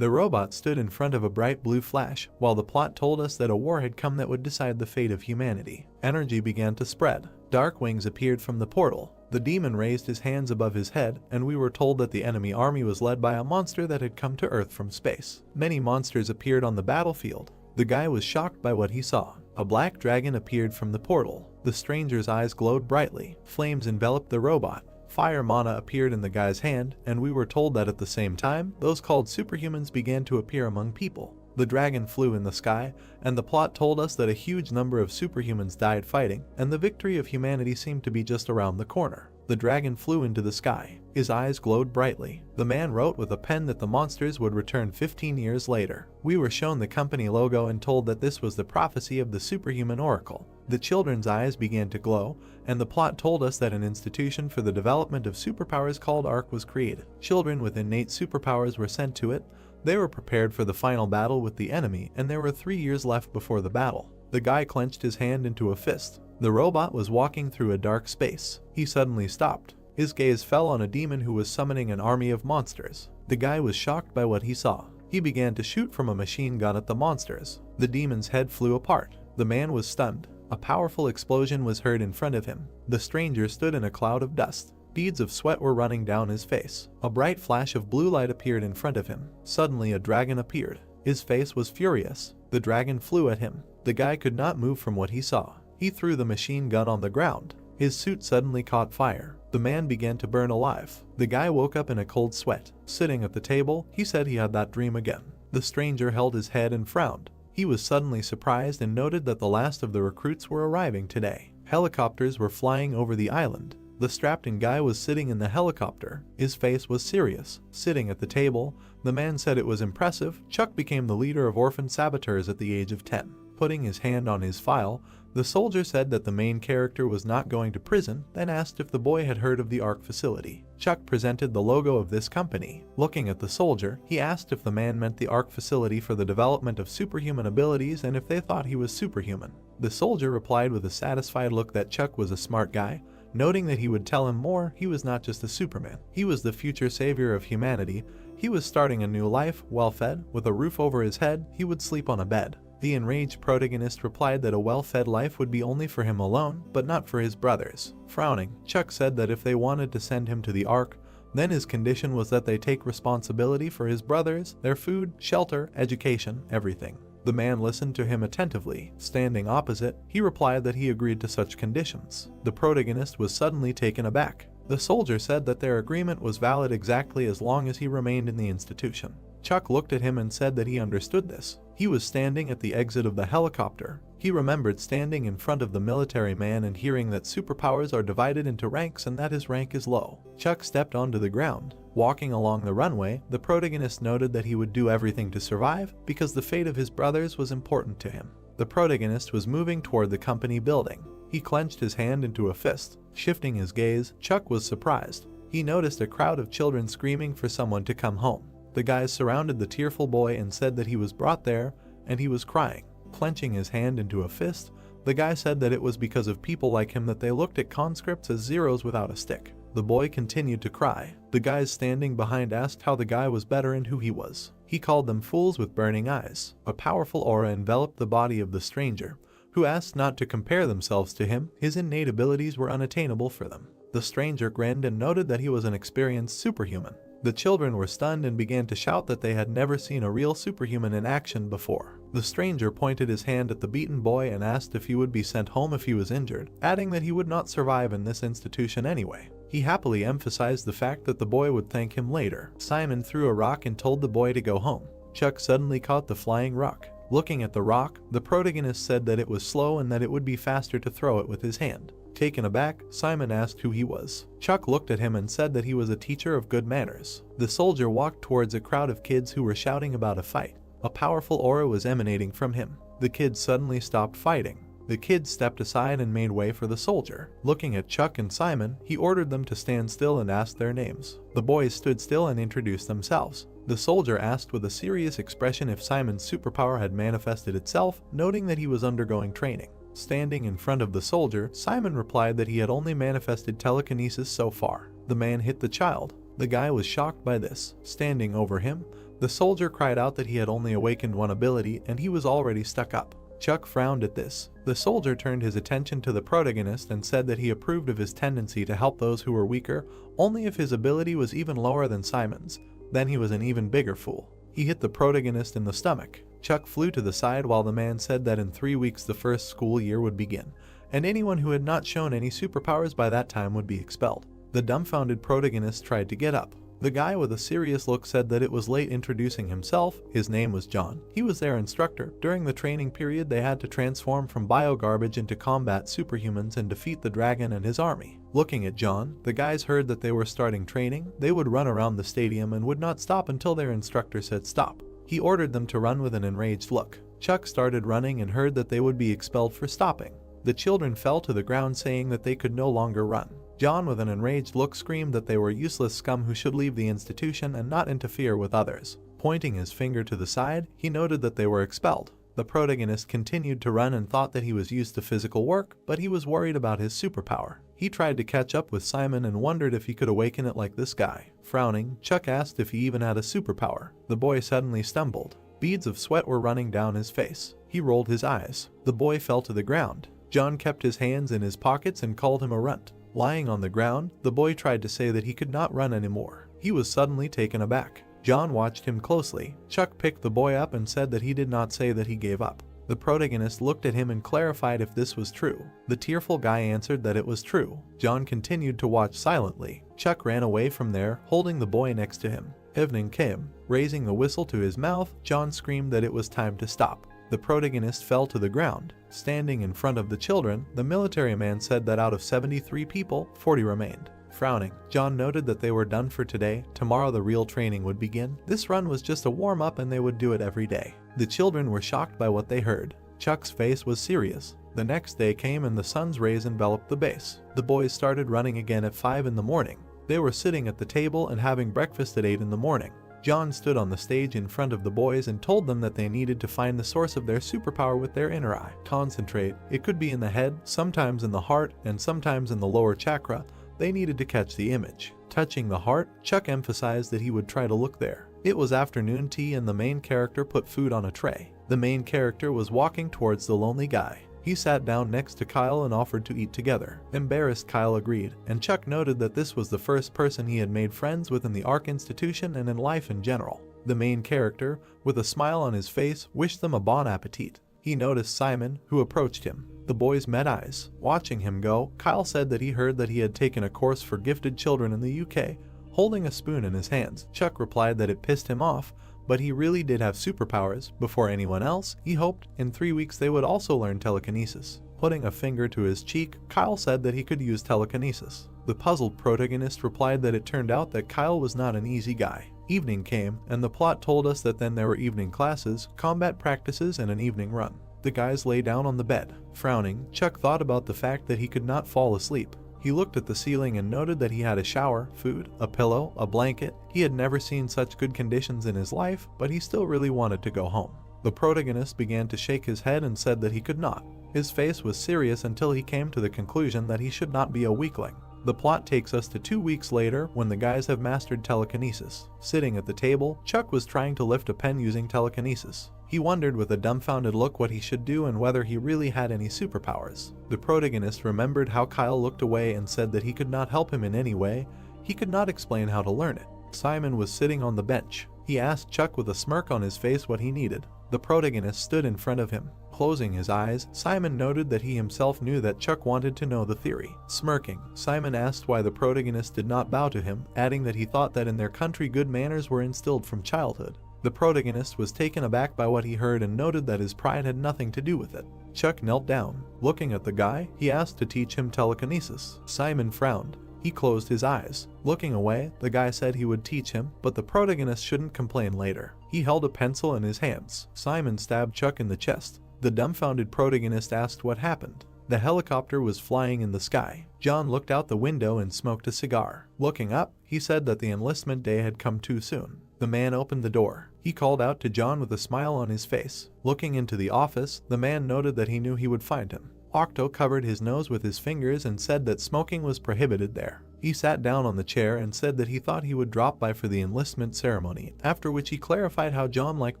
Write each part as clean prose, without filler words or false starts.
The robot stood in front of a bright blue flash, while the plot told us that a war had come that would decide the fate of humanity. Energy began to spread. Dark wings appeared from the portal. The demon raised his hands above his head, and we were told that the enemy army was led by a monster that had come to Earth from space. Many monsters appeared on the battlefield. The guy was shocked by what he saw. A black dragon appeared from the portal. The stranger's eyes glowed brightly. Flames enveloped the robot. Fire mana appeared in the guy's hand, and we were told that at the same time, those called superhumans began to appear among people. The dragon flew in the sky, and the plot told us that a huge number of superhumans died fighting, and the victory of humanity seemed to be just around the corner. The dragon flew into the sky. His eyes glowed brightly. The man wrote with a pen that the monsters would return 15 years later. We were shown the company logo and told that this was the prophecy of the superhuman oracle. The children's eyes began to glow, and the plot told us that an institution for the development of superpowers called ARC was created. Children with innate superpowers were sent to it. They were prepared for the final battle with the enemy, and there were 3 years left before the battle. The guy clenched his hand into a fist. The robot was walking through a dark space. He suddenly stopped. His gaze fell on a demon who was summoning an army of monsters. The guy was shocked by what he saw. He began to shoot from a machine gun at the monsters. The demon's head flew apart. The man was stunned. A powerful explosion was heard in front of him. The stranger stood in a cloud of dust. Beads of sweat were running down his face. A bright flash of blue light appeared in front of him. Suddenly a dragon appeared. His face was furious. The dragon flew at him. The guy could not move from what he saw. He threw the machine gun on the ground. His suit suddenly caught fire. The man began to burn alive. The guy woke up in a cold sweat. Sitting at the table, he said he had that dream again. The stranger held his head and frowned. He was suddenly surprised and noted that the last of the recruits were arriving today. Helicopters were flying over the island. The strapped-in guy was sitting in the helicopter. His face was serious. Sitting at the table, the man said it was impressive. Chuck became the leader of orphan saboteurs at the age of 10. Putting his hand on his file, the soldier said that the main character was not going to prison, then asked if the boy had heard of the ARC facility. Chuck presented the logo of this company. Looking at the soldier, he asked if the man meant the ARC facility for the development of superhuman abilities and if they thought he was superhuman. The soldier replied with a satisfied look that Chuck was a smart guy, noting that he would tell him more. He was not just a Superman. He was the future savior of humanity. He was starting a new life, well-fed, with a roof over his head. He would sleep on a bed. The enraged protagonist replied that a well-fed life would be only for him alone, but not for his brothers. Frowning, Chuck said that if they wanted to send him to the ARC, then his condition was that they take responsibility for his brothers, their food, shelter, education, everything. The man listened to him attentively. Standing opposite, he replied that he agreed to such conditions. The protagonist was suddenly taken aback. The soldier said that their agreement was valid exactly as long as he remained in the institution. Chuck looked at him and said that he understood this. He was standing at the exit of the helicopter. He remembered standing in front of the military man and hearing that superpowers are divided into ranks and that his rank is low. Chuck stepped onto the ground. Walking along the runway, the protagonist noted that he would do everything to survive because the fate of his brothers was important to him. The protagonist was moving toward the company building. He clenched his hand into a fist. Shifting his gaze, Chuck was surprised. He noticed a crowd of children screaming for someone to come home. The guys surrounded the tearful boy and said that he was brought there, and he was crying. Clenching his hand into a fist, the guy said that it was because of people like him that they looked at conscripts as zeros without a stick. The boy continued to cry. The guys standing behind asked how the guy was better and who he was. He called them fools with burning eyes. A powerful aura enveloped the body of the stranger, who asked not to compare themselves to him. His innate abilities were unattainable for them. The stranger grinned and noted that he was an experienced superhuman. The children were stunned and began to shout that they had never seen a real superhuman in action before. The stranger pointed his hand at the beaten boy and asked if he would be sent home if he was injured, adding that he would not survive in this institution anyway. He happily emphasized the fact that the boy would thank him later. Simon threw a rock and told the boy to go home. Chuck suddenly caught the flying rock. Looking at the rock, the protagonist said that it was slow and that it would be faster to throw it with his hand. Taken aback, Simon asked who he was. Chuck looked at him and said that he was a teacher of good manners. The soldier walked towards a crowd of kids who were shouting about a fight. A powerful aura was emanating from him. The kids suddenly stopped fighting. The kids stepped aside and made way for the soldier. Looking at Chuck and Simon, he ordered them to stand still and ask their names. The boys stood still and introduced themselves. The soldier asked with a serious expression if Simon's superpower had manifested itself, noting that he was undergoing training. Standing in front of the soldier, Simon replied that he had only manifested telekinesis so far. The man hit the child. The guy was shocked by this. Standing over him, The soldier cried out that he had only awakened one ability and he was already stuck up. Chuck frowned at this. The soldier turned his attention to the protagonist and said that he approved of his tendency to help those who were weaker, only if his ability was even lower than Simon's. Then he was an even bigger fool. He hit the protagonist in the stomach. Chuck flew to the side while the man said that in 3 weeks the first school year would begin, and anyone who had not shown any superpowers by that time would be expelled. The dumbfounded protagonist tried to get up. The guy with a serious look said that it was late introducing himself. His name was John. He was their instructor. During the training period, they had to transform from bio-garbage into combat superhumans and defeat the dragon and his army. Looking at John, the guys heard that they were starting training. They would run around the stadium and would not stop until their instructor said stop. He ordered them to run with an enraged look. Chuck started running and heard that they would be expelled for stopping. The children fell to the ground saying that they could no longer run. John, with an enraged look, screamed that they were useless scum who should leave the institution and not interfere with others. Pointing his finger to the side, he noted that they were expelled. The protagonist continued to run and thought that he was used to physical work, but he was worried about his superpower. He tried to catch up with Simon and wondered if he could awaken it like this guy. Frowning, Chuck asked if he even had a superpower. The boy suddenly stumbled. Beads of sweat were running down his face. He rolled his eyes. The boy fell to the ground. John kept his hands in his pockets and called him a runt. Lying on the ground, the boy tried to say that he could not run anymore. He was suddenly taken aback. John watched him closely. Chuck picked the boy up and said that he did not say that he gave up. The protagonist looked at him and clarified if this was true. The tearful guy answered that it was true. John continued to watch silently. Chuck ran away from there, holding the boy next to him. Evening came. Raising the whistle to his mouth, John screamed that it was time to stop. The protagonist fell to the ground. Standing in front of the children, the military man said that out of 73 people, 40 remained. Frowning, John noted that they were done for today. Tomorrow the real training would begin. This run was just a warm-up and they would do it every day. The children were shocked by what they heard. Chuck's face was serious. The next day came and the sun's rays enveloped the base. The boys started running again at 5 in the morning. They were sitting at the table and having breakfast at 8 in the morning. John stood on the stage in front of the boys and told them that they needed to find the source of their superpower with their inner eye. Concentrate. It could be in the head, sometimes in the heart, and sometimes in the lower chakra. They needed to catch the image. Touching the heart, Chuck emphasized that he would try to look there. It was afternoon tea and the main character put food on a tray. The main character was walking towards the lonely guy. He sat down next to Kyle and offered to eat together. Embarrassed, Kyle agreed, and Chuck noted that this was the first person he had made friends with in the ARC institution and in life in general. The main character, with a smile on his face, wished them a bon appetit. He noticed Simon, who approached him. The boys met eyes. Watching him go, Kyle said that he heard that he had taken a course for gifted children in the UK, holding a spoon in his hands. Chuck replied that it pissed him off, but he really did have superpowers. Before anyone else, he hoped in 3 weeks they would also learn telekinesis. Putting a finger to his cheek, Kyle said that he could use telekinesis. The puzzled protagonist replied that it turned out that Kyle was not an easy guy. Evening came, and the plot told us that then there were evening classes, combat practices, and an evening run. The guys lay down on the bed. Frowning, Chuck thought about the fact that he could not fall asleep. He looked at the ceiling and noted that he had a shower, food, a pillow, a blanket. He had never seen such good conditions in his life, but he still really wanted to go home. The protagonist began to shake his head and said that he could not. His face was serious until he came to the conclusion that he should not be a weakling. The plot takes us to 2 weeks later when the guys have mastered telekinesis. Sitting at the table, Chuck was trying to lift a pen using telekinesis. He wondered with a dumbfounded look what he should do and whether he really had any superpowers. The protagonist remembered how Kyle looked away and said that he could not help him in any way. He could not explain how to learn it. Simon was sitting on the bench. He asked Chuck with a smirk on his face what he needed. The protagonist stood in front of him. Closing his eyes, Simon noted that he himself knew that Chuck wanted to know the theory. Smirking, Simon asked why the protagonist did not bow to him, adding that he thought that in their country good manners were instilled from childhood. The protagonist was taken aback by what he heard and noted that his pride had nothing to do with it. Chuck knelt down. Looking at the guy, he asked to teach him telekinesis. Simon frowned. He closed his eyes. Looking away, the guy said he would teach him, but the protagonist shouldn't complain later. He held a pencil in his hands. Simon stabbed Chuck in the chest. The dumbfounded protagonist asked what happened. The helicopter was flying in the sky. John looked out the window and smoked a cigar. Looking up, he said that the enlistment day had come too soon. The man opened the door. He called out to John with a smile on his face. Looking into the office, the man noted that he knew he would find him. Octo covered his nose with his fingers and said that smoking was prohibited there. He sat down on the chair and said that he thought he would drop by for the enlistment ceremony, after which he clarified how John liked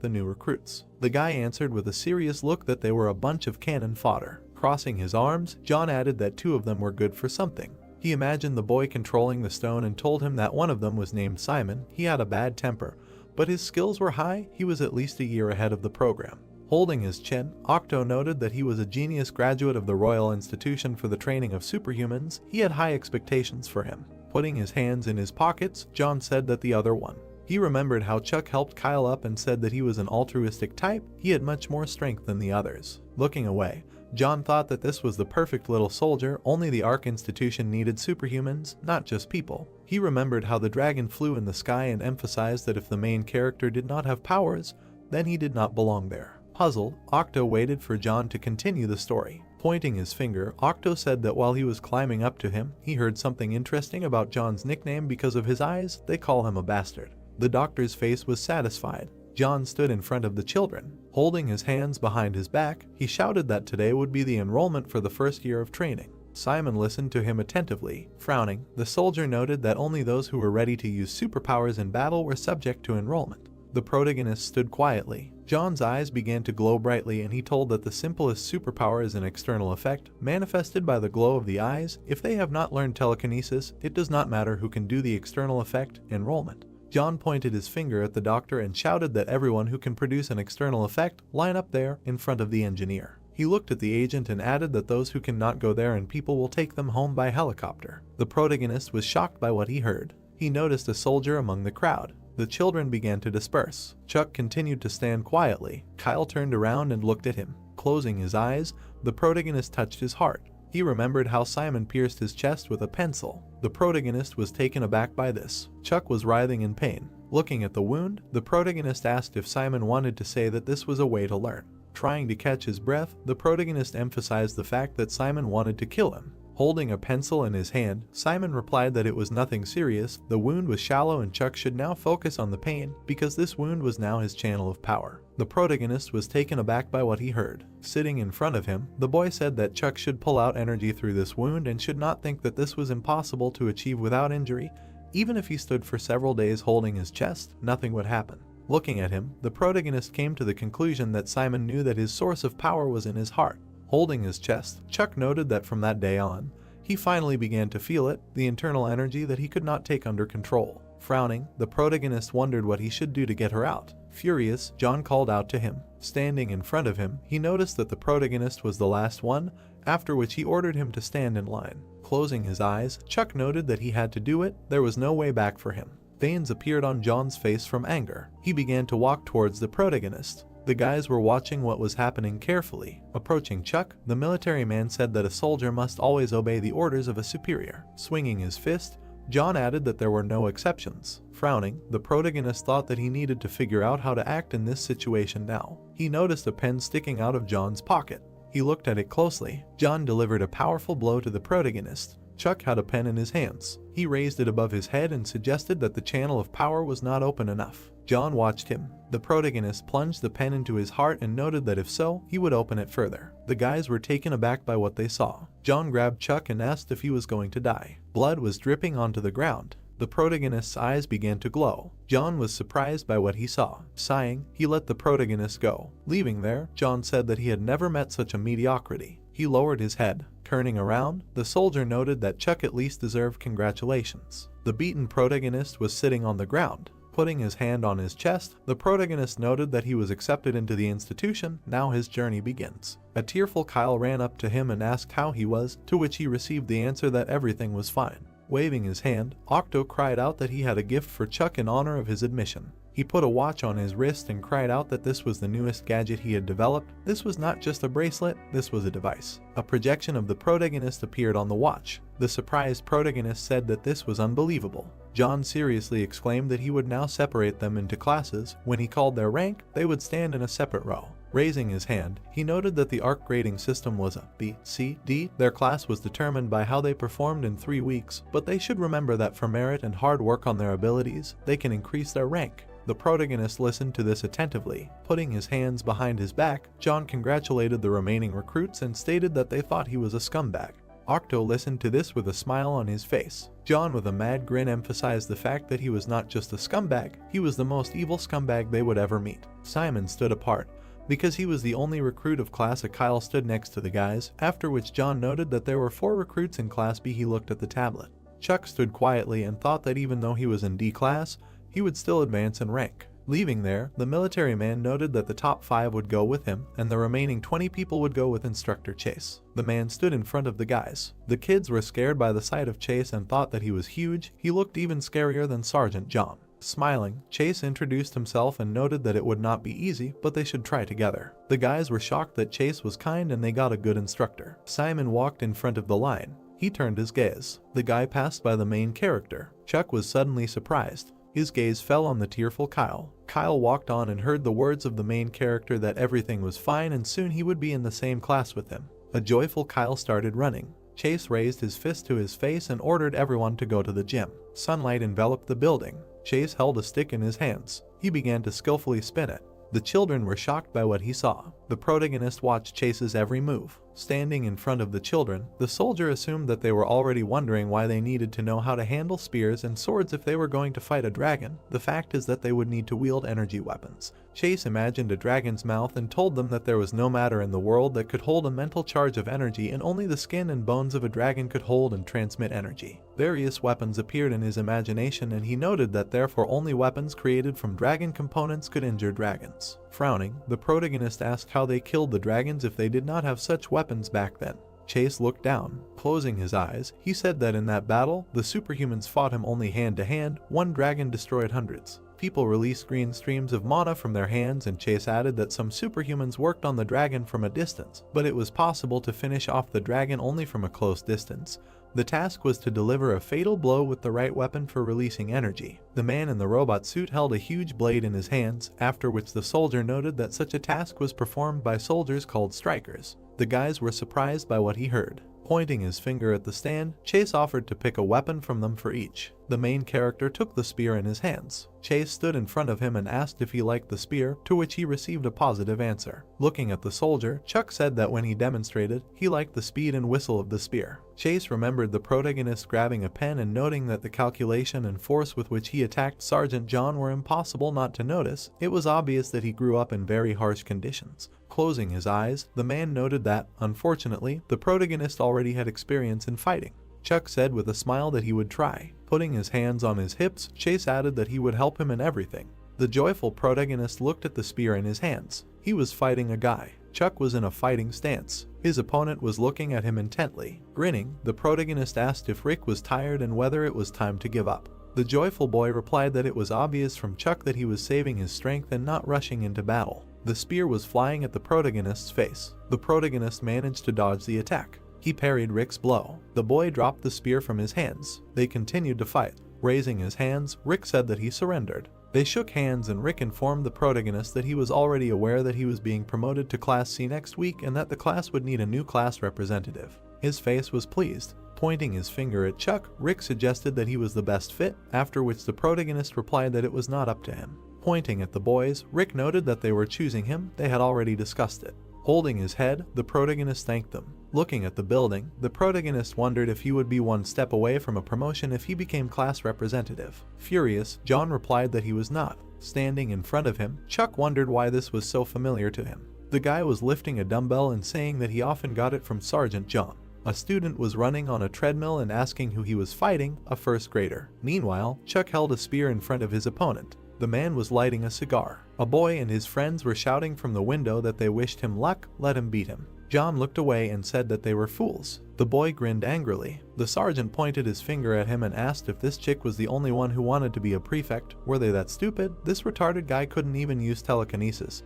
the new recruits. The guy answered with a serious look that they were a bunch of cannon fodder. Crossing his arms, John added that 2 of them were good for something. He imagined the boy controlling the stone and told him that one of them was named Simon. He had a bad temper, but his skills were high. He was at least a year ahead of the program. Holding his chin, Octo noted that he was a genius graduate of the Royal Institution for the Training of Superhumans. He had high expectations for him. Putting his hands in his pockets, John said that the other one. He remembered how Chuck helped Kyle up and said that he was an altruistic type. He had much more strength than the others. Looking away, John thought that this was the perfect little soldier. Only the Ark Institution needed superhumans, not just people. He remembered how the dragon flew in the sky and emphasized that if the main character did not have powers, then he did not belong there. Puzzled, Octo waited for John to continue the story. Pointing his finger, Octo said that while he was climbing up to him, he heard something interesting about John's nickname. Because of his eyes, they call him a bastard. The doctor's face was satisfied. John stood in front of the children. Holding his hands behind his back, he shouted that today would be the enrollment for the first year of training. Simon listened to him attentively. Frowning, the soldier noted that only those who were ready to use superpowers in battle were subject to enrollment. The protagonist stood quietly. John's eyes began to glow brightly and he told that the simplest superpower is an external effect, manifested by the glow of the eyes. If they have not learned telekinesis, it does not matter who can do the external effect, enrollment. John pointed his finger at the doctor and shouted that everyone who can produce an external effect, line up there, in front of the engineer. He looked at the agent and added that those who cannot go there and people will take them home by helicopter. The protagonist was shocked by what he heard. He noticed a soldier among the crowd. The children began to disperse. Chuck continued to stand quietly. Kyle turned around and looked at him. Closing his eyes, the protagonist touched his heart. He remembered how Simon pierced his chest with a pencil. The protagonist was taken aback by this. Chuck was writhing in pain. Looking at the wound, the protagonist asked if Simon wanted to say that this was a way to learn. Trying to catch his breath, the protagonist emphasized the fact that Simon wanted to kill him. Holding a pencil in his hand, Simon replied that it was nothing serious. The wound was shallow and Chuck should now focus on the pain because this wound was now his channel of power. The protagonist was taken aback by what he heard. Sitting in front of him, the boy said that Chuck should pull out energy through this wound and should not think that this was impossible to achieve without injury. Even if he stood for several days holding his chest, nothing would happen. Looking at him, the protagonist came to the conclusion that Simon knew that his source of power was in his heart. Holding his chest, Chuck noted that from that day on, he finally began to feel it, the internal energy that he could not take under control. Frowning, the protagonist wondered what he should do to get her out. Furious, John called out to him. Standing in front of him, he noticed that the protagonist was the last one, after which he ordered him to stand in line. Closing his eyes, Chuck noted that he had to do it. There was no way back for him. Veins appeared on John's face from anger. He began to walk towards the protagonist. The guys were watching what was happening carefully. Approaching Chuck, the military man said that a soldier must always obey the orders of a superior. Swinging his fist, John added that there were no exceptions. Frowning, the protagonist thought that he needed to figure out how to act in this situation now. He noticed a pen sticking out of John's pocket. He looked at it closely. John delivered a powerful blow to the protagonist. Chuck had a pen in his hands. He raised it above his head and suggested that the channel of power was not open enough. John watched him. The protagonist plunged the pen into his heart and noted that if so, he would open it further. The guys were taken aback by what they saw. John grabbed Chuck and asked if he was going to die. Blood was dripping onto the ground. The protagonist's eyes began to glow. John was surprised by what he saw. Sighing, he let the protagonist go. Leaving there, John said that he had never met such a mediocrity. He lowered his head. Turning around, the soldier noted that Chuck at least deserved congratulations. The beaten protagonist was sitting on the ground. Putting his hand on his chest, the protagonist noted that he was accepted into the institution. Now his journey begins. A tearful Kyle ran up to him and asked how he was, to which he received the answer that everything was fine. Waving his hand, Octo cried out that he had a gift for Chuck in honor of his admission. He put a watch on his wrist and cried out that this was the newest gadget he had developed. This was not just a bracelet, this was a device. A projection of the protagonist appeared on the watch. The surprised protagonist said that this was unbelievable. John seriously exclaimed that he would now separate them into classes. When he called their rank, they would stand in a separate row. Raising his hand, he noted that the ARC grading system was a B, C, D. Their class was determined by how they performed in 3 weeks, but they should remember that for merit and hard work on their abilities, they can increase their rank. The protagonist listened to this attentively. Putting his hands behind his back, John congratulated the remaining recruits and stated that they thought he was a scumbag. Octo listened to this with a smile on his face. John, with a mad grin, emphasized the fact that he was not just a scumbag, he was the most evil scumbag they would ever meet. Simon stood apart. Because he was the only recruit of Class A, Kyle stood next to the guys, after which John noted that there were 4 recruits in Class B. He looked at the tablet. Chuck stood quietly and thought that even though he was in D class, he would still advance in rank. Leaving there, the military man noted that the top 5 would go with him, and the remaining 20 people would go with Instructor Chase. The man stood in front of the guys. The kids were scared by the sight of Chase and thought that he was huge. He looked even scarier than Sergeant John. Smiling, Chase introduced himself and noted that it would not be easy, but they should try together. The guys were shocked that Chase was kind and they got a good instructor. Simon walked in front of the line. He turned his gaze. The guy passed by the main character. Chuck was suddenly surprised. His gaze fell on the tearful Kyle. Kyle walked on and heard the words of the main character that everything was fine and soon he would be in the same class with him. A joyful Kyle started running. Chase raised his fist to his face and ordered everyone to go to the gym. Sunlight enveloped the building. Chase held a stick in his hands. He began to skillfully spin it. The children were shocked by what he saw. The protagonist watched Chase's every move. Standing in front of the children, the soldier assumed that they were already wondering why they needed to know how to handle spears and swords if they were going to fight a dragon. The fact is that they would need to wield energy weapons. Chase imagined a dragon's mouth and told them that there was no matter in the world that could hold a mental charge of energy, and only the skin and bones of a dragon could hold and transmit energy. Various weapons appeared in his imagination, and he noted that therefore only weapons created from dragon components could injure dragons. Frowning, the protagonist asked how they killed the dragons if they did not have such weapons back then. Chase looked down. Closing his eyes, he said that in that battle, the superhumans fought him only hand to hand. One dragon destroyed hundreds. People released green streams of mana from their hands, and Chase added that some superhumans worked on the dragon from a distance, but it was possible to finish off the dragon only from a close distance. The task was to deliver a fatal blow with the right weapon for releasing energy. The man in the robot suit held a huge blade in his hands, after which the soldier noted that such a task was performed by soldiers called strikers. The guys were surprised by what he heard. Pointing his finger at the stand, Chase offered to pick a weapon from them for each. The main character took the spear in his hands. Chase stood in front of him and asked if he liked the spear, to which he received a positive answer. Looking at the soldier, Chuck said that when he demonstrated, he liked the speed and whistle of the spear. Chase remembered the protagonist grabbing a pen and noting that the calculation and force with which he attacked Sergeant John were impossible not to notice. It was obvious that he grew up in very harsh conditions. Closing his eyes, the man noted that, unfortunately, the protagonist already had experience in fighting. Chuck said with a smile that he would try. Putting his hands on his hips, Chase added that he would help him in everything. The joyful protagonist looked at the spear in his hands. He was fighting a guy. Chuck was in a fighting stance. His opponent was looking at him intently. Grinning, the protagonist asked if Rick was tired and whether it was time to give up. The joyful boy replied that it was obvious from Chuck that he was saving his strength and not rushing into battle. The spear was flying at the protagonist's face. The protagonist managed to dodge the attack. He parried Rick's blow. The boy dropped the spear from his hands. They continued to fight. Raising his hands, Rick said that he surrendered. They shook hands and Rick informed the protagonist that he was already aware that he was being promoted to Class C next week and that the class would need a new class representative. His face was pleased. Pointing his finger at Chuck, Rick suggested that he was the best fit, after which the protagonist replied that it was not up to him. Pointing at the boys, Rick noted that they were choosing him. They had already discussed it. Holding his head, the protagonist thanked them. Looking at the building, the protagonist wondered if he would be one step away from a promotion if he became class representative. Furious, John replied that he was not. Standing in front of him, Chuck wondered why this was so familiar to him. The guy was lifting a dumbbell and saying that he often got it from Sergeant John. A student was running on a treadmill and asking who he was fighting, a first grader. Meanwhile, Chuck held a spear in front of his opponent. The man was lighting a cigar. A boy and his friends were shouting from the window that they wished him luck, let him beat him. John looked away and said that they were fools. The boy grinned angrily. The sergeant pointed his finger at him and asked if this chick was the only one who wanted to be a prefect. Were they that stupid? This retarded guy couldn't even use telekinesis.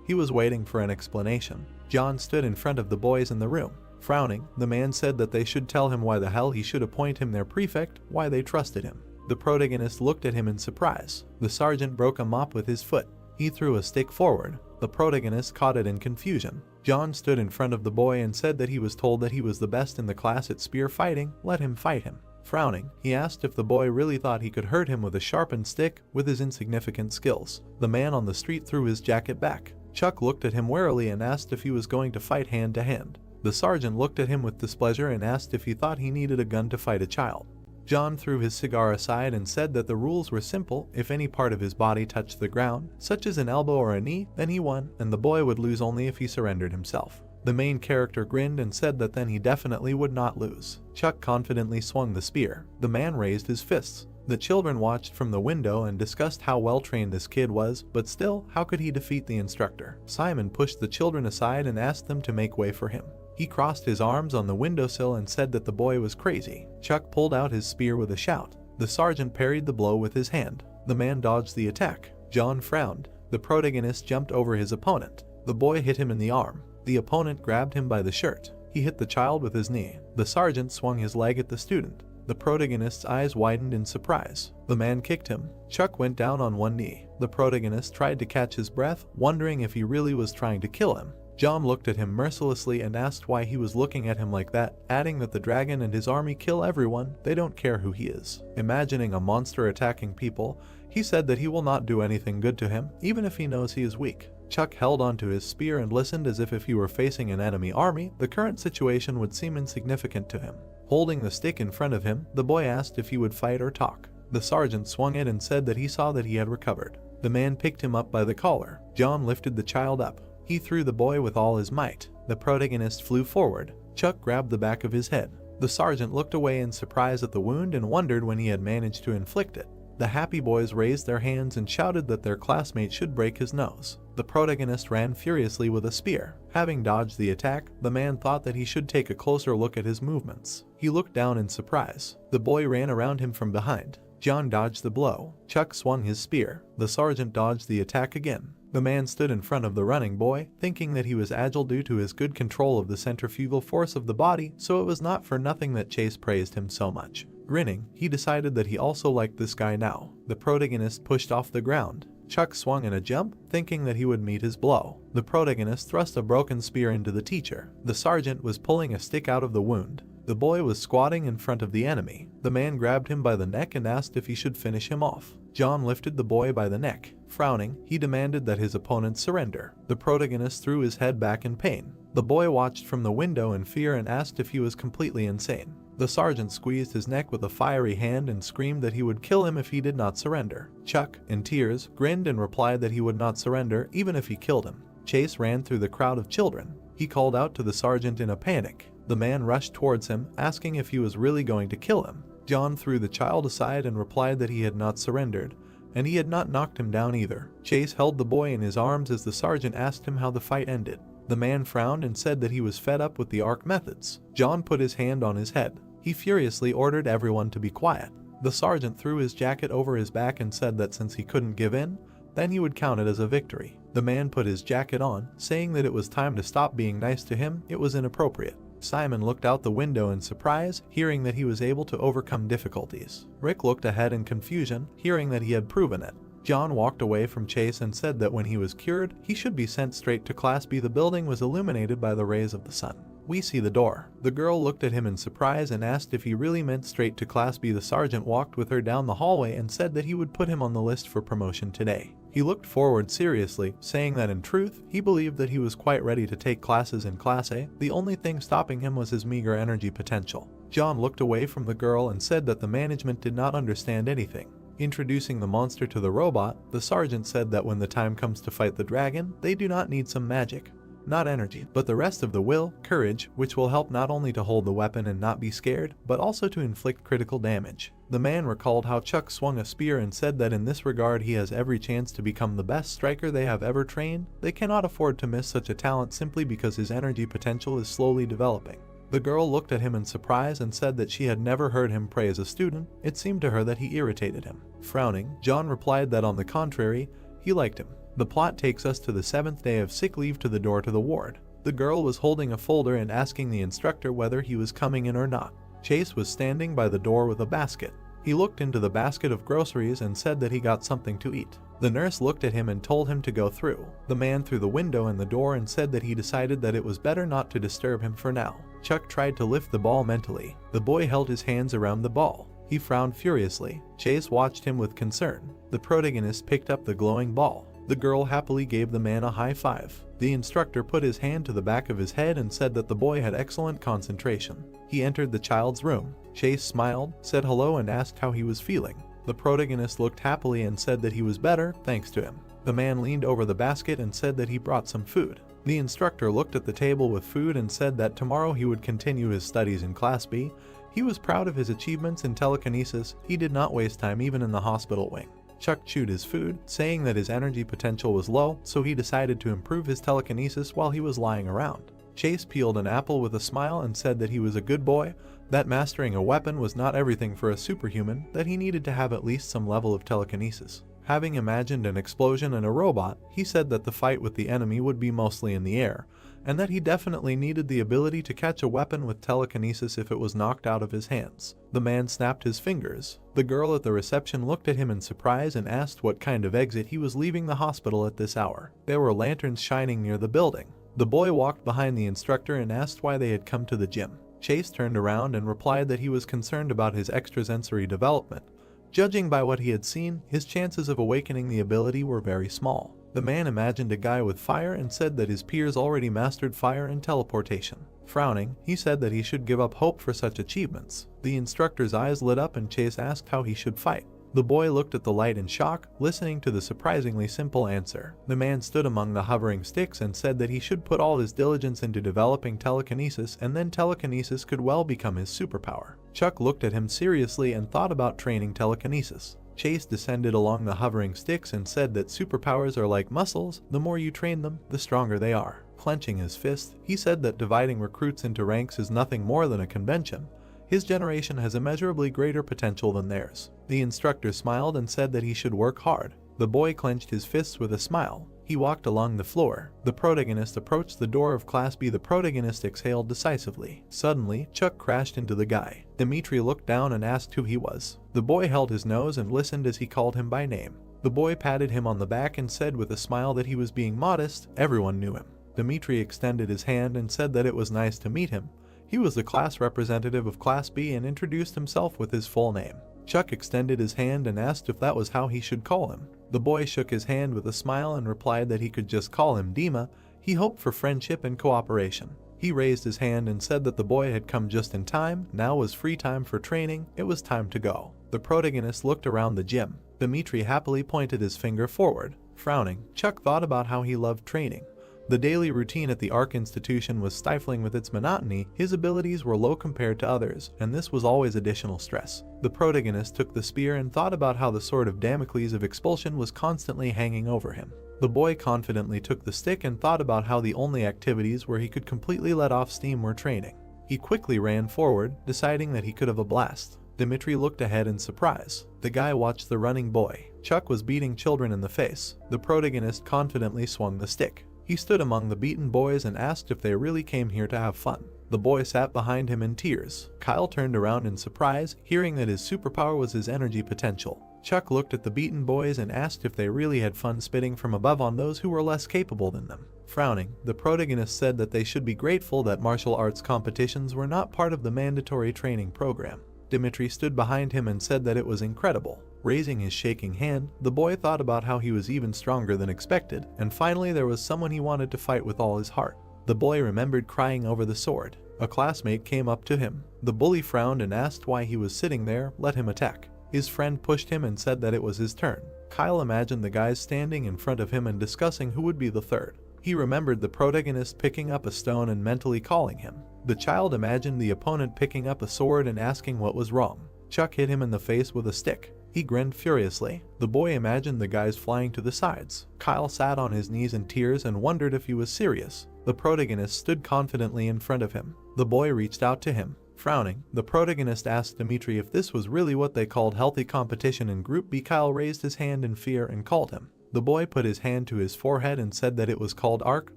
He was waiting for an explanation. John stood in front of the boys in the room. Frowning, the man said that they should tell him why the hell he should appoint him their prefect, why they trusted him. The protagonist looked at him in surprise. The sergeant broke a mop with his foot. He threw a stick forward. The protagonist caught it in confusion. John stood in front of the boy and said that he was told that he was the best in the class at spear fighting, let him fight him. Frowning, he asked if the boy really thought he could hurt him with a sharpened stick with his insignificant skills. The man on the street threw his jacket back. Chuck looked at him warily and asked if he was going to fight hand to hand. The sergeant looked at him with displeasure and asked if he thought he needed a gun to fight a child. John threw his cigar aside and said that the rules were simple. If any part of his body touched the ground, such as an elbow or a knee, then he won, and the boy would lose only if he surrendered himself. The main character grinned and said that then he definitely would not lose. Chuck confidently swung the spear. The man raised his fists. The children watched from the window and discussed how well trained this kid was, but still, how could he defeat the instructor? Simon pushed the children aside and asked them to make way for him. He crossed his arms on the windowsill and said that the boy was crazy. Chuck pulled out his spear with a shout. The sergeant parried the blow with his hand. The man dodged the attack. John frowned. The protagonist jumped over his opponent. The boy hit him in the arm. The opponent grabbed him by the shirt. He hit the child with his knee. The sergeant swung his leg at the student. The protagonist's eyes widened in surprise. The man kicked him. Chuck went down on one knee. The protagonist tried to catch his breath, wondering if he really was trying to kill him. John looked at him mercilessly and asked why he was looking at him like that, adding that the dragon and his army kill everyone, they don't care who he is. Imagining a monster attacking people, he said that he will not do anything good to him, even if he knows he is weak. Chuck held onto his spear and listened as if he were facing an enemy army, the current situation would seem insignificant to him. Holding the stick in front of him, the boy asked if he would fight or talk. The sergeant swung it and said that he saw that he had recovered. The man picked him up by the collar. John lifted the child up. He threw the boy with all his might. The protagonist flew forward. Chuck grabbed the back of his head. The sergeant looked away in surprise at the wound and wondered when he had managed to inflict it. The happy boys raised their hands and shouted that their classmate should break his nose. The protagonist ran furiously with a spear. Having dodged the attack, the man thought that he should take a closer look at his movements. He looked down in surprise. The boy ran around him from behind. John dodged the blow. Chuck swung his spear. The sergeant dodged the attack again. The man stood in front of the running boy, thinking that he was agile due to his good control of the centrifugal force of the body, so it was not for nothing that Chase praised him so much. Grinning, he decided that he also liked this guy now. The protagonist pushed off the ground. Chuck swung in a jump, thinking that he would meet his blow. The protagonist thrust a broken spear into the teacher. The sergeant was pulling a stick out of the wound. The boy was squatting in front of the enemy. The man grabbed him by the neck and asked if he should finish him off. John lifted the boy by the neck. Frowning, he demanded that his opponent surrender. The protagonist threw his head back in pain. The boy watched from the window in fear and asked if he was completely insane. The sergeant squeezed his neck with a fiery hand and screamed that he would kill him if he did not surrender. Chuck, in tears, grinned and replied that he would not surrender even if he killed him. Chase ran through the crowd of children. He called out to the sergeant in a panic. The man rushed towards him, asking if he was really going to kill him. John threw the child aside and replied that he had not surrendered, and he had not knocked him down either. Chase held the boy in his arms as the sergeant asked him how the fight ended. The man frowned and said that he was fed up with the ARC methods. John put his hand on his head. He furiously ordered everyone to be quiet. The sergeant threw his jacket over his back and said that since he couldn't give in, then he would count it as a victory. The man put his jacket on, saying that it was time to stop being nice to him, it was inappropriate. Simon looked out the window in surprise, hearing that he was able to overcome difficulties. Rick looked ahead in confusion, hearing that he had proven it. John walked away from Chase and said that when he was cured, he should be sent straight to Class B. The building was illuminated by the rays of the sun. We see the door. The girl looked at him in surprise and asked if he really meant straight to Class B. The sergeant walked with her down the hallway and said that he would put him on the list for promotion today. He looked forward seriously, saying that in truth, he believed that he was quite ready to take classes in Class A. The only thing stopping him was his meager energy potential. John looked away from the girl and said that the management did not understand anything. Introducing the monster to the robot, the sergeant said that when the time comes to fight the dragon, they do not need some magic, not energy, but the rest of the will, courage, which will help not only to hold the weapon and not be scared, but also to inflict critical damage. The man recalled how Chuck swung a spear and said that in this regard he has every chance to become the best striker they have ever trained. They cannot afford to miss such a talent simply because his energy potential is slowly developing. The girl looked at him in surprise and said that she had never heard him praise a student. It seemed to her that he irritated him. Frowning, John replied that on the contrary, he liked him. The plot takes us to the 7th day of sick leave to the door to the ward. The girl was holding a folder and asking the instructor whether he was coming in or not. Chase was standing by the door with a basket. He looked into the basket of groceries and said that he got something to eat. The nurse looked at him and told him to go through. The man threw the window in the door and said that he decided that it was better not to disturb him for now. Chuck tried to lift the ball mentally. The boy held his hands around the ball. He frowned furiously. Chase watched him with concern. The protagonist picked up the glowing ball. The girl happily gave the man a high five. The instructor put his hand to the back of his head and said that the boy had excellent concentration. He entered the child's room. Chase smiled, said hello and asked how he was feeling. The protagonist looked happily and said that he was better, thanks to him. The man leaned over the basket and said that he brought some food. The instructor looked at the table with food and said that tomorrow he would continue his studies in Class B. He was proud of his achievements in telekinesis. He did not waste time even in the hospital wing. Chuck chewed his food, saying that his energy potential was low, so he decided to improve his telekinesis while he was lying around. Chase peeled an apple with a smile and said that he was a good boy, that mastering a weapon was not everything for a superhuman, that he needed to have at least some level of telekinesis. Having imagined an explosion and a robot, he said that the fight with the enemy would be mostly in the air, and that he definitely needed the ability to catch a weapon with telekinesis if it was knocked out of his hands. The man snapped his fingers. The girl at the reception looked at him in surprise and asked what kind of exit he was leaving the hospital at this hour. There were lanterns shining near the building. The boy walked behind the instructor and asked why they had come to the gym. Chase turned around and replied that he was concerned about his extrasensory development. Judging by what he had seen, his chances of awakening the ability were very small. The man imagined a guy with fire and said that his peers already mastered fire and teleportation. Frowning, he said that he should give up hope for such achievements. The instructor's eyes lit up and Chase asked how he should fight. The boy looked at the light in shock, listening to the surprisingly simple answer. The man stood among the hovering sticks and said that he should put all his diligence into developing telekinesis, and then telekinesis could well become his superpower. Chuck looked at him seriously and thought about training telekinesis. Chase descended along the hovering sticks and said that superpowers are like muscles, the more you train them, the stronger they are. Clenching his fist, he said that dividing recruits into ranks is nothing more than a convention. His generation has immeasurably greater potential than theirs. The instructor smiled and said that he should work hard. The boy clenched his fists with a smile. He walked along the floor. The protagonist approached the door of Class B. The protagonist exhaled decisively. Suddenly, Chuck crashed into the guy. Dimitri looked down and asked who he was. The boy held his nose and listened as he called him by name. The boy patted him on the back and said with a smile that he was being modest. Everyone knew him. Dimitri extended his hand and said that it was nice to meet him. He was the class representative of Class B and introduced himself with his full name. Chuck extended his hand and asked if that was how he should call him. The boy shook his hand with a smile and replied that he could just call him Dima. He hoped for friendship and cooperation. He raised his hand and said that the boy had come just in time. Now was free time for training. It was time to go. The protagonist looked around the gym. Dimitri happily pointed his finger forward. Frowning, Chuck thought about how he loved training. The daily routine at the Arc Institution was stifling with its monotony. His abilities were low compared to others, and this was always additional stress. The protagonist took the spear and thought about how the sword of Damocles of expulsion was constantly hanging over him. The boy confidently took the stick and thought about how the only activities where he could completely let off steam were training. He quickly ran forward, deciding that he could have a blast. Dimitri looked ahead in surprise. The guy watched the running boy. Chuck was beating children in the face. The protagonist confidently swung the stick. He stood among the beaten boys and asked if they really came here to have fun. The boy sat behind him in tears. Kyle turned around in surprise, hearing that his superpower was his energy potential. Chuck looked at the beaten boys and asked if they really had fun spitting from above on those who were less capable than them. Frowning, the protagonist said that they should be grateful that martial arts competitions were not part of the mandatory training program. Dimitri stood behind him and said that it was incredible. Raising his shaking hand, the boy thought about how he was even stronger than expected, and finally there was someone he wanted to fight with all his heart. The boy remembered crying over the sword. A classmate came up to him. The bully frowned and asked why he was sitting there. Let him attack. His friend pushed him and said that it was his turn. Kyle imagined the guys standing in front of him and discussing who would be the third. He remembered the protagonist picking up a stone and mentally calling him. The child imagined the opponent picking up a sword and asking what was wrong. Chuck hit him in the face with a stick. He grinned furiously. The boy imagined the guys flying to the sides. Kyle sat on his knees in tears and wondered if he was serious. The protagonist stood confidently in front of him. The boy reached out to him. Frowning, the protagonist asked Dimitri if this was really what they called healthy competition in Group B. Kyle raised his hand in fear and called him. The boy put his hand to his forehead and said that it was called Arc.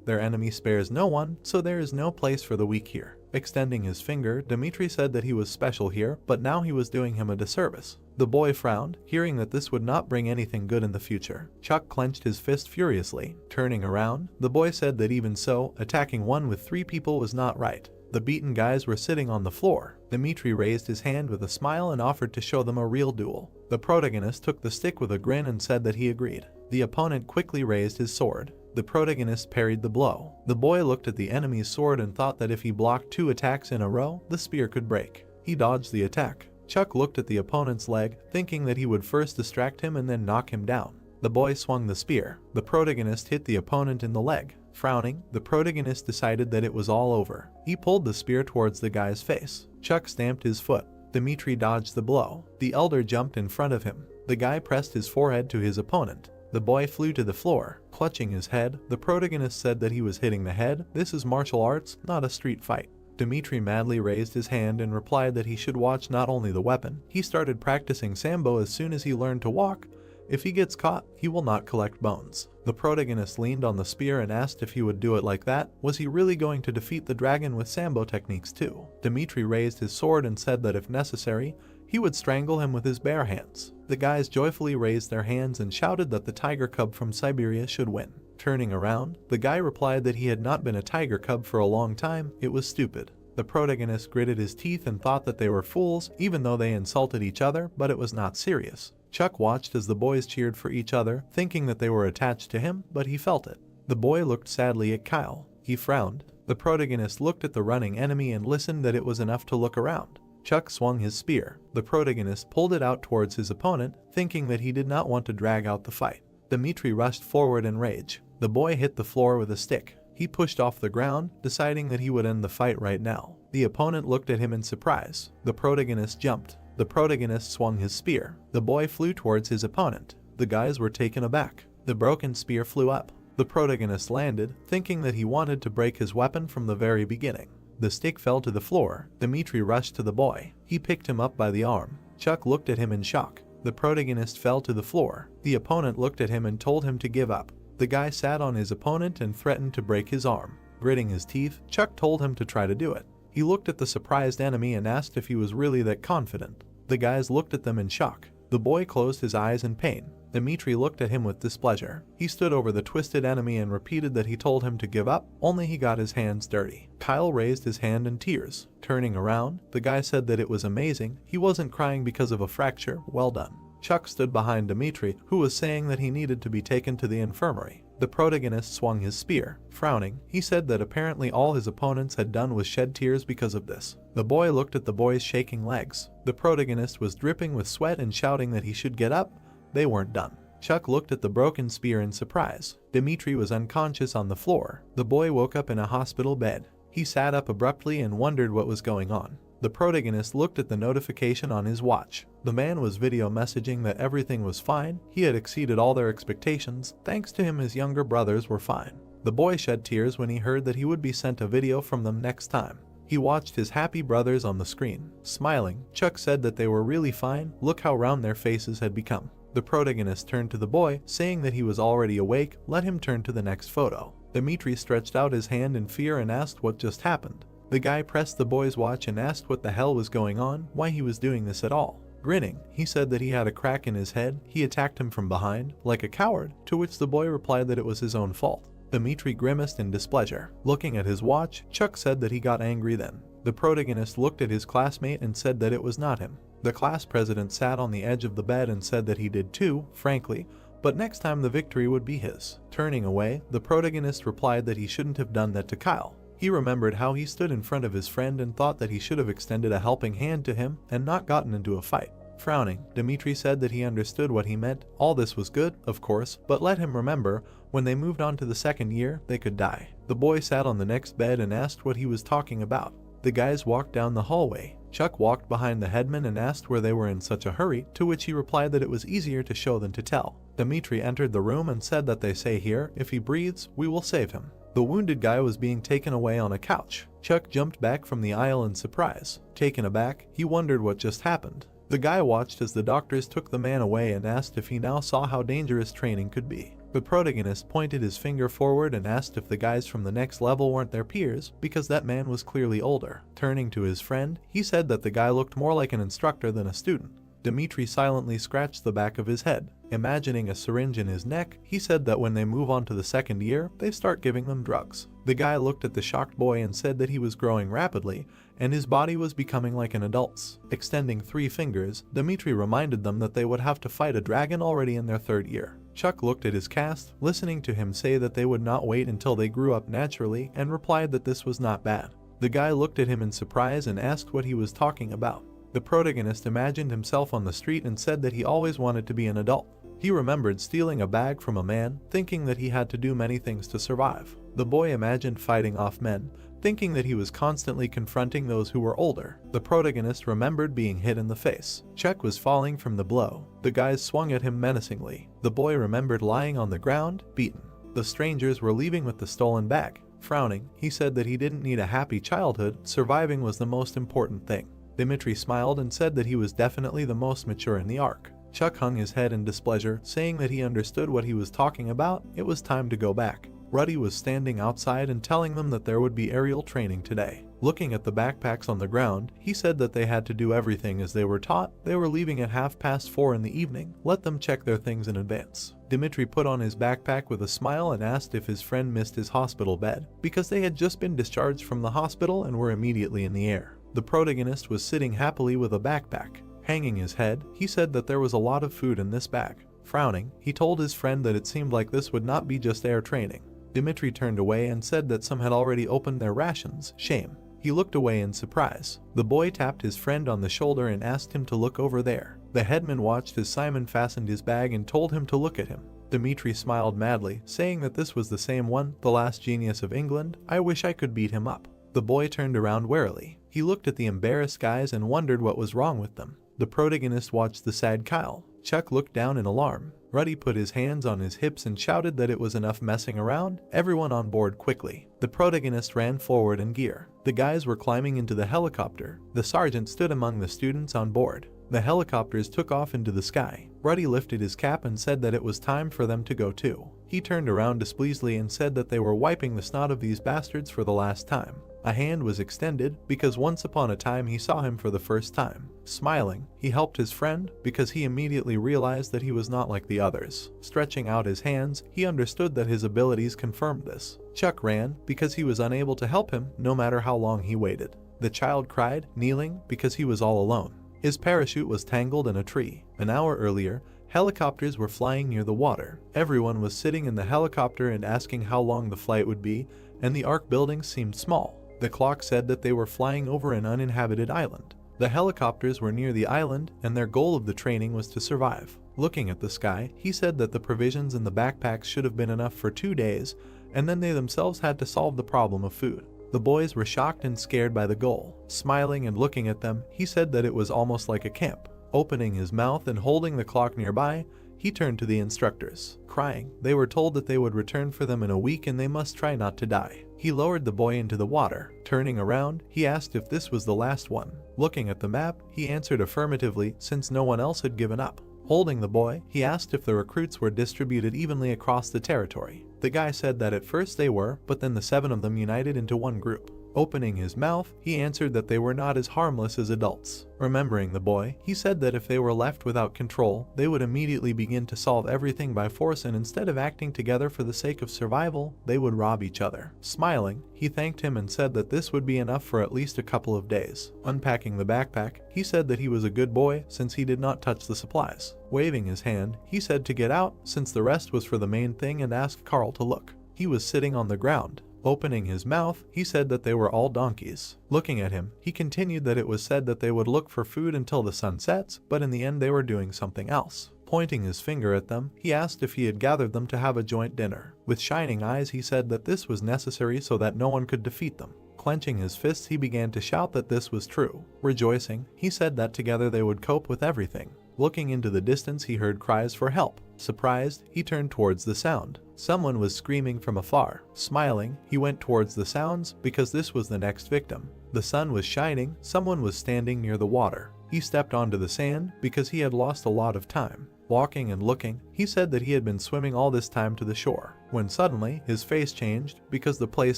Their enemy spares no one, so there is no place for the weak here. Extending his finger, Dmitri said that he was special here, but now he was doing him a disservice. The boy frowned, hearing that this would not bring anything good in the future. Chuck clenched his fist furiously. Turning around, the boy said that even so, attacking one with 3 people was not right. The beaten guys were sitting on the floor. Dmitri raised his hand with a smile and offered to show them a real duel. The protagonist took the stick with a grin and said that he agreed. The opponent quickly raised his sword. The protagonist parried the blow. The boy looked at the enemy's sword and thought that if he blocked 2 attacks in a row, the spear could break. He dodged the attack. Chuck looked at the opponent's leg, thinking that he would first distract him and then knock him down. The boy swung the spear. The protagonist hit the opponent in the leg. Frowning, the protagonist decided that it was all over. He pulled the spear towards the guy's face. Chuck stamped his foot. Dmitri dodged the blow. The elder jumped in front of him. The guy pressed his forehead to his opponent. The boy flew to the floor. Clutching his head, the protagonist said that he was hitting the head. This is martial arts, not a street fight. Dmitri madly raised his hand and replied that he should watch not only the weapon. He started practicing sambo as soon as he learned to walk. If he gets caught, he will not collect bones. The protagonist leaned on the spear and asked if he would do it like that. Was he really going to defeat the dragon with sambo techniques too? Dmitri raised his sword and said that if necessary, he would strangle him with his bare hands. The guys joyfully raised their hands and shouted that the tiger cub from Siberia should win. Turning around, the guy replied that he had not been a tiger cub for a long time. It was stupid. The protagonist gritted his teeth and thought that they were fools, even though they insulted each other, but it was not serious. Chuck watched as the boys cheered for each other, thinking that they were attached to him, but he felt it. The boy looked sadly at Kyle. He frowned. The protagonist looked at the running enemy and listened that it was enough to look around. Chuck swung his spear. The protagonist pulled it out towards his opponent, thinking that he did not want to drag out the fight. Dmitri rushed forward in rage. The boy hit the floor with a stick. He pushed off the ground, deciding that he would end the fight right now. The opponent looked at him in surprise. The protagonist jumped. The protagonist swung his spear. The boy flew towards his opponent. The guys were taken aback. The broken spear flew up. The protagonist landed, thinking that he wanted to break his weapon from the very beginning. The stick fell to the floor. Dmitri rushed to the boy. He picked him up by the arm. Chuck looked at him in shock. The protagonist fell to the floor. The opponent looked at him and told him to give up. The guy sat on his opponent and threatened to break his arm. Gritting his teeth, Chuck told him to try to do it. He looked at the surprised enemy and asked if he was really that confident. The guys looked at them in shock. The boy closed his eyes in pain. Dmitri looked at him with displeasure. He stood over the twisted enemy and repeated that he told him to give up, only he got his hands dirty. Kyle raised his hand in tears. Turning around, the guy said that it was amazing. He wasn't crying because of a fracture. Well done. Chuck stood behind Dmitri, who was saying that he needed to be taken to the infirmary. The protagonist swung his spear. Frowning, he said that apparently all his opponents had done was shed tears because of this. The boy looked at the boy's shaking legs. The protagonist was dripping with sweat and shouting that he should get up. They weren't done. Chuck looked at the broken spear in surprise. Dmitri was unconscious on the floor. The boy woke up in a hospital bed. He sat up abruptly and wondered what was going on. The protagonist looked at the notification on his watch. The man was video messaging that everything was fine. He had exceeded all their expectations. Thanks to him, his younger brothers were fine. The boy shed tears when he heard that he would be sent a video from them next time. He watched his happy brothers on the screen. Smiling, Chuck said that they were really fine. Look how round their faces had become. The protagonist turned to the boy, saying that he was already awake. Let him turn to the next photo. Dmitri stretched out his hand in fear and asked what just happened. The guy pressed the boy's watch and asked what the hell was going on, why he was doing this at all. Grinning, he said that he had a crack in his head. He attacked him from behind, like a coward, to which the boy replied that it was his own fault. Dmitri grimaced in displeasure. Looking at his watch, Chuck said that he got angry then. The protagonist looked at his classmate and said that it was not him. The class president sat on the edge of the bed and said that he did too, frankly, but next time the victory would be his. Turning away, the protagonist replied that he shouldn't have done that to Kyle. He remembered how he stood in front of his friend and thought that he should have extended a helping hand to him and not gotten into a fight. Frowning, Dmitri said that he understood what he meant. All this was good, of course, but let him remember, when they moved on to the second year, they could die. The boy sat on the next bed and asked what he was talking about. The guys walked down the hallway. Chuck walked behind the headman and asked where they were in such a hurry, to which he replied that it was easier to show than to tell. Dmitri entered the room and said that they say here, if he breathes, we will save him. The wounded guy was being taken away on a couch. Chuck jumped back from the aisle in surprise. Taken aback, he wondered what just happened. The guy watched as the doctors took the man away and asked if he now saw how dangerous training could be. The protagonist pointed his finger forward and asked if the guys from the next level weren't their peers, because that man was clearly older. Turning to his friend, he said that the guy looked more like an instructor than a student. Dmitri silently scratched the back of his head. Imagining a syringe in his neck, he said that when they move on to the second year, they start giving them drugs. The guy looked at the shocked boy and said that he was growing rapidly, and his body was becoming like an adult's. Extending 3 fingers, Dmitri reminded them that they would have to fight a dragon already in their 3rd year. Chuck looked at his cast, listening to him say that they would not wait until they grew up naturally, and replied that this was not bad. The guy looked at him in surprise and asked what he was talking about. The protagonist imagined himself on the street and said that he always wanted to be an adult. He remembered stealing a bag from a man, thinking that he had to do many things to survive. The boy imagined fighting off men, thinking that he was constantly confronting those who were older. The protagonist remembered being hit in the face. Chuck was falling from the blow. The guys swung at him menacingly. The boy remembered lying on the ground, beaten. The strangers were leaving with the stolen bag. Frowning, he said that he didn't need a happy childhood, surviving was the most important thing. Dmitri smiled and said that he was definitely the most mature in the arc. Chuck hung his head in displeasure, saying that he understood what he was talking about. It was time to go back. Ruddy was standing outside and telling them that there would be aerial training today. Looking at the backpacks on the ground, he said that they had to do everything as they were taught. They were leaving at 4:30 in the evening. Let them check their things in advance. Dmitri put on his backpack with a smile and asked if his friend missed his hospital bed, because they had just been discharged from the hospital and were immediately in the air. The protagonist was sitting happily with a backpack. Hanging his head, he said that there was a lot of food in this bag. Frowning, he told his friend that it seemed like this would not be just air training. Dmitri turned away and said that some had already opened their rations. Shame. He looked away in surprise. The boy tapped his friend on the shoulder and asked him to look over there. The headman watched as Simon fastened his bag and told him to look at him. Dmitri smiled madly, saying that this was the same one, the last genius of England. I wish I could beat him up. The boy turned around warily. He looked at the embarrassed guys and wondered what was wrong with them. The protagonist watched the sad Kyle. Chuck looked down in alarm. Ruddy put his hands on his hips and shouted that it was enough messing around. Everyone on board quickly. The protagonist ran forward in gear. The guys were climbing into the helicopter. The sergeant stood among the students on board. The helicopters took off into the sky. Ruddy lifted his cap and said that it was time for them to go too. He turned around displeasedly and said that they were wiping the snot of these bastards for the last time. A hand was extended because once upon a time he saw him for the first time. Smiling, he helped his friend because he immediately realized that he was not like the others. Stretching out his hands, he understood that his abilities confirmed this. Chuck ran because he was unable to help him no matter how long he waited. The child cried, kneeling, because he was all alone. His parachute was tangled in a tree. An hour earlier, helicopters were flying near the water. Everyone was sitting in the helicopter and asking how long the flight would be, and the arc buildings seemed small. The clock said that they were flying over an uninhabited island. The helicopters were near the island, and their goal of the training was to survive. Looking at the sky, he said that the provisions in the backpacks should have been enough for 2 days, and then they themselves had to solve the problem of food. The boys were shocked and scared by the goal. Smiling and looking at them, he said that it was almost like a camp. Opening his mouth and holding the clock nearby, he turned to the instructors. Crying, they were told that they would return for them in a week and they must try not to die. He lowered the boy into the water. Turning around, he asked if this was the last one. Looking at the map, he answered affirmatively since no one else had given up. Holding the boy, he asked if the recruits were distributed evenly across the territory. The guy said that at first they were, but then the 7 of them united into one group. Opening his mouth, he answered that they were not as harmless as adults. Remembering the boy, he said that if they were left without control, they would immediately begin to solve everything by force, and instead of acting together for the sake of survival, they would rob each other. Smiling, he thanked him and said that this would be enough for at least a couple of days. Unpacking the backpack, he said that he was a good boy since he did not touch the supplies. Waving his hand, he said to get out since the rest was for the main thing and asked Carl to look. He was sitting on the ground. Opening his mouth, he said that they were all donkeys. Looking at him, he continued that it was said that they would look for food until the sun sets, but in the end they were doing something else. Pointing his finger at them, he asked if he had gathered them to have a joint dinner. With shining eyes, he said that this was necessary so that no one could defeat them. Clenching his fists, he began to shout that this was true. Rejoicing, he said that together they would cope with everything. Looking into the distance, he heard cries for help. Surprised, he turned towards the sound. Someone was screaming from afar. Smiling, he went towards the sounds because this was the next victim. The sun was shining, someone was standing near the water. He stepped onto the sand because he had lost a lot of time. Walking and looking, he said that he had been swimming all this time to the shore, when suddenly his face changed because the place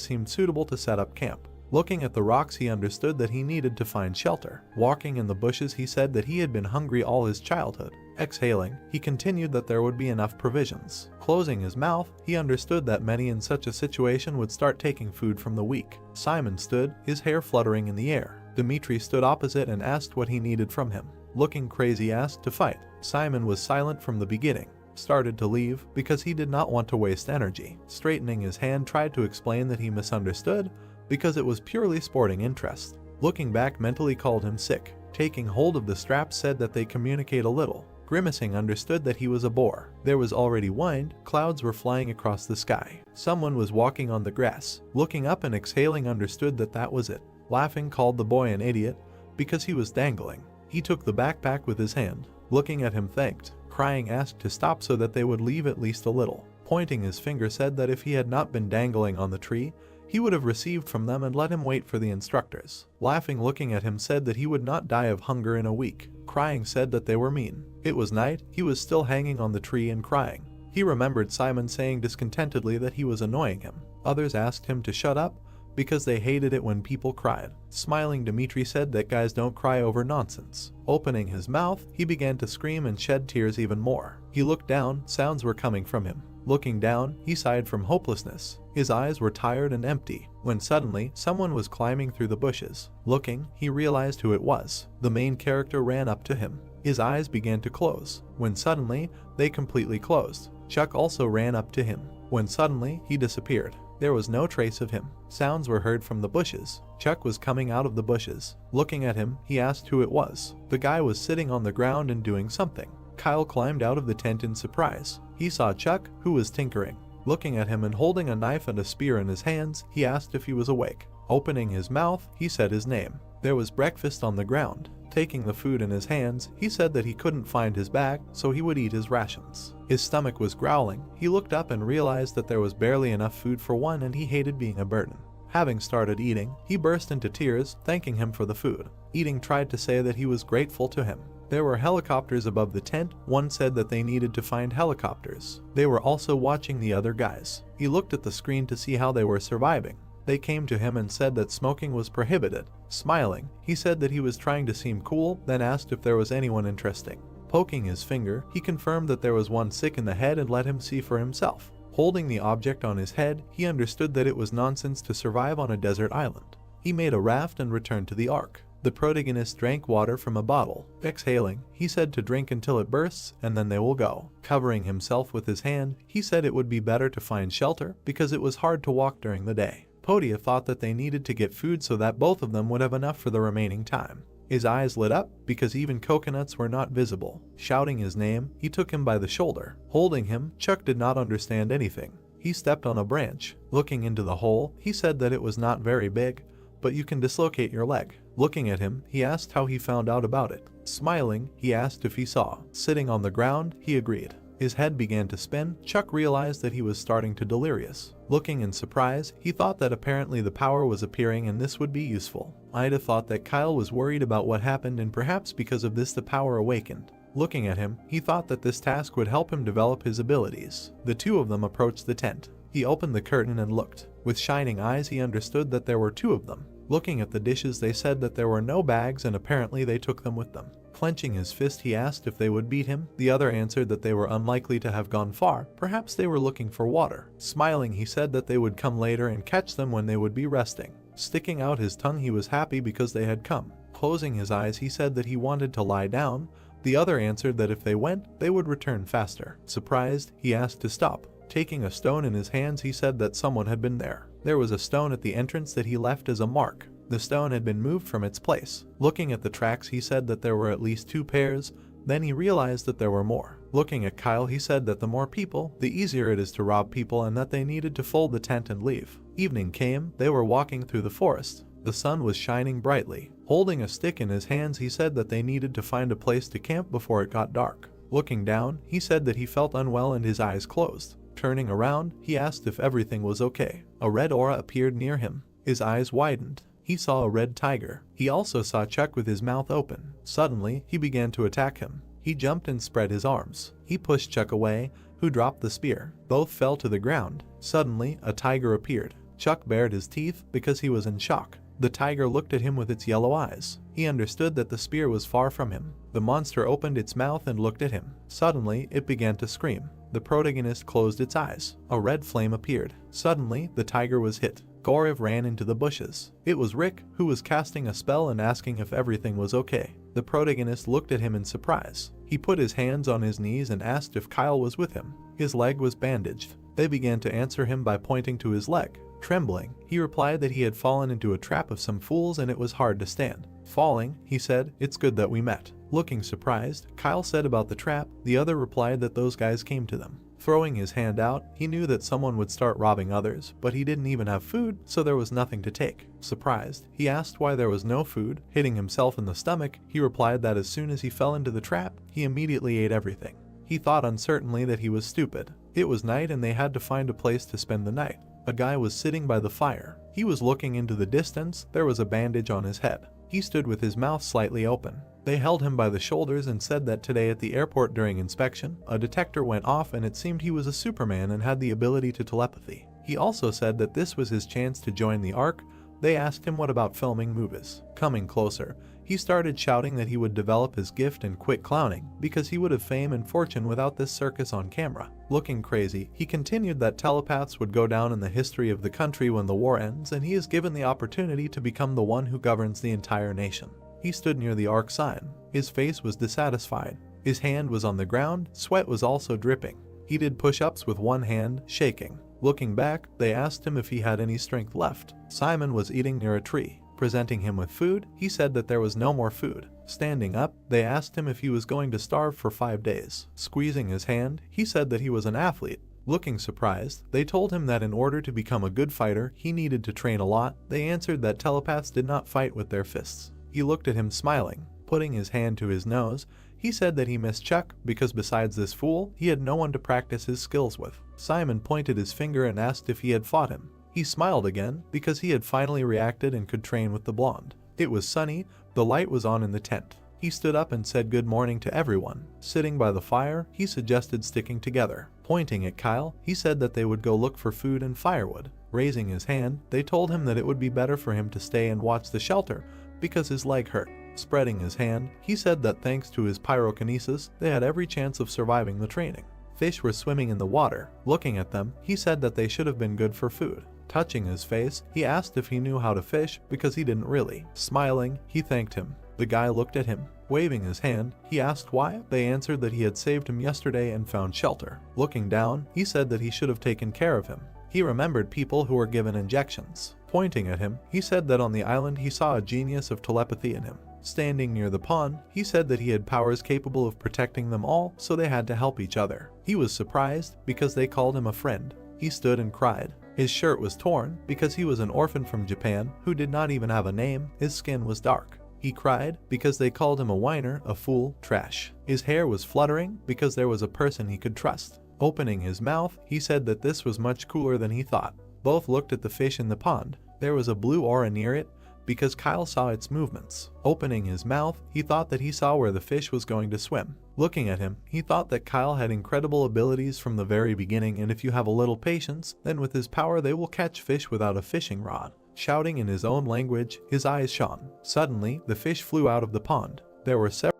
seemed suitable to set up camp. Looking at the rocks, he understood that he needed to find shelter. Walking in the bushes, he said that he had been hungry all his childhood. Exhaling, he continued that there would be enough provisions. Closing his mouth, he understood that many in such a situation would start taking food from the weak. Simon stood, his hair fluttering in the air. Dimitri stood opposite and asked what he needed from him. Looking crazy asked to fight. Simon was silent from the beginning. Started to leave because he did not want to waste energy. Straightening his hand, tried to explain that he misunderstood because it was purely sporting interest. Looking back, mentally called him sick. Taking hold of the straps, said that they communicate a little. Grimacing, understood that he was a bore. There was already wind, clouds were flying across the sky. Someone was walking on the grass. Looking up and exhaling, understood that that was it. Laughing, called the boy an idiot because he was dangling. He took the backpack with his hand. Looking at him, thanked. Crying, asked to stop so that they would leave at least a little. Pointing his finger, said that if he had not been dangling on the tree, he would have received from them and let him wait for the instructors. Laughing, looking at him, said that he would not die of hunger in a week. Crying, said that they were mean. It was night, he was still hanging on the tree and crying. He remembered Simon saying discontentedly that he was annoying him. Others asked him to shut up because they hated it when people cried. Smiling, Dimitri said that guys don't cry over nonsense. Opening his mouth, he began to scream and shed tears even more. He looked down, sounds were coming from him. Looking down, he sighed from hopelessness. His eyes were tired and empty, when suddenly someone was climbing through the bushes. Looking, he realized who it was. The main character ran up to him. His eyes began to close, when suddenly they completely closed. Chuck also ran up to him, when suddenly he disappeared. There was no trace of him. Sounds were heard from the bushes. Chuck was coming out of the bushes. Looking at him, he asked who it was. The guy was sitting on the ground and doing something. Kyle climbed out of the tent in surprise. He saw Chuck, who was tinkering. Looking at him and holding a knife and a spear in his hands, he asked if he was awake. Opening his mouth, he said his name. There was breakfast on the ground. Taking the food in his hands, he said that he couldn't find his bag, so he would eat his rations. His stomach was growling. He looked up and realized that there was barely enough food for one, and he hated being a burden. Having started eating, he burst into tears, thanking him for the food. Eating, tried to say that he was grateful to him. There were helicopters above the tent. One said that they needed to find helicopters. They were also watching the other guys. He looked at the screen to see how they were surviving. They came to him and said that smoking was prohibited. Smiling, he said that he was trying to seem cool, then asked if there was anyone interesting. Poking his finger, he confirmed that there was one sick in the head and let him see for himself. Holding the object on his head, he understood that it was nonsense to survive on a desert island. He made a raft and returned to the ark. The protagonist drank water from a bottle. Exhaling, he said to drink until it bursts and then they will go. Covering himself with his hand, he said it would be better to find shelter because it was hard to walk during the day. Podia thought that they needed to get food so that both of them would have enough for the remaining time. His eyes lit up because even coconuts were not visible. Shouting his name, he took him by the shoulder. Holding him, Chuck did not understand anything. He stepped on a branch. Looking into the hole, he said that it was not very big, but you can dislocate your leg. Looking at him, he asked how he found out about it. Smiling, he asked if he saw. Sitting on the ground, he agreed. His head began to spin. Chuck realized that he was starting to delirious. Looking in surprise, he thought that apparently the power was appearing and this would be useful. Ida thought that Kyle was worried about what happened and perhaps because of this the power awakened. Looking at him, he thought that this task would help him develop his abilities. The two of them approached the tent. He opened the curtain and looked. With shining eyes, he understood that there were two of them. Looking at the dishes, they said that there were no bags and apparently they took them with them. Clenching his fist, he asked if they would beat him. The other answered that they were unlikely to have gone far. Perhaps they were looking for water. Smiling, he said that they would come later and catch them when they would be resting. Sticking out his tongue, he was happy because they had come. Closing his eyes, he said that he wanted to lie down. The other answered that if they went, they would return faster. Surprised, he asked to stop. Taking a stone in his hands, he said that someone had been there. There was a stone at the entrance that he left as a mark. The stone had been moved from its place. Looking at the tracks, he said that there were at least 2 pairs. Then he realized that there were more. Looking at Kyle, he said that the more people, the easier it is to rob people and that they needed to fold the tent and leave. Evening came. They were walking through the forest. The sun was shining brightly. Holding a stick in his hands, he said that they needed to find a place to camp before it got dark. Looking down, he said that he felt unwell and his eyes closed. Turning around, he asked if everything was okay. A red aura appeared near him. His eyes widened. He saw a red tiger. He also saw Chuck with his mouth open. Suddenly, he began to attack him. He jumped and spread his arms. He pushed Chuck away, who dropped the spear. Both fell to the ground. Suddenly, a tiger appeared. Chuck bared his teeth because he was in shock. The tiger looked at him with its yellow eyes. He understood that the spear was far from him. The monster opened its mouth and looked at him. Suddenly, it began to scream. The protagonist closed its eyes. A red flame appeared. Suddenly, the tiger was hit. Gorev ran into the bushes. It was Rick, who was casting a spell and asking if everything was okay. The protagonist looked at him in surprise. He put his hands on his knees and asked if Kyle was with him. His leg was bandaged. They began to answer him by pointing to his leg. Trembling, he replied that he had fallen into a trap of some fools and it was hard to stand. Falling, he said, "It's good that we met." Looking surprised, Kyle said about the trap. The other replied that those guys came to them. Throwing his hand out, he knew that someone would start robbing others, but he didn't even have food, so there was nothing to take. Surprised, he asked why there was no food. Hitting himself in the stomach, he replied that as soon as he fell into the trap, he immediately ate everything. He thought uncertainly that he was stupid. It was night and they had to find a place to spend the night. A guy was sitting by the fire. He was looking into the distance. There was a bandage on his head. He stood with his mouth slightly open. They held him by the shoulders and said that today at the airport during inspection, a detector went off and it seemed he was a Superman and had the ability to telepathy. He also said that this was his chance to join the Ark. They asked him what about filming movies. Coming closer, he started shouting that he would develop his gift and quit clowning because he would have fame and fortune without this circus on camera. Looking crazy, he continued that telepaths would go down in the history of the country when the war ends and he is given the opportunity to become the one who governs the entire nation. He stood near the Ark sign. His face was dissatisfied. His hand was on the ground, sweat was also dripping. He did push-ups with one hand, shaking. Looking back, they asked him if he had any strength left. Simon was eating near a tree. Presenting him with food, he said that there was no more food. Standing up, they asked him if he was going to starve for 5 days. Squeezing his hand, he said that he was an athlete. Looking surprised, they told him that in order to become a good fighter, he needed to train a lot. They answered that telepaths did not fight with their fists. He looked at him smiling. Putting his hand to his nose, he said that he missed Chuck because besides this fool, he had no one to practice his skills with. Simon pointed his finger and asked if he had fought him. He smiled again because he had finally reacted and could train with the blonde. It was sunny, the light was on in the tent. He stood up and said good morning to everyone. Sitting by the fire, he suggested sticking together. Pointing at Kyle, he said that they would go look for food and firewood. Raising his hand, they told him that it would be better for him to stay and watch the shelter because his leg hurt. Spreading his hand, he said that thanks to his pyrokinesis, they had every chance of surviving the training. Fish were swimming in the water. Looking at them, he said that they should have been good for food. Touching his face, he asked if he knew how to fish because he didn't really. Smiling, he thanked him. The guy looked at him. Waving his hand, he asked why. They answered that he had saved him yesterday and found shelter. Looking down, he said that he should have taken care of him. He remembered people who were given injections. Pointing at him, he said that on the island he saw a genius of telepathy in him. Standing near the pond, he said that he had powers capable of protecting them all, so they had to help each other. He was surprised because they called him a friend. He stood and cried. His shirt was torn because he was an orphan from Japan who did not even have a name. His skin was dark. He cried because they called him a whiner, a fool, trash. His hair was fluttering because there was a person he could trust. Opening his mouth, he said that this was much cooler than he thought. Both looked at the fish in the pond. There was a blue aura near it because Kyle saw its movements. Opening his mouth, he thought that he saw where the fish was going to swim. Looking at him, he thought that Kyle had incredible abilities from the very beginning, and if you have a little patience, then with his power they will catch fish without a fishing rod. Shouting in his own language, his eyes shone. Suddenly, the fish flew out of the pond. There were several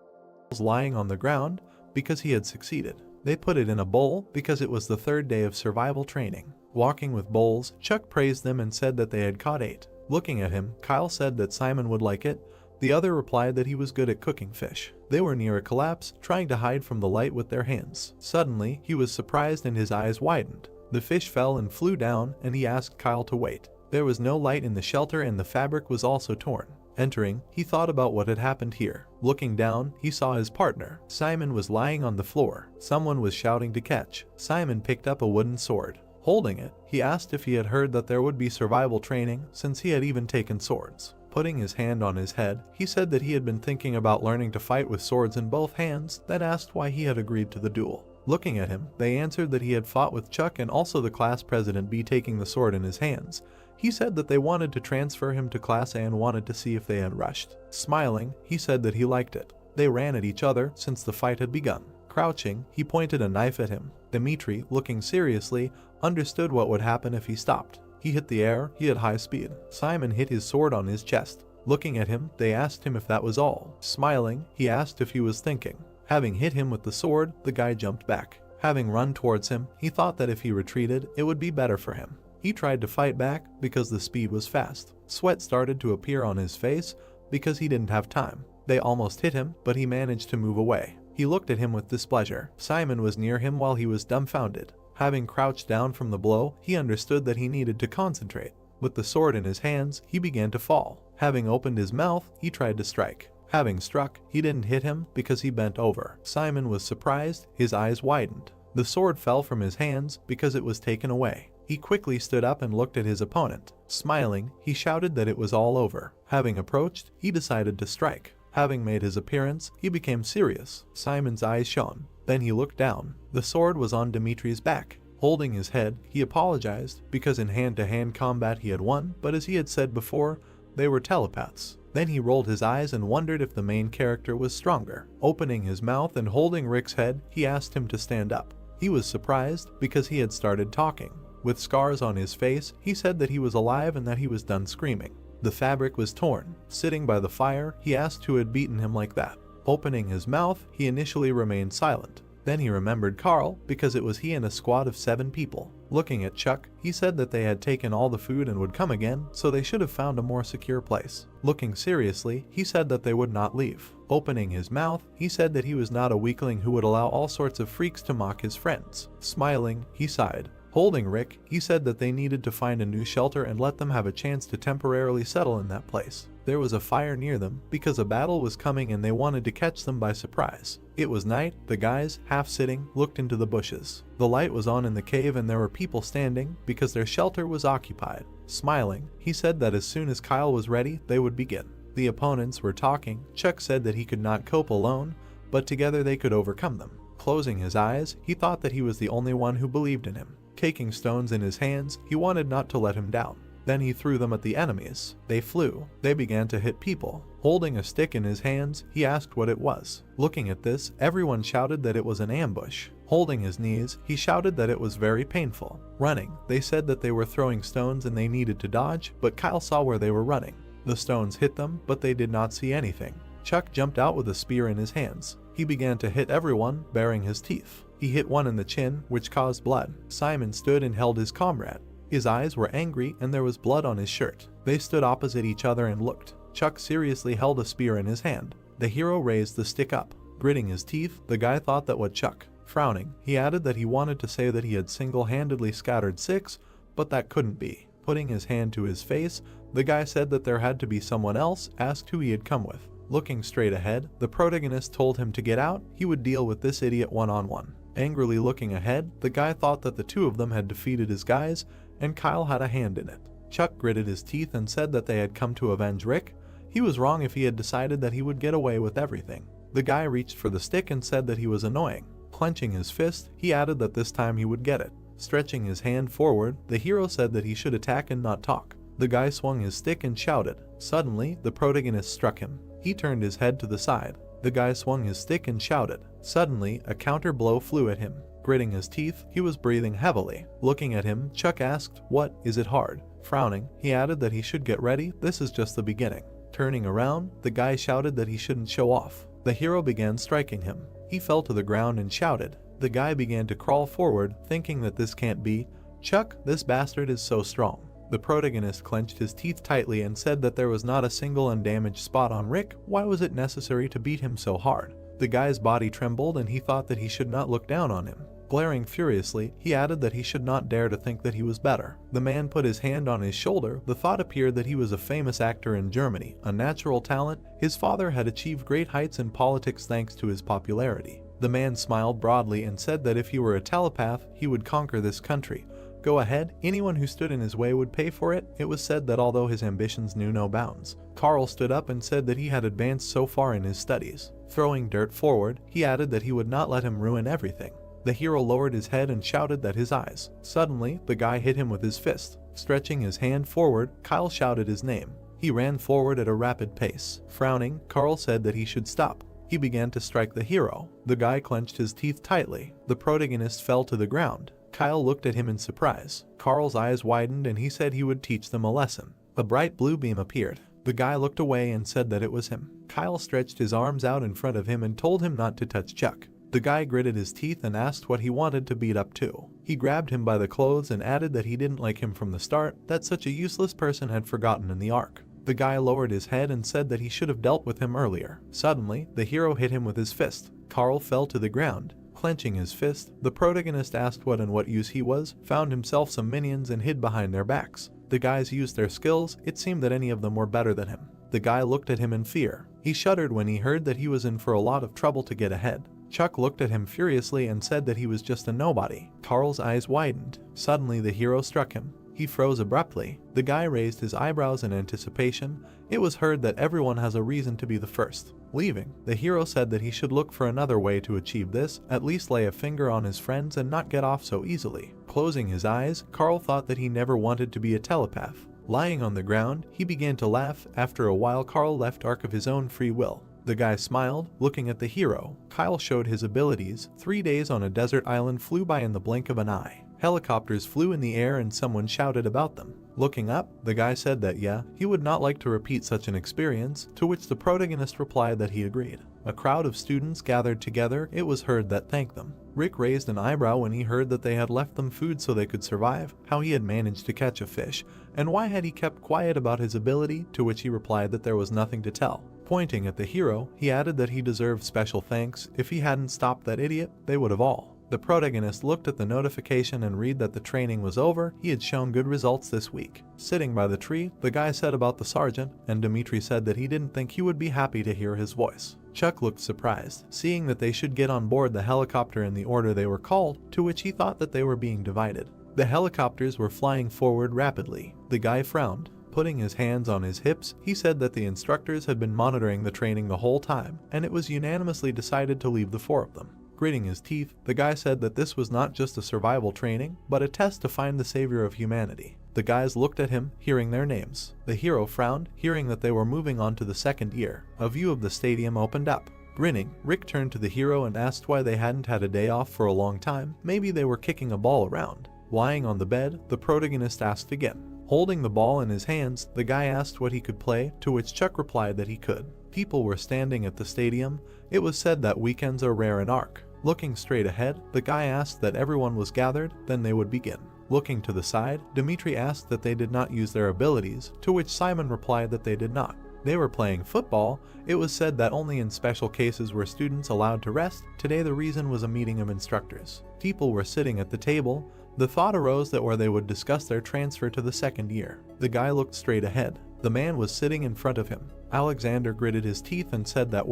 lying on the ground because he had succeeded. They put it in a bowl because it was the 3rd day of survival training. Walking with bowls, Chuck praised them and said that they had caught 8. Looking at him, Kyle said that Simon would like it. The other replied that he was good at cooking fish. They were near a collapse, trying to hide from the light with their hands. Suddenly, he was surprised and his eyes widened. The fish fell and flew down, and he asked Kyle to wait. There was no light in the shelter and the fabric was also torn. Entering, he thought about what had happened here. Looking down, he saw his partner. Simon was lying on the floor. Someone was shouting to catch. Simon picked up a wooden sword. Holding it, he asked if he had heard that there would be survival training since he had even taken swords. Putting his hand on his head, he said that he had been thinking about learning to fight with swords in both hands, then asked why he had agreed to the duel. Looking at him, they answered that he had fought with Chuck and also the class president B taking the sword in his hands. He said that they wanted to transfer him to Class A and wanted to see if they had rushed. Smiling, he said that he liked it. They ran at each other since the fight had begun. Crouching, he pointed a knife at him. Dmitri, looking seriously, understood what would happen if he stopped. He hit the air, he had high speed. Simon hit his sword on his chest. Looking at him, they asked him if that was all. Smiling, he asked if he was thinking. Having hit him with the sword, the guy jumped back. Having run towards him, he thought that if he retreated, it would be better for him. He tried to fight back because the speed was fast. Sweat started to appear on his face because he didn't have time. They almost hit him, but he managed to move away. He looked at him with displeasure. Simon was near him while he was dumbfounded. Having crouched down from the blow, he understood that he needed to concentrate. With the sword in his hands, he began to fall. Having opened his mouth, he tried to strike. Having struck, he didn't hit him because he bent over. Simon was surprised, his eyes widened. The sword fell from his hands because it was taken away. He quickly stood up and looked at his opponent. Smiling, he shouted that it was all over. Having approached, he decided to strike. Having made his appearance, he became serious. Simon's eyes shone. Then he looked down. The sword was on Dmitri's back. Holding his head, he apologized because in hand-to-hand combat he had won, but as he had said before, they were telepaths. Then he rolled his eyes and wondered if the main character was stronger. Opening his mouth and holding Rick's head, he asked him to stand up. He was surprised because he had started talking. With scars on his face, he said that he was alive and that he was done screaming. The fabric was torn. Sitting by the fire, he asked who had beaten him like that. Opening his mouth, he initially remained silent. Then he remembered Carl because it was he and a squad of 7 people. Looking at Chuck, he said that they had taken all the food and would come again, so they should have found a more secure place. Looking seriously, he said that they would not leave. Opening his mouth, he said that he was not a weakling who would allow all sorts of freaks to mock his friends. Smiling, he sighed. Holding Rick, he said that they needed to find a new shelter and let them have a chance to temporarily settle in that place. There was a fire near them because a battle was coming and they wanted to catch them by surprise. It was night. The guys, half sitting, looked into the bushes. The light was on in the cave and there were people standing because their shelter was occupied. Smiling, he said that as soon as Kyle was ready, they would begin. The opponents were talking. Chuck said that he could not cope alone, but together they could overcome them. Closing his eyes, he thought that he was the only one who believed in him. Taking stones in his hands, he wanted not to let him down. Then he threw them at the enemies. They flew. They began to hit people. Holding a stick in his hands, he asked what it was. Looking at this, everyone shouted that it was an ambush. Holding his knees, he shouted that it was very painful. Running, they said that they were throwing stones and they needed to dodge, but Kyle saw where they were running. The stones hit them, but they did not see anything. Chuck jumped out with a spear in his hands. He began to hit everyone, baring his teeth. He hit one in the chin, which caused blood. Simon stood and held his comrade. His eyes were angry and there was blood on his shirt. They stood opposite each other and looked. Chuck seriously held a spear in his hand. The hero raised the stick up. Gritting his teeth, the guy thought that what Chuck. Frowning, he added that he wanted to say that he had single-handedly scattered 6, but that couldn't be. Putting his hand to his face, the guy said that there had to be someone else, asked who he had come with. Looking straight ahead, the protagonist told him to get out, he would deal with this idiot one-on-one. Angrily looking ahead, the guy thought that the 2 of them had defeated his guys, and Kyle had a hand in it. Chuck gritted his teeth and said that they had come to avenge Rick. He was wrong if he had decided that he would get away with everything. The guy reached for the stick and said that he was annoying. Clenching his fist, he added that this time he would get it. Stretching his hand forward, the hero said that he should attack and not talk. The guy swung his stick and shouted. Suddenly, the protagonist struck him. He turned his head to the side. The guy swung his stick and shouted. Suddenly, a counter blow flew at him. Gritting his teeth, he was breathing heavily. Looking at him, Chuck asked, "What, is it hard?" Frowning, he added that he should get ready, this is just the beginning. Turning around, the guy shouted that he shouldn't show off. The hero began striking him. He fell to the ground and shouted. The guy began to crawl forward, thinking that this can't be. "Chuck, this bastard is so strong." The protagonist clenched his teeth tightly and said that there was not a single undamaged spot on Rick. Why was it necessary to beat him so hard? The guy's body trembled and he thought that he should not look down on him. Glaring furiously, he added that he should not dare to think that he was better. The man put his hand on his shoulder. The thought appeared that he was a famous actor in Germany, a natural talent. His father had achieved great heights in politics thanks to his popularity. The man smiled broadly and said that if he were a telepath, he would conquer this country. Go ahead, anyone who stood in his way would pay for it. It was said that although his ambitions knew no bounds, Carl stood up and said that he had advanced so far in his studies. Throwing dirt forward, he added that he would not let him ruin everything. The hero lowered his head and shouted that his eyes. Suddenly, the guy hit him with his fist. Stretching his hand forward, Kyle shouted his name. He ran forward at a rapid pace. Frowning, Carl said that he should stop. He began to strike the hero. The guy clenched his teeth tightly. The protagonist fell to the ground. Kyle looked at him in surprise. Carl's eyes widened and he said he would teach them a lesson. A bright blue beam appeared. The guy looked away and said that it was him. Kyle stretched his arms out in front of him and told him not to touch Chuck. The guy gritted his teeth and asked what he wanted to beat up to. He grabbed him by the clothes and added that he didn't like him from the start, that such a useless person had forgotten in the arc. The guy lowered his head and said that he should have dealt with him earlier. Suddenly, the hero hit him with his fist. Carl fell to the ground. Clenching his fist, the protagonist asked what and what use he was, found himself some minions and hid behind their backs. The guys used their skills. It seemed that any of them were better than him. The guy looked at him in fear. He shuddered when he heard that he was in for a lot of trouble to get ahead. Chuck looked at him furiously and said that he was just a nobody. Carl's eyes widened. Suddenly the hero struck him. He froze abruptly. The guy raised his eyebrows in anticipation. It was heard that everyone has a reason to be the first. Leaving, the hero said that he should look for another way to achieve this, at least lay a finger on his friends and not get off so easily. Closing his eyes, Carl thought that he never wanted to be a telepath. Lying on the ground, he began to laugh. After a while, Carl left Ark of his own free will. The guy smiled, looking at the hero. Kyle showed his abilities. 3 days on a desert island flew by in the blink of an eye. Helicopters flew in the air and someone shouted about them. Looking up, the guy said that he would not like to repeat such an experience, to which the protagonist replied that he agreed. A crowd of students gathered together. It was heard that thanked them. Rick raised an eyebrow when he heard that they had left them food so they could survive, how he had managed to catch a fish, and why had he kept quiet about his ability, to which he replied that there was nothing to tell. Pointing at the hero, he added that he deserved special thanks. If he hadn't stopped that idiot, they would have all. The protagonist looked at the notification and read that the training was over. He had shown good results this week. Sitting by the tree, the guy said about the sergeant, and Dimitri said that he didn't think he would be happy to hear his voice. Chuck looked surprised, seeing that they should get on board the helicopter in the order they were called, to which he thought that they were being divided. The helicopters were flying forward rapidly. The guy frowned. Putting his hands on his hips, he said that the instructors had been monitoring the training the whole time, and it was unanimously decided to leave the 4 of them. Gritting his teeth, the guy said that this was not just a survival training, but a test to find the savior of humanity. The guys looked at him, hearing their names. The hero frowned, hearing that they were moving on to the 2nd year. A view of the stadium opened up. Grinning, Rick turned to the hero and asked why they hadn't had a day off for a long time. Maybe they were kicking a ball around. Lying on the bed, the protagonist asked again. Holding the ball in his hands, the guy asked what he could play, to which Chuck replied that he could. People were standing at the stadium. It was said that weekends are rare in Ark. Looking straight ahead, the guy asked that everyone was gathered, then they would begin. Looking to the side, Dimitri asked that they did not use their abilities, to which Simon replied that they did not. They were playing football. It was said that only in special cases were students allowed to rest. Today the reason was a meeting of instructors. People were sitting at the table. The thought arose that where they would discuss their transfer to the 2nd year. The guy looked straight ahead. The man was sitting in front of him. Alexander gritted his teeth and said that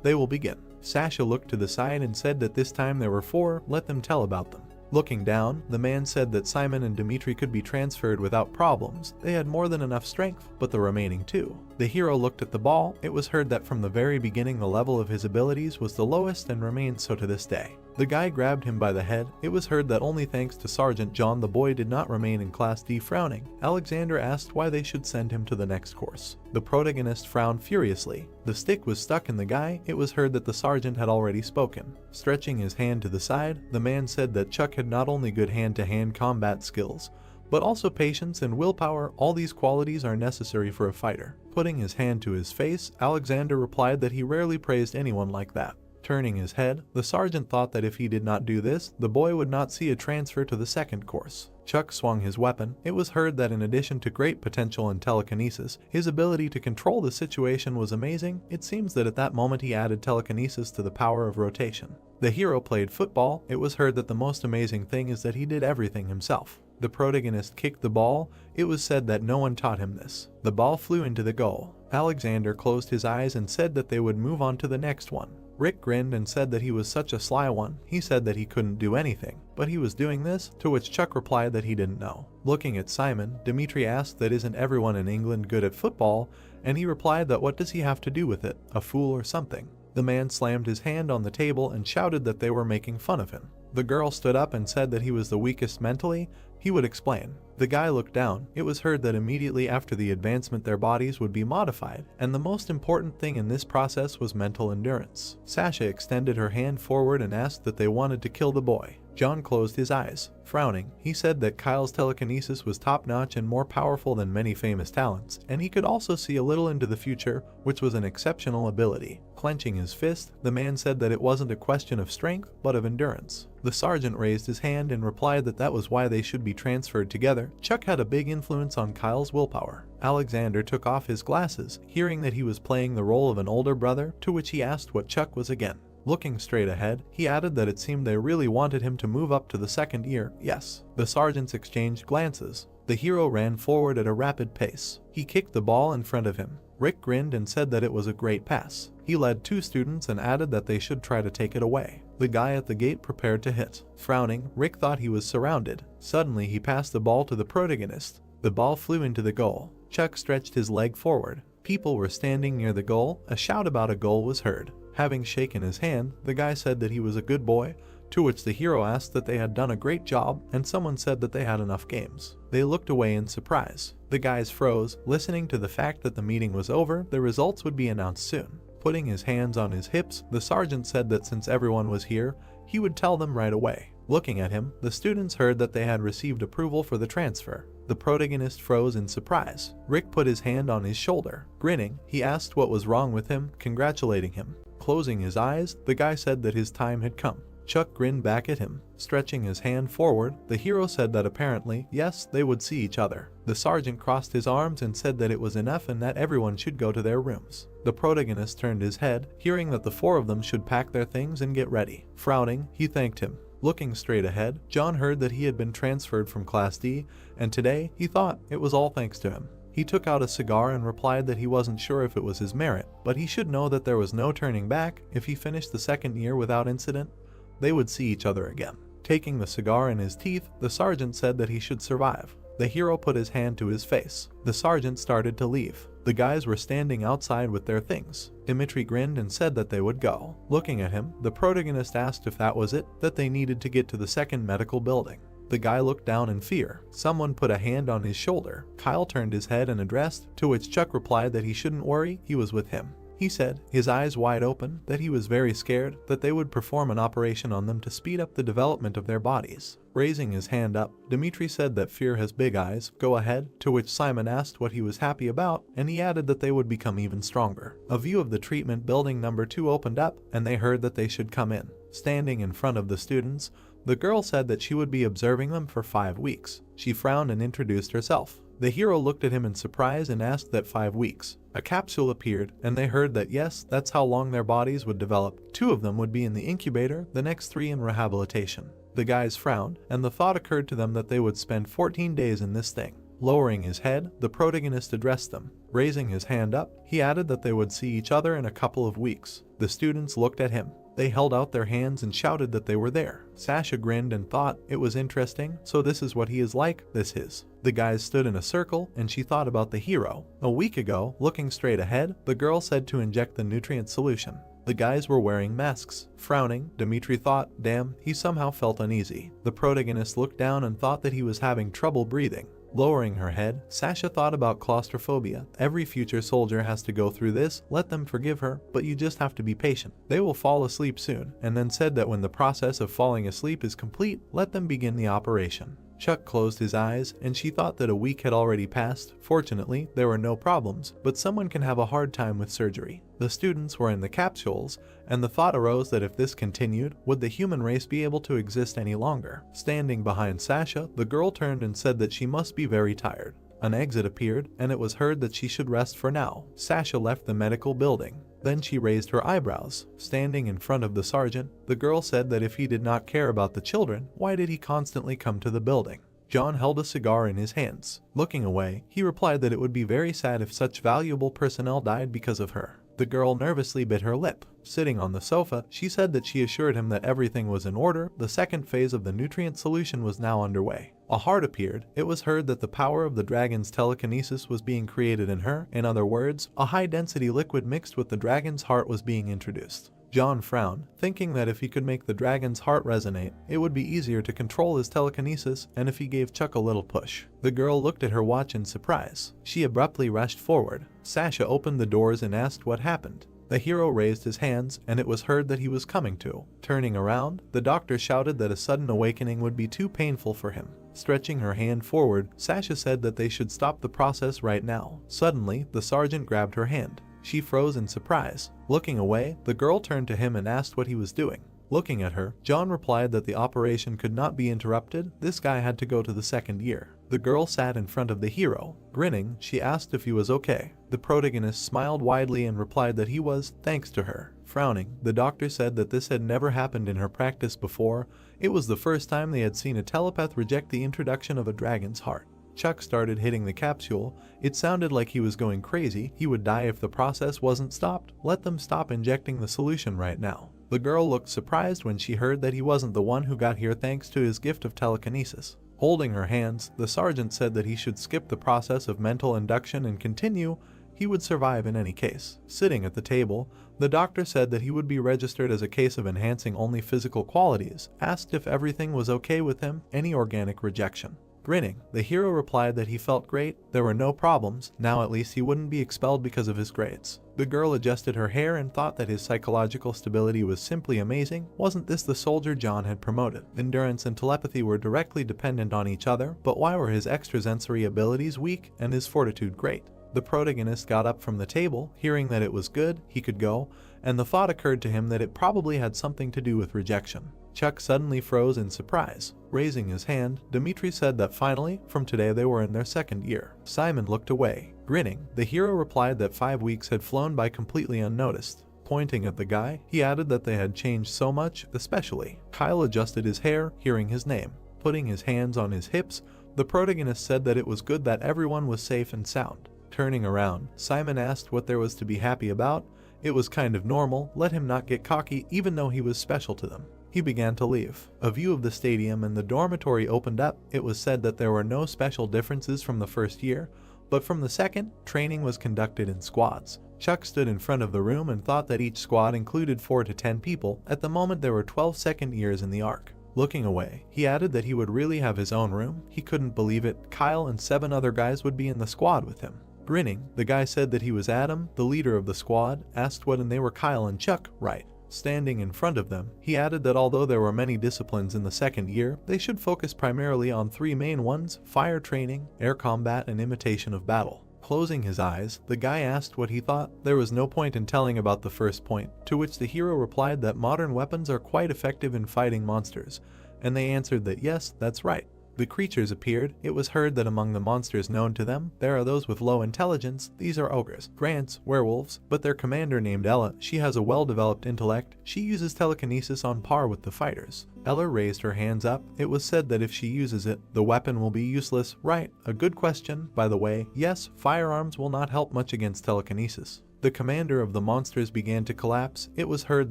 they will begin. Sasha looked to the side and said that this time there were 4, let them tell about them. Looking down, the man said that Simon and Dimitri could be transferred without problems. They had more than enough strength, but the remaining 2. The hero looked at the ball. It was heard that from the very beginning the level of his abilities was the lowest and remained so to this day. The guy grabbed him by the head. It was heard that only thanks to Sergeant John the boy did not remain in Class D. Frowning, Alexander asked why they should send him to the next course. The protagonist frowned furiously. The stick was stuck in the guy. It was heard that the sergeant had already spoken. Stretching his hand to the side, the man said that Chuck had not only good hand-to-hand combat skills, but also patience and willpower. All these qualities are necessary for a fighter. Putting his hand to his face, Alexander replied that he rarely praised anyone like that. Turning his head, the sergeant thought that if he did not do this, the boy would not see a transfer to the 2nd course. Chuck swung his weapon. It was heard that in addition to great potential in telekinesis, his ability to control the situation was amazing. It seems that at that moment he added telekinesis to the power of rotation. The hero played football. It was heard that the most amazing thing is that he did everything himself. The protagonist kicked the ball. It was said that no one taught him this. The ball flew into the goal. Alexander closed his eyes and said that they would move on to the next one. Rick grinned and said that he was such a sly one. He said that he couldn't do anything, but he was doing this, to which Chuck replied that he didn't know. Looking at Simon, Dimitri asked that isn't everyone in England good at football, and he replied that what does he have to do with it, a fool or something. The man slammed his hand on the table and shouted that they were making fun of him. The girl stood up and said that he was the weakest mentally. he would explain. The guy looked down. It was heard that immediately after the advancement their bodies would be modified, and the most important thing in this process was mental endurance. Sasha extended her hand forward and asked that they wanted to kill the boy. John closed his eyes. Frowning, he said that Kyle's telekinesis was top-notch and more powerful than many famous talents, and he could also see a little into the future, which was an exceptional ability. Clenching his fist, the man said that it wasn't a question of strength, but of endurance. The sergeant raised his hand and replied that that was why they should be transferred together. Chuck had a big influence on Kyle's willpower. Alexander took off his glasses, hearing that he was playing the role of an older brother, to which he asked what Chuck was again. Looking straight ahead, he added that it seemed they really wanted him to move up to the second year. Yes. The sergeants exchanged glances. The hero ran forward at a rapid pace. He kicked the ball in front of him. Rick grinned and said that it was a great pass. He led 2 students and added that they should try to take it away. The guy at the gate prepared to hit. Frowning, Rick thought he was surrounded. Suddenly he passed the ball to the protagonist. The ball flew into the goal. Chuck stretched his leg forward. People were standing near the goal. A shout about a goal was heard. Having shaken his hand, the guy said that he was a good boy, to which the hero asked that they had done a great job, and someone said that they had enough games. They looked away in surprise. The guys froze, listening to the fact that the meeting was over. The results would be announced soon. Putting his hands on his hips, the sergeant said that since everyone was here, he would tell them right away. Looking at him, the students heard that they had received approval for the transfer. The protagonist froze in surprise. Rick put his hand on his shoulder. Grinning, he asked what was wrong with him, congratulating him. Closing his eyes, the guy said that his time had come. Chuck grinned back at him. Stretching his hand forward, the hero said that apparently, yes, they would see each other. The sergeant crossed his arms and said that it was enough and that everyone should go to their rooms. The protagonist turned his head, hearing that the 4 of them should pack their things and get ready. Frowning, he thanked him. Looking straight ahead, John heard that he had been transferred from Class D, and today, he thought, it was all thanks to him. He took out a cigar and replied that he wasn't sure if it was his merit, but he should know that there was no turning back. If he finished the second year without incident, they would see each other again. Taking the cigar in his teeth, the sergeant said that he should survive. The hero put his hand to his face. The sergeant started to leave. The guys were standing outside with their things. Dimitri grinned and said that they would go. Looking at him, the protagonist asked if that was it, that they needed to get to the second medical building. The guy looked down in fear. Someone put a hand on his shoulder. Kyle turned his head and addressed, to which Chuck replied that he shouldn't worry, he was with him. He said, his eyes wide open, that he was very scared, that they would perform an operation on them to speed up the development of their bodies. Raising his hand up, Dimitri said that fear has big eyes, go ahead, to which Simon asked what he was happy about, and he added that they would become even stronger. A view of the treatment building number 2 opened up, and they heard that they should come in. Standing in front of the students, the girl said that she would be observing them for 5 weeks. She frowned and introduced herself. The hero looked at him in surprise and asked that 5 weeks. A capsule appeared, and they heard that yes, that's how long their bodies would develop. 2 of them would be in the incubator, the next 3 in rehabilitation. The guys frowned, and the thought occurred to them that they would spend 14 days in this thing. Lowering his head, the protagonist addressed them. Raising his hand up, he added that they would see each other in a couple of weeks. The students looked at him. They held out their hands and shouted that they were there. Sasha grinned and thought it was interesting, so this is what he is like, this is. The guys stood in a circle, and she thought about the hero. A week ago, looking straight ahead, the girl said to inject the nutrient solution. The guys were wearing masks. Frowning, Dimitri thought, damn, he somehow felt uneasy. The protagonist looked down and thought that he was having trouble breathing. Lowering her head, Sasha thought about claustrophobia. Every future soldier has to go through this, let them forgive her, but you just have to be patient. They will fall asleep soon, and then said that when the process of falling asleep is complete, let them begin the operation. Chuck closed his eyes, and she thought that a week had already passed. Fortunately, there were no problems, but someone can have a hard time with surgery. The students were in the capsules, and the thought arose that if this continued, would the human race be able to exist any longer? Standing behind Sasha, the girl turned and said that she must be very tired. An exit appeared, and it was heard that she should rest for now. Sasha left the medical building. Then she raised her eyebrows. Standing in front of the sergeant, the girl said that if he did not care about the children, why did he constantly come to the building? John held a cigar in his hands. Looking away, he replied that it would be very sad if such valuable personnel died because of her. The girl nervously bit her lip. Sitting on the sofa, she said that she assured him that everything was in order. The second phase of the nutrient solution was now underway. A heart appeared. It was heard that the power of the dragon's telekinesis was being created in her. In other words, a high-density liquid mixed with the dragon's heart was being introduced. John frowned, thinking that if he could make the dragon's heart resonate, it would be easier to control his telekinesis and if he gave Chuck a little push. The girl looked at her watch in surprise. She abruptly rushed forward. Sasha opened the doors and asked what happened. The hero raised his hands, and it was heard that he was coming to. Turning around, the doctor shouted that a sudden awakening would be too painful for him. Stretching her hand forward, Sasha said that they should stop the process right now. Suddenly, the sergeant grabbed her hand. She froze in surprise. Looking away, the girl turned to him and asked what he was doing. Looking at her, John replied that the operation could not be interrupted. This guy had to go to the second year. The girl sat in front of the hero. Grinning, she asked if he was okay. The protagonist smiled widely and replied that he was, thanks to her. Frowning, the doctor said that this had never happened in her practice before. It was the first time they had seen a telepath reject the introduction of a dragon's heart. Chuck started hitting the capsule. It sounded like he was going crazy. He would die if the process wasn't stopped. Let them stop injecting the solution right now. The girl looked surprised when she heard that he wasn't the one who got here thanks to his gift of telekinesis. Holding her hands, the sergeant said that he should skip the process of mental induction and continue. He would survive in any case. Sitting at the table, the doctor said that he would be registered as a case of enhancing only physical qualities. Asked if everything was okay with him, any organic rejection. Grinning, the hero replied that he felt great, there were no problems, now at least he wouldn't be expelled because of his grades. The girl adjusted her hair and thought that his psychological stability was simply amazing. Wasn't this the soldier John had promoted? Endurance and telepathy were directly dependent on each other, but why were his extrasensory abilities weak and his fortitude great? The protagonist got up from the table, hearing that it was good, he could go, and the thought occurred to him that it probably had something to do with rejection. Chuck suddenly froze in surprise. Raising his hand, Dimitri said that finally, from today they were in their second year. Simon looked away. Grinning, the hero replied that 5 weeks had flown by completely unnoticed. Pointing at the guy, he added that they had changed so much, especially. Kyle adjusted his hair, hearing his name. Putting his hands on his hips, the protagonist said that it was good that everyone was safe and sound. Turning around, Simon asked what there was to be happy about. It was kind of normal, let him not get cocky even though he was special to them. He began to leave. A view of the stadium and the dormitory opened up. It was said that there were no special differences from the first year, but from the second, training was conducted in squads. Chuck stood in front of the room and thought that each squad included 4 to 10 people. At the moment there were 12 second years in the arc. Looking away, he added that he would really have his own room. He couldn't believe it. Kyle and 7 other guys would be in the squad with him. Grinning, the guy said that he was Adam, the leader of the squad, asked what and they were Kyle and Chuck, right? Standing in front of them, he added that although there were many disciplines in the second year, they should focus primarily on 3 main ones: fire training, air combat, and imitation of battle. Closing his eyes, the guy asked what he thought. There was no point in telling about the first point, to which the hero replied that modern weapons are quite effective in fighting monsters, and they answered that yes, that's right. The creatures appeared. It was heard that among the monsters known to them, there are those with low intelligence. These are ogres, grants, werewolves, but their commander named Ella, she has a well-developed intellect. She uses telekinesis on par with the fighters. Ella raised her hands up. It was said that if she uses it, the weapon will be useless. Right, a good question, by the way. Yes, firearms will not help much against telekinesis. The commander of the monsters began to collapse. It was heard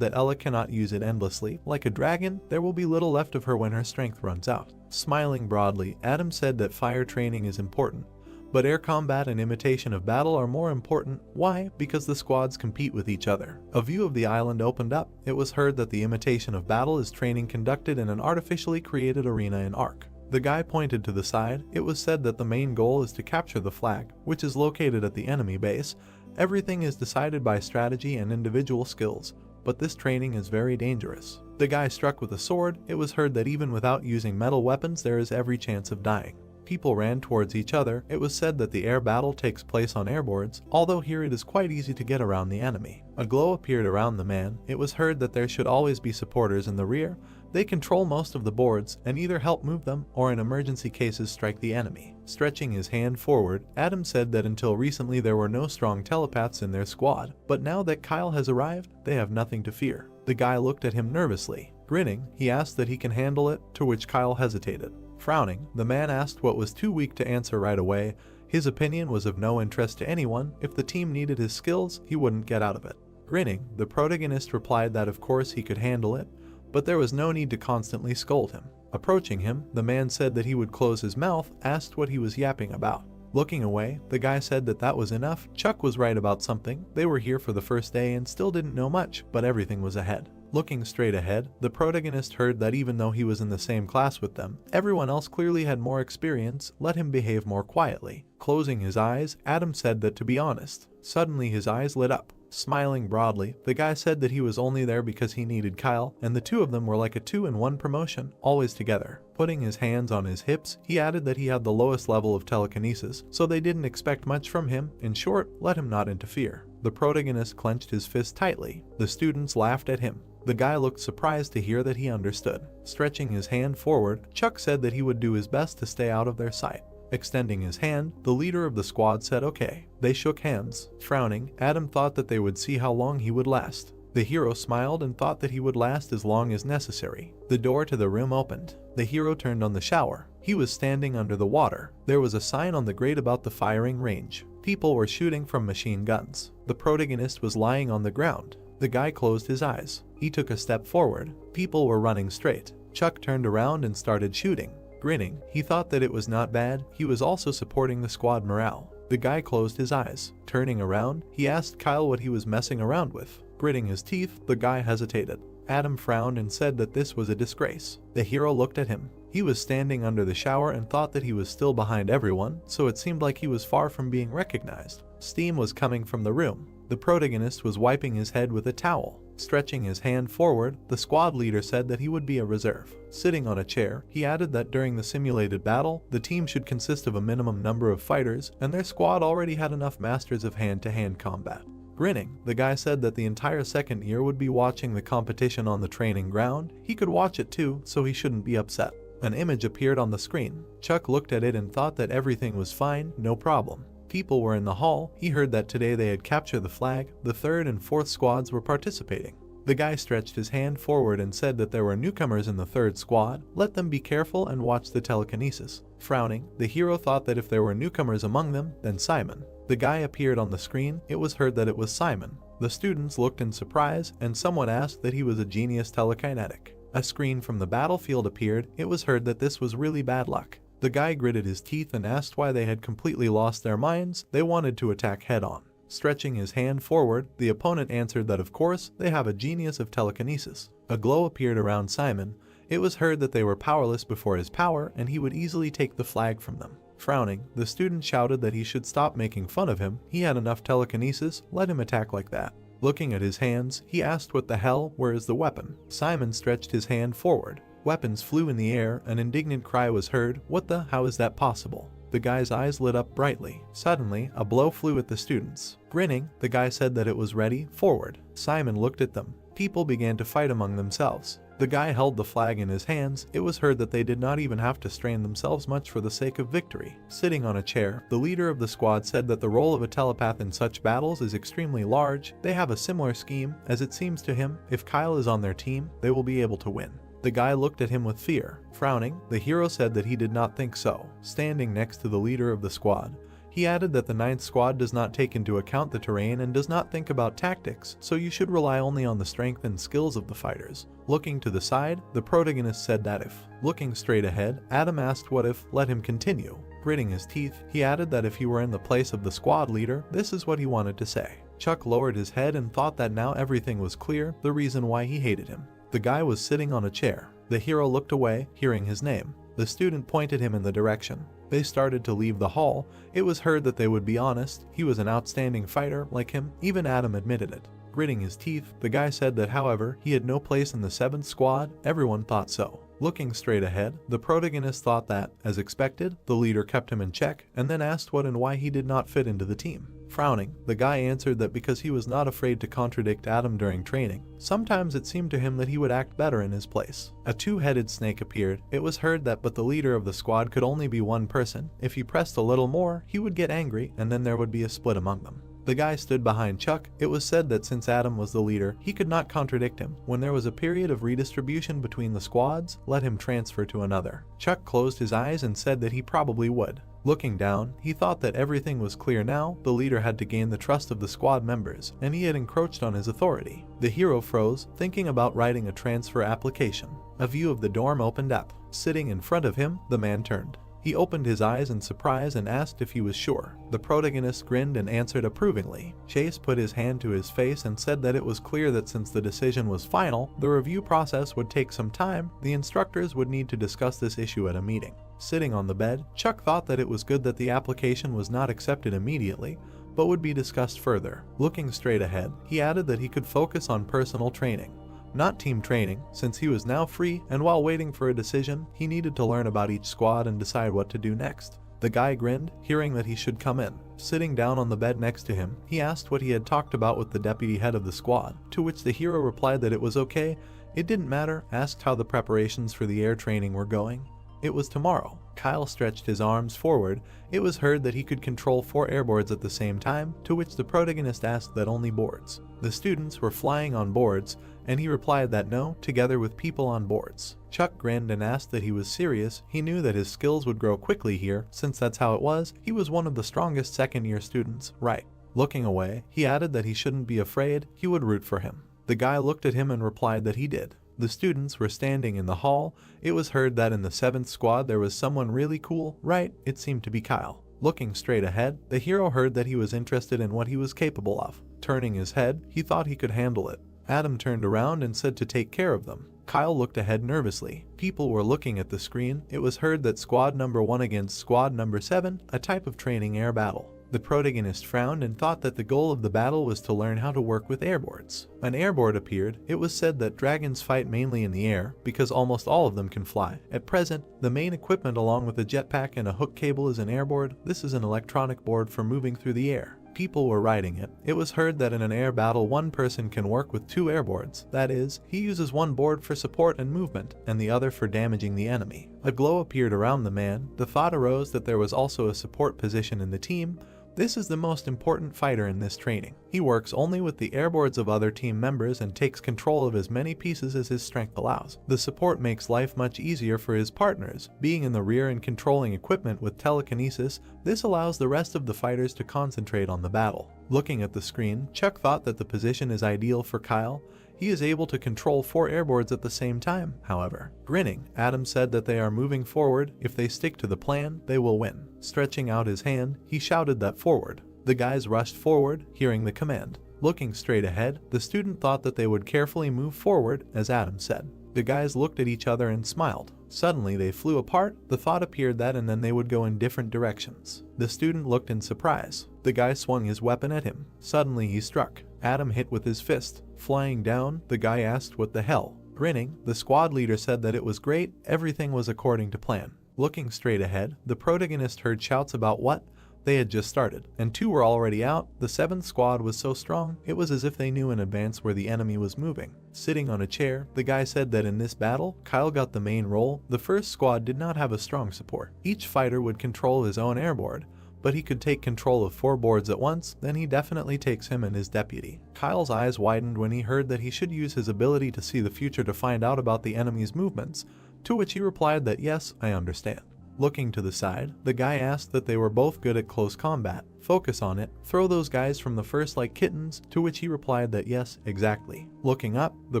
that Ella cannot use it endlessly. Like a dragon, there will be little left of her when her strength runs out. Smiling broadly, Adam said that fire training is important, but air combat and imitation of battle are more important. Why? Because the squads compete with each other. A view of the island opened up. It was heard that the imitation of battle is training conducted in an artificially created arena in Ark. The guy pointed to the side. It was said that the main goal is to capture the flag, which is located at the enemy base. Everything is decided by strategy and individual skills, but this training is very dangerous. The guy struck with a sword. It was heard that even without using metal weapons, there is every chance of dying. People ran towards each other. It was said that the air battle takes place on airboards, although here it is quite easy to get around the enemy. A glow appeared around the man. It was heard that there should always be supporters in the rear. They control most of the boards and either help move them or in emergency cases strike the enemy. Stretching his hand forward, Adam said that until recently there were no strong telepaths in their squad, but now that Kyle has arrived, they have nothing to fear. The guy looked at him nervously. Grinning, he asked that he can handle it, to which Kyle hesitated. Frowning, the man asked what was too weak to answer right away. His opinion was of no interest to anyone. If the team needed his skills, he wouldn't get out of it. Grinning, the protagonist replied that of course he could handle it, but there was no need to constantly scold him. Approaching him, the man said that he would close his mouth, asked what he was yapping about. Looking away, the guy said that that was enough. Chuck was right about something. They were here for the first day and still didn't know much, but everything was ahead. Looking straight ahead, the protagonist heard that even though he was in the same class with them, everyone else clearly had more experience. Let him behave more quietly. Closing his eyes, Adam said that to be honest. Suddenly his eyes lit up. Smiling broadly, the guy said that he was only there because he needed Kyle, and the two of them were like a 2-in-1 promotion, always together. Putting his hands on his hips, he added that he had the lowest level of telekinesis, so they didn't expect much from him. In short, let him not interfere. The protagonist clenched his fist tightly. The students laughed at him. The guy looked surprised to hear that he understood. Stretching his hand forward, Chuck said that he would do his best to stay out of their sight. Extending his hand, the leader of the squad said okay. They shook hands. Frowning, Adam thought that they would see how long he would last. The hero smiled and thought that he would last as long as necessary. The door to the room opened. The hero turned on the shower. He was standing under the water. There was a sign on the grate about the firing range. People were shooting from machine guns. The protagonist was lying on the ground. The guy closed his eyes. He took a step forward. People were running straight. Chuck turned around and started shooting. Grinning, he thought that it was not bad. He was also supporting the squad morale. The guy closed his eyes. Turning around, he asked Kyle what he was messing around with. Gritting his teeth, the guy hesitated. Adam frowned and said that this was a disgrace. The hero looked at him. He was standing under the shower and thought that he was still behind everyone, so it seemed like he was far from being recognized. Steam was coming from the room. The protagonist was wiping his head with a towel. Stretching his hand forward, the squad leader said that he would be a reserve. Sitting on a chair, he added that during the simulated battle, the team should consist of a minimum number of fighters, and their squad already had enough masters of hand-to-hand combat. Grinning, the guy said that the entire second year would be watching the competition on the training ground. He could watch it too, so he shouldn't be upset. An image appeared on the screen. Chuck looked at it and thought that everything was fine, no problem. People were in the hall. He heard that today they had captured the flag. The 3rd and 4th squads were participating. The guy stretched his hand forward and said that there were newcomers in the 3rd squad. Let them be careful and watch the telekinesis. Frowning, the hero thought that if there were newcomers among them, then Simon. The guy appeared on the screen. It was heard that it was Simon. The students looked in surprise, and someone asked that he was a genius telekinetic. A screen from the battlefield appeared. It was heard that this was really bad luck. The guy gritted his teeth and asked why they had completely lost their minds. They wanted to attack head-on. Stretching his hand forward, the opponent answered that of course, they have a genius of telekinesis. A glow appeared around Simon. It was heard that they were powerless before his power, and he would easily take the flag from them. Frowning, the student shouted that he should stop making fun of him. He had enough telekinesis. Let him attack like that. Looking at his hands, he asked what the hell, where is the weapon? Simon stretched his hand forward. Weapons flew in the air. An indignant cry was heard. What the? How is that possible? The guy's eyes lit up brightly. Suddenly, a blow flew at the students. Grinning, the guy said that it was ready, forward. Simon looked at them. People began to fight among themselves. The guy held the flag in his hands. It was heard that they did not even have to strain themselves much for the sake of victory. Sitting on a chair, the leader of the squad said that the role of a telepath in such battles is extremely large. They have a similar scheme, as it seems to him, if Kyle is on their team, they will be able to win. The guy looked at him with fear. Frowning, the hero said that he did not think so. Standing next to the leader of the squad, he added that the 9th squad does not take into account the terrain and does not think about tactics, so you should rely only on the strength and skills of the fighters. Looking to the side, the protagonist said that if. Looking straight ahead, Adam asked what if. Let him continue. Gritting his teeth, he added that if he were in the place of the squad leader, this is what he wanted to say. Chuck lowered his head and thought that now everything was clear, the reason why he hated him. The guy was sitting on a chair. The hero looked away, hearing his name. The student pointed him in the direction. They started to leave the hall. It was heard that they would be honest. He was an outstanding fighter, like him. Even Adam admitted it. Gritting his teeth, the guy said that however, he had no place in the 7th squad. Everyone thought so. Looking straight ahead, the protagonist thought that, as expected, the leader kept him in check, and then asked what and why he did not fit into the team. Frowning, the guy answered that because he was not afraid to contradict Adam during training. Sometimes it seemed to him that he would act better in his place. A 2-headed snake appeared. It was heard that but the leader of the squad could only be one person. If he pressed a little more, he would get angry, and then there would be a split among them. The guy stood behind Chuck. It was said that since Adam was the leader, he could not contradict him. When there was a period of redistribution between the squads, let him transfer to another. Chuck closed his eyes and said that he probably would. Looking down, he thought that everything was clear now. The leader had to gain the trust of the squad members, and he had encroached on his authority. The hero froze, thinking about writing a transfer application. A view of the dorm opened up. Sitting in front of him, the man turned. He opened his eyes in surprise and asked if he was sure. The protagonist grinned and answered approvingly. Chase put his hand to his face and said that it was clear that since the decision was final, the review process would take some time. The instructors would need to discuss this issue at a meeting. Sitting on the bed, Chuck thought that it was good that the application was not accepted immediately, but would be discussed further. Looking straight ahead, he added that he could focus on personal training, not team training, since he was now free, and while waiting for a decision, he needed to learn about each squad and decide what to do next. The guy grinned, hearing that he should come in. Sitting down on the bed next to him, he asked what he had talked about with the deputy head of the squad, to which the hero replied that it was okay, it didn't matter, asked how the preparations for the air training were going. It was tomorrow. Kyle stretched his arms forward. It was heard that he could control 4 airboards at the same time, to which the protagonist asked that only boards. The students were flying on boards, and he replied that no, together with people on boards. Chuck grinned and asked that he was serious. He knew that his skills would grow quickly here, since that's how it was. He was one of the strongest second-year students, right? Looking away, he added that he shouldn't be afraid, he would root for him. The guy looked at him and replied that he did. The students were standing in the hall. It was heard that in the 7th squad there was someone really cool, right? It seemed to be Kyle. Looking straight ahead, the hero heard that he was interested in what he was capable of. Turning his head, he thought he could handle it. Adam turned around and said to take care of them. Kyle looked ahead nervously. People were looking at the screen. It was heard that squad number 1 against squad number 7, a type of training air battle. The protagonist frowned and thought that the goal of the battle was to learn how to work with airboards. An airboard appeared. It was said that dragons fight mainly in the air, because almost all of them can fly. At present, the main equipment along with a jetpack and a hook cable is an airboard. This is an electronic board for moving through the air. People were riding it. It was heard that in an air battle, one person can work with 2 airboards. That is, he uses one board for support and movement, and the other for damaging the enemy. A glow appeared around the man. The thought arose that there was also a support position in the team. This is the most important fighter in this training. He works only with the airboards of other team members and takes control of as many pieces as his strength allows. The support makes life much easier for his partners. Being in the rear and controlling equipment with telekinesis, this allows the rest of the fighters to concentrate on the battle. Looking at the screen, Chuck thought that the position is ideal for Kyle. He is able to control 4 airboards at the same time, however. Grinning, Adam said that they are moving forward. If they stick to the plan, they will win. Stretching out his hand, he shouted that forward. The guys rushed forward, hearing the command. Looking straight ahead, the student thought that they would carefully move forward, as Adam said. The guys looked at each other and smiled. Suddenly they flew apart. The thought appeared that and then they would go in different directions. The student looked in surprise. The guy swung his weapon at him. Suddenly he struck. Adam hit with his fist. Flying down, the guy asked what the hell. Grinning, the squad leader said that it was great, everything was according to plan. Looking straight ahead, the protagonist heard shouts about what? They had just started, and 2 were already out. The 7th squad was so strong, it was as if they knew in advance where the enemy was moving. Sitting on a chair, the guy said that in this battle, Kyle got the main role. The 1st squad did not have a strong support. Each fighter would control his own airboard, but he could take control of 4 boards at once, then he definitely takes him and his deputy. Kyle's eyes widened when he heard that he should use his ability to see the future to find out about the enemy's movements, to which he replied that yes, I understand. Looking to the side, the guy asked that they were both good at close combat. Focus on it. Throw those guys from the first like kittens, to which he replied that yes, exactly. Looking up, the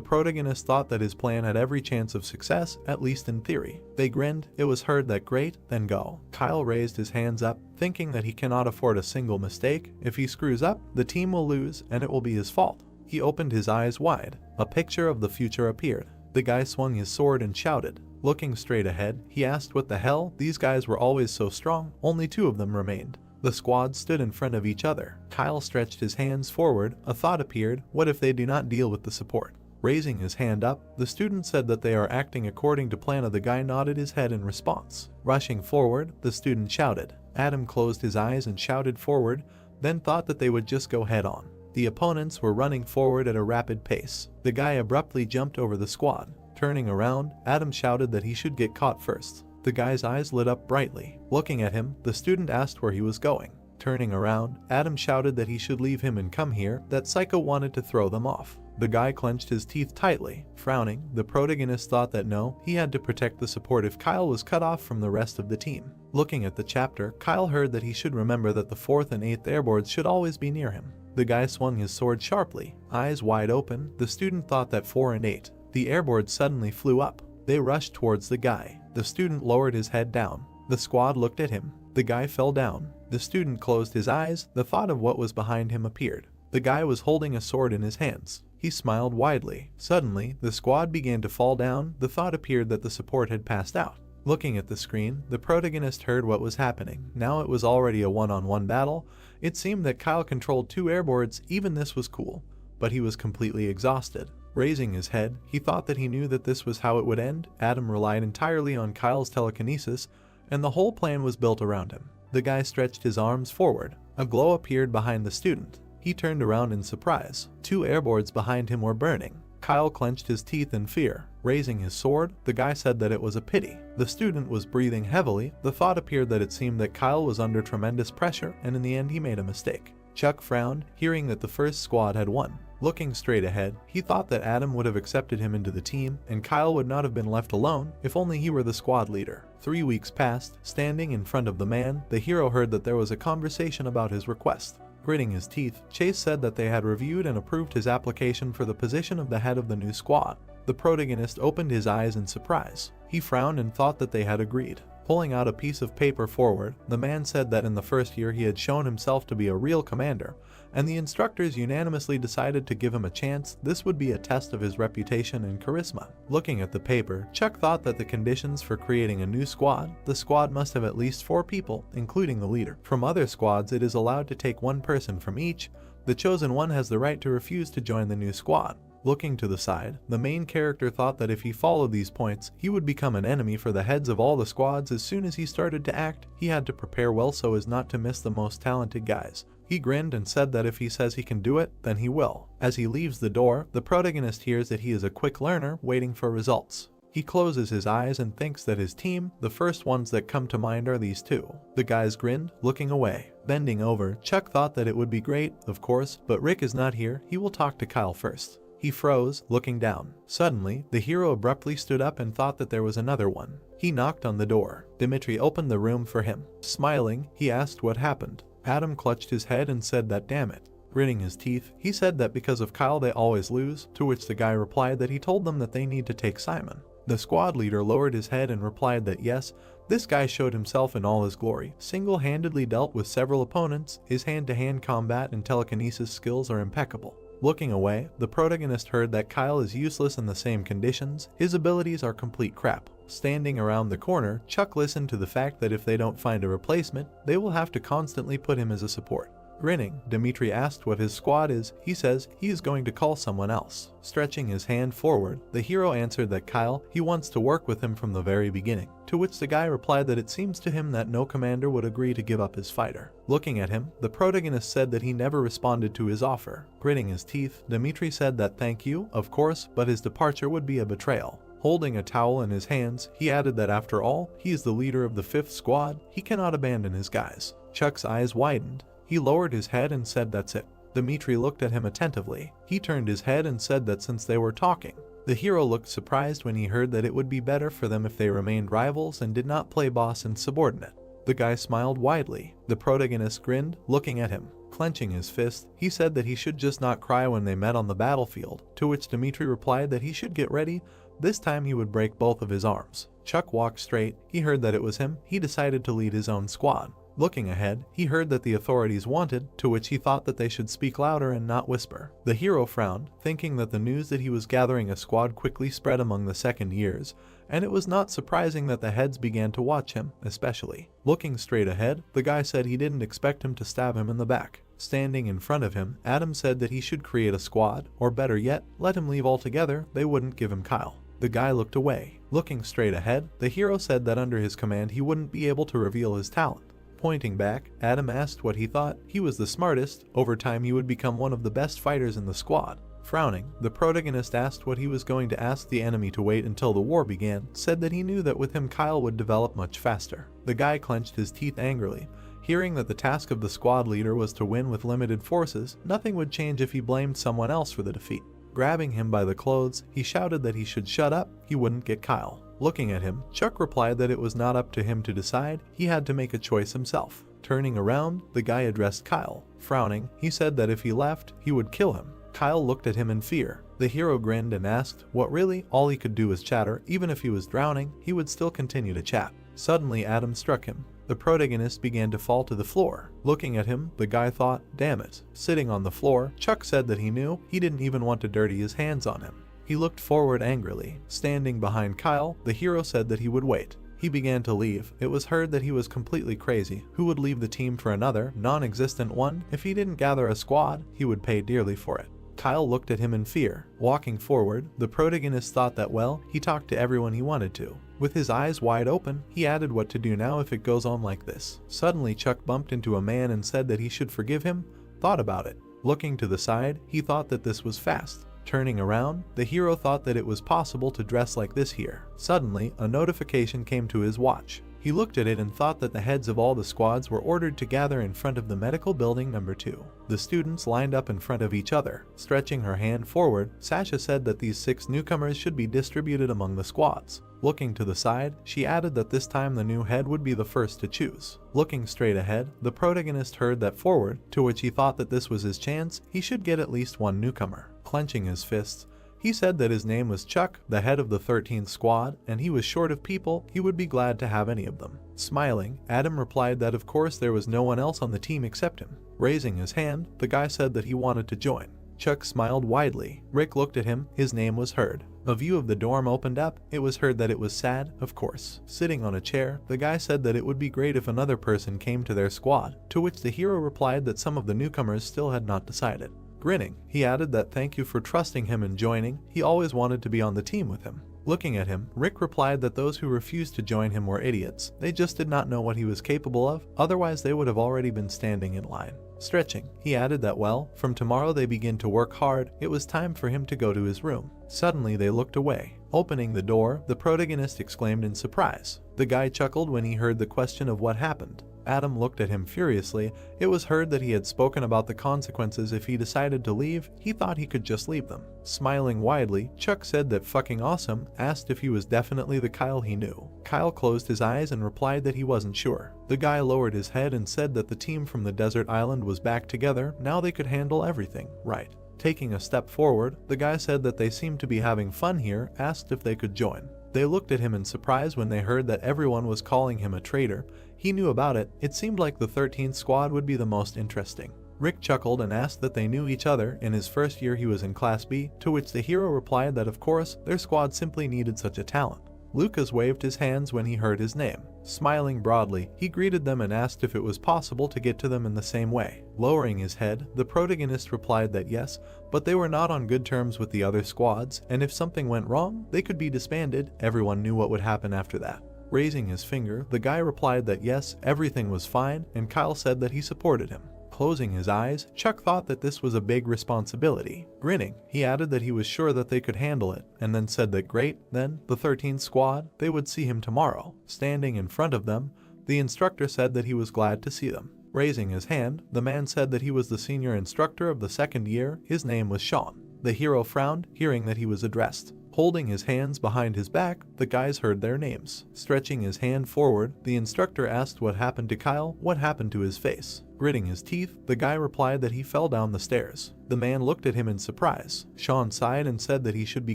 protagonist thought that his plan had every chance of success, at least in theory. They grinned. It was heard that great, then go. Kyle raised his hands up, thinking that he cannot afford a single mistake. If he screws up, the team will lose, and it will be his fault. He opened his eyes wide. A picture of the future appeared. The guy swung his sword and shouted. Looking straight ahead, he asked what the hell, these guys were always so strong, only 2 of them remained. The squad stood in front of each other. Kyle stretched his hands forward. A thought appeared, what if they do not deal with the support? Raising his hand up, the student said that they are acting according to plan. The guy nodded his head in response. Rushing forward, the student shouted. Adam closed his eyes and shouted forward, then thought that they would just go head on. The opponents were running forward at a rapid pace. The guy abruptly jumped over the squad. Turning around, Adam shouted that he should get caught first. The guy's eyes lit up brightly. Looking at him, the student asked where he was going. Turning around, Adam shouted that he should leave him and come here, that Psycho wanted to throw them off. The guy clenched his teeth tightly. Frowning, the protagonist thought that no, he had to protect the support if Kyle was cut off from the rest of the team. Looking at the chapter, Kyle heard that he should remember that the 4th and 8th airboards should always be near him. The guy swung his sword sharply. Eyes wide open, the student thought that 4 and 8. The airboard suddenly flew up. They rushed towards the guy. The student lowered his head down. The squad looked at him. The guy fell down. The student closed his eyes. The thought of what was behind him appeared. The guy was holding a sword in his hands. He smiled widely. Suddenly, the squad began to fall down. The thought appeared that the support had passed out. Looking at the screen, the protagonist heard what was happening. Now it was already a one-on-one battle. It seemed that Kyle controlled 2 airboards. Even this was cool. But he was completely exhausted. Raising his head, he thought that he knew that this was how it would end. Adam relied entirely on Kyle's telekinesis, and the whole plan was built around him. The guy stretched his arms forward. A glow appeared behind the student. He turned around in surprise. 2 airboards behind him were burning. Kyle clenched his teeth in fear. Raising his sword, the guy said that it was a pity. The student was breathing heavily. The thought appeared that it seemed that Kyle was under tremendous pressure, and in the end he made a mistake. Chuck frowned, hearing that the first squad had won. Looking straight ahead, he thought that Adam would have accepted him into the team, and Kyle would not have been left alone if only he were the squad leader. 3 weeks passed. Standing in front of the man, the hero heard that there was a conversation about his request. Gritting his teeth, Chase said that they had reviewed and approved his application for the position of the head of the new squad. The protagonist opened his eyes in surprise. He frowned and thought that they had agreed. Pulling out a piece of paper forward, the man said that in the first year he had shown himself to be a real commander, and the instructors unanimously decided to give him a chance. This would be a test of his reputation and charisma. Looking at the paper, Chuck thought that the conditions for creating a new squad, the squad must have at least 4 people, including the leader. From other squads, it is allowed to take 1 person from each. The chosen one has the right to refuse to join the new squad. Looking to the side, the main character thought that if he followed these points, he would become an enemy for the heads of all the squads. As soon as he started to act, he had to prepare well so as not to miss the most talented guys. He grinned and said that if he says he can do it, then he will. As he leaves the door, the protagonist hears that he is a quick learner waiting for results. He closes his eyes and thinks that his team, the first ones that come to mind are these 2. The guys grinned, looking away. Bending over, Chuck thought that it would be great, of course, but Rick is not here. He will talk to Kyle first. He froze, looking down. Suddenly, the hero abruptly stood up and thought that there was another one. He knocked on the door. Dimitri opened the room for him. Smiling, he asked what happened. Adam clutched his head and said that damn it. Gritting his teeth, he said that because of Kyle they always lose, to which the guy replied that he told them that they need to take Simon. The squad leader lowered his head and replied that yes, this guy showed himself in all his glory. Single-handedly dealt with several opponents. His hand-to-hand combat and telekinesis skills are impeccable. Looking away, the protagonist heard that Kyle is useless in the same conditions. His abilities are complete crap. Standing around the corner, Chuck listened to the fact that if they don't find a replacement, they will have to constantly put him as a support. Grinning, Dimitri asked what his squad is. He says he is going to call someone else. Stretching his hand forward, the hero answered that Kyle, he wants to work with him from the very beginning. To which the guy replied that it seems to him that no commander would agree to give up his fighter. Looking at him, the protagonist said that he never responded to his offer. Gritting his teeth, Dimitri said that thank you, of course, but his departure would be a betrayal. Holding a towel in his hands, he added that after all, he is the leader of the 5th squad. He cannot abandon his guys. Chuck's eyes widened. He lowered his head and said that's it. Dimitri looked at him attentively. He turned his head and said that since they were talking. The hero looked surprised when he heard that it would be better for them if they remained rivals and did not play boss and subordinate. The guy smiled widely. The protagonist grinned, looking at him. Clenching his fist, he said that he should just not cry when they met on the battlefield, to which Dimitri replied that he should get ready. This time he would break both of his arms. Chuck walked straight. He heard that it was him. He decided to lead his own squad. Looking ahead, he heard that the authorities wanted, to which he thought that they should speak louder and not whisper. The hero frowned, thinking that the news that he was gathering a squad quickly spread among the second years, and it was not surprising that the heads began to watch him, especially. Looking straight ahead, the guy said he didn't expect him to stab him in the back. Standing in front of him, Adam said that he should create a squad, or better yet, let him leave altogether. They wouldn't give him Kyle. The guy looked away. Looking straight ahead, the hero said that under his command he wouldn't be able to reveal his talent. Pointing back, Adam asked what he thought. He was the smartest. Over time he would become one of the best fighters in the squad. Frowning, the protagonist asked what he was going to ask the enemy to wait until the war began, said that he knew that with him Kyle would develop much faster. The guy clenched his teeth angrily. Hearing that the task of the squad leader was to win with limited forces, nothing would change if he blamed someone else for the defeat. Grabbing him by the clothes, he shouted that he should shut up. He wouldn't get Kyle. Looking at him, Chuck replied that it was not up to him to decide. He had to make a choice himself. Turning around, the guy addressed Kyle. Frowning, he said that if he left, he would kill him. Kyle looked at him in fear. The hero grinned and asked, what really? All he could do was chatter. Even if he was drowning, he would still continue to chat. Suddenly Adam struck him. The protagonist began to fall to the floor. Looking at him, the guy thought, damn it. Sitting on the floor, Chuck said that he knew he didn't even want to dirty his hands on him. He looked forward angrily. Standing behind Kyle, the hero said that he would wait. He began to leave. It was heard that he was completely crazy. Who would leave the team for another, non-existent one? If he didn't gather a squad, he would pay dearly for it. Kyle looked at him in fear. Walking forward, the protagonist thought that, well, he talked to everyone he wanted to. With his eyes wide open, he added what to do now if it goes on like this. Suddenly Chuck bumped into a man and said that he should forgive him. Thought about it. Looking to the side, he thought that this was fast. Turning around, the hero thought that it was possible to dress like this here. Suddenly, a notification came to his watch. He looked at it and thought that the heads of all the squads were ordered to gather in front of the medical building number 2. The students lined up in front of each other. Stretching her hand forward, Sasha said that these 6 newcomers should be distributed among the squads. Looking to the side, she added that this time the new head would be the first to choose. Looking straight ahead, the protagonist heard that forward, to which he thought that this was his chance, he should get at least one newcomer. Clenching his fists, he said that his name was Chuck, the head of the 13th squad, and he was short of people, he would be glad to have any of them. Smiling, Adam replied that of course there was no one else on the team except him. Raising his hand, the guy said that he wanted to join. Chuck smiled widely. Rick looked at him, his name was heard. A view of the dorm opened up, it was heard that it was sad, of course. Sitting on a chair, the guy said that it would be great if another person came to their squad, to which the hero replied that some of the newcomers still had not decided. Grinning, he added that thank you for trusting him and joining, he always wanted to be on the team with him. Looking at him, Rick replied that those who refused to join him were idiots, they just did not know what he was capable of, otherwise they would have already been standing in line. Stretching, he added that well, from tomorrow they begin to work hard, it was time for him to go to his room. Suddenly they looked away. Opening the door, the protagonist exclaimed in surprise. The guy chuckled when he heard the question of what happened. Adam looked at him furiously. It was heard that he had spoken about the consequences if he decided to leave. He thought he could just leave them. Smiling widely, Chuck said that fucking awesome, asked if he was definitely the Kyle he knew. Kyle closed his eyes and replied that he wasn't sure. The guy lowered his head and said that the team from the desert island was back together, now they could handle everything, right. Taking a step forward, the guy said that they seemed to be having fun here, asked if they could join. They looked at him in surprise when they heard that everyone was calling him a traitor. He knew about it. It seemed like the 13th squad would be the most interesting. Rick chuckled and asked that they knew each other. In his first year he was in Class B, to which the hero replied that of course, their squad simply needed such a talent. Lucas waved his hands when he heard his name. Smiling broadly, he greeted them and asked if it was possible to get to them in the same way. Lowering his head, the protagonist replied that yes, but they were not on good terms with the other squads, and if something went wrong, they could be disbanded. Everyone knew what would happen after that. Raising his finger, the guy replied that yes, everything was fine, and Kyle said that he supported him. Closing his eyes, Chuck thought that this was a big responsibility. Grinning, he added that he was sure that they could handle it, and then said that great, then, the 13th squad, they would see him tomorrow. Standing in front of them, the instructor said that he was glad to see them. Raising his hand, the man said that he was the senior instructor of the second year, his name was Sean. The hero frowned, hearing that he was addressed. Holding his hands behind his back, the guys heard their names. Stretching his hand forward, the instructor asked what happened to Kyle, what happened to his face. Gritting his teeth, the guy replied that he fell down the stairs. The man looked at him in surprise. Sean sighed and said that he should be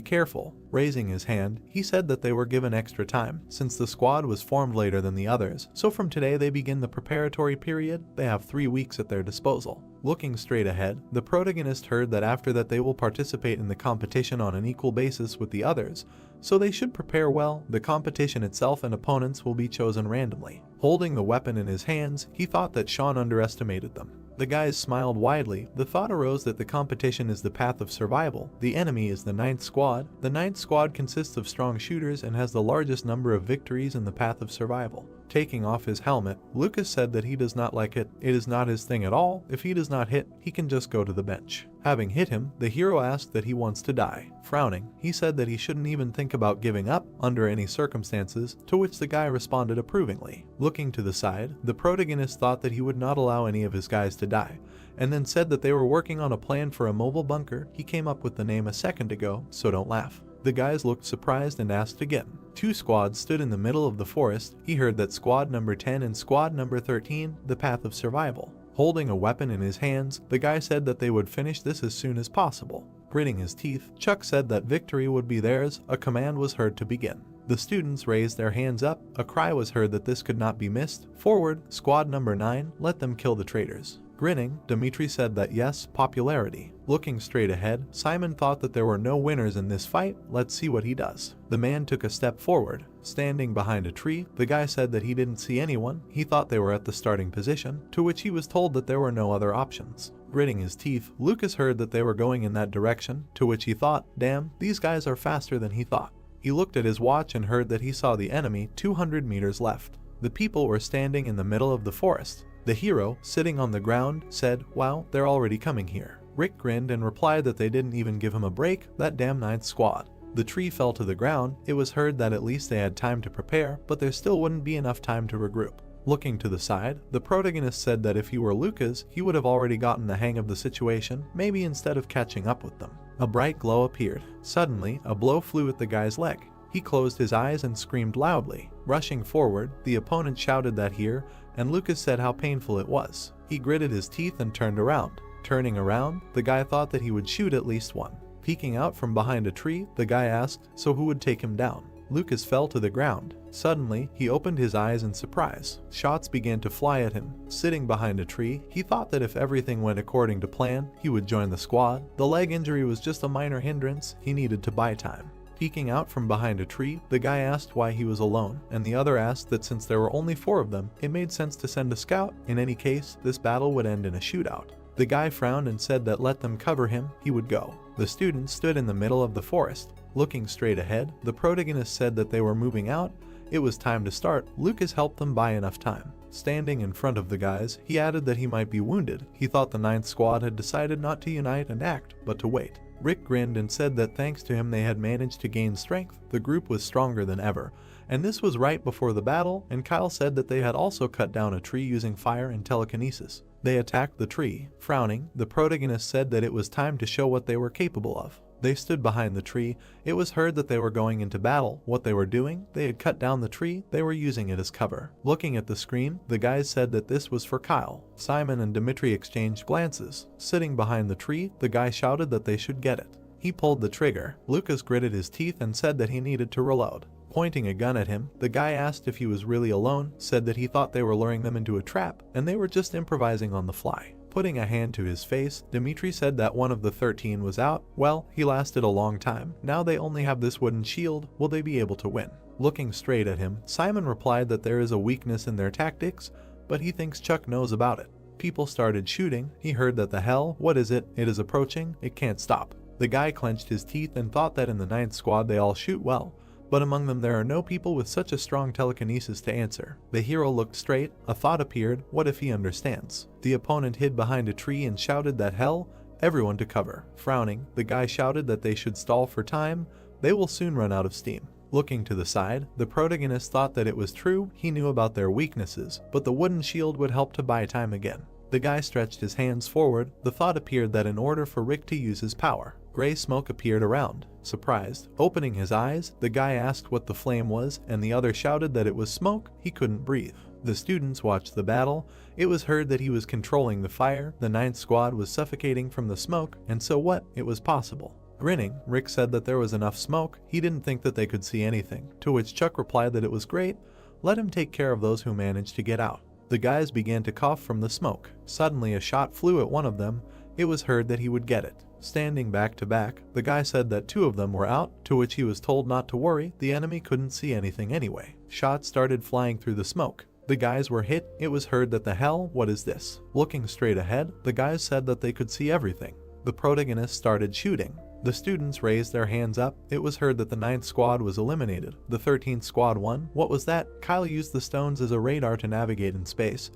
careful. Raising his hand, he said that they were given extra time, since the squad was formed later than the others, so from today they begin the preparatory period, they have 3 weeks at their disposal. Looking straight ahead, the protagonist heard that after that they will participate in the competition on an equal basis with the others, so they should prepare well. The competition itself and opponents will be chosen randomly. Holding the weapon in his hands, he thought that Sean underestimated them. The guys smiled widely. The thought arose that the competition is the path of survival. The enemy is the 9th squad. The 9th squad consists of strong shooters and has the largest number of victories in the path of survival. Taking off his helmet, Lucas said that he does not like it. It is not his thing at all. If he does not hit, he can just go to the bench. Having hit him, the hero asked that he wants to die. Frowning, he said that he shouldn't even think about giving up under any circumstances, to which the guy responded approvingly. Looking to the side, the protagonist thought that he would not allow any of his guys to die, and then said that they were working on a plan for a mobile bunker. He came up with the name a second ago, so don't laugh. The guys looked surprised and asked again. 2 squads stood in the middle of the forest. He heard that squad number 10 and squad number 13, the path of survival. Holding a weapon in his hands, the guy said that they would finish this as soon as possible. Gritting his teeth, Chuck said that victory would be theirs. A command was heard to begin. The students raised their hands up. A cry was heard that this could not be missed. Forward, squad number 9, let them kill the traitors. Grinning, Dimitri said that yes, popularity. Looking straight ahead, Simon thought that there were no winners in this fight. Let's see what he does. The man took a step forward. Standing behind a tree, the guy said that he didn't see anyone. He thought they were at the starting position, to which he was told that there were no other options. Gritting his teeth, Lucas heard that they were going in that direction, to which he thought, damn, these guys are faster than he thought. He looked at his watch and heard that he saw the enemy 200 meters left. The people were standing in the middle of the forest. The hero, sitting on the ground, said, wow, they're already coming here. Rick grinned and replied that they didn't even give him a break, that damn 9th squad. The tree fell to the ground. It was heard that at least they had time to prepare, but there still wouldn't be enough time to regroup. Looking to the side, the protagonist said that if he were Lucas, he would have already gotten the hang of the situation, maybe instead of catching up with them. A bright glow appeared. Suddenly, a blow flew at the guy's leg. He closed his eyes and screamed loudly. Rushing forward, the opponent shouted that here, and Lucas said how painful it was. He gritted his teeth and turned around. Turning around, the guy thought that he would shoot at least one. Peeking out from behind a tree, the guy asked, so who would take him down? Lucas fell to the ground. Suddenly, he opened his eyes in surprise. Shots began to fly at him. Sitting behind a tree, he thought that if everything went according to plan, he would join the squad. The leg injury was just a minor hindrance. He needed to buy time. Peeking out from behind a tree, the guy asked why he was alone, and the other asked that since there were only 4 of them, it made sense to send a scout. In any case, this battle would end in a shootout. The guy frowned and said that let them cover him, he would go. The students stood in the middle of the forest. Looking straight ahead, the protagonist said that they were moving out. It was time to start. Lucas helped them buy enough time. Standing in front of the guys, he added that he might be wounded. He thought the 9th squad had decided not to unite and act, but to wait. Rick grinned and said that thanks to him they had managed to gain strength. The group was stronger than ever. And this was right before the battle, and Kyle said that they had also cut down a tree using fire and telekinesis. They attacked the tree. Frowning, the protagonist said that it was time to show what they were capable of. They stood behind the tree. It was heard that they were going into battle. What they were doing? They had cut down the tree. They were using it as cover. Looking at the screen, the guys said that this was for Kyle. Simon and Dimitri exchanged glances. Sitting behind the tree, the guy shouted that they should get it. He pulled the trigger. Lucas gritted his teeth and said that he needed to reload. Pointing a gun at him, the guy asked if he was really alone, said that he thought they were luring them into a trap, and they were just improvising on the fly. Putting a hand to his face, Dimitri said that one of the 13 was out. Well, he lasted a long time. Now they only have this wooden shield. Will they be able to win? Looking straight at him, Simon replied that there is a weakness in their tactics, but he thinks Chuck knows about it. People started shooting. He heard that the hell, what is it? It is approaching. It can't stop. The guy clenched his teeth and thought that in the 9th squad they all shoot well, but among them there are no people with such a strong telekinesis to answer. The hero looked straight. A thought appeared. What if he understands? The opponent hid behind a tree and shouted that hell, everyone to cover. Frowning, the guy shouted that they should stall for time. They will soon run out of steam. Looking to the side, the protagonist thought that it was true. He knew about their weaknesses, but the wooden shield would help to buy time again. The guy stretched his hands forward. The thought appeared that in order for Rick to use his power, gray smoke appeared around. Surprised, opening his eyes, the guy asked what the flame was, and the other shouted that it was smoke. He couldn't breathe. The students watched the battle. It was heard that he was controlling the fire. The 9th squad was suffocating from the smoke, and so what? It was possible. Grinning, Rick said that there was enough smoke. He didn't think that they could see anything, to which Chuck replied that it was great. Let him take care of those who managed to get out. The guys began to cough from the smoke. Suddenly a shot flew at one of them. It was heard that he would get it. Standing back to back, the guy said that 2 of them were out, to which he was told not to worry, the enemy couldn't see anything anyway. Shots started flying through the smoke. The guys were hit. It was heard that the hell, what is this? Looking straight ahead, the guys said that they could see everything. The protagonist started shooting. The students raised their hands up. It was heard that the 9th squad was eliminated. The 13th squad won. What was that? Kyle used the stones as a radar to navigate in space.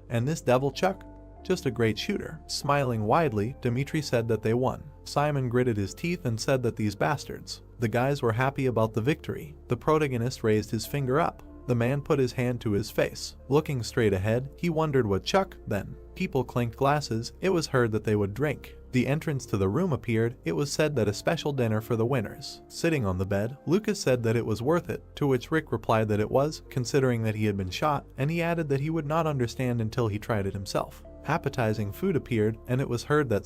And this devil Chuck? Just a great shooter. Smiling widely, Dimitri said that they won. Simon gritted his teeth and said that these bastards. The guys were happy about the victory. The protagonist raised his finger up. The man put his hand to his face. Looking straight ahead, he wondered what Chuck, then. People clinked glasses. It was heard that they would drink. The entrance to the room appeared. It was said that a special dinner for the winners. Sitting on the bed, Lucas said that it was worth it, to which Rick replied that it was, considering that he had been shot, and he added that he would not understand until he tried it himself. Appetizing food appeared, and it was heard that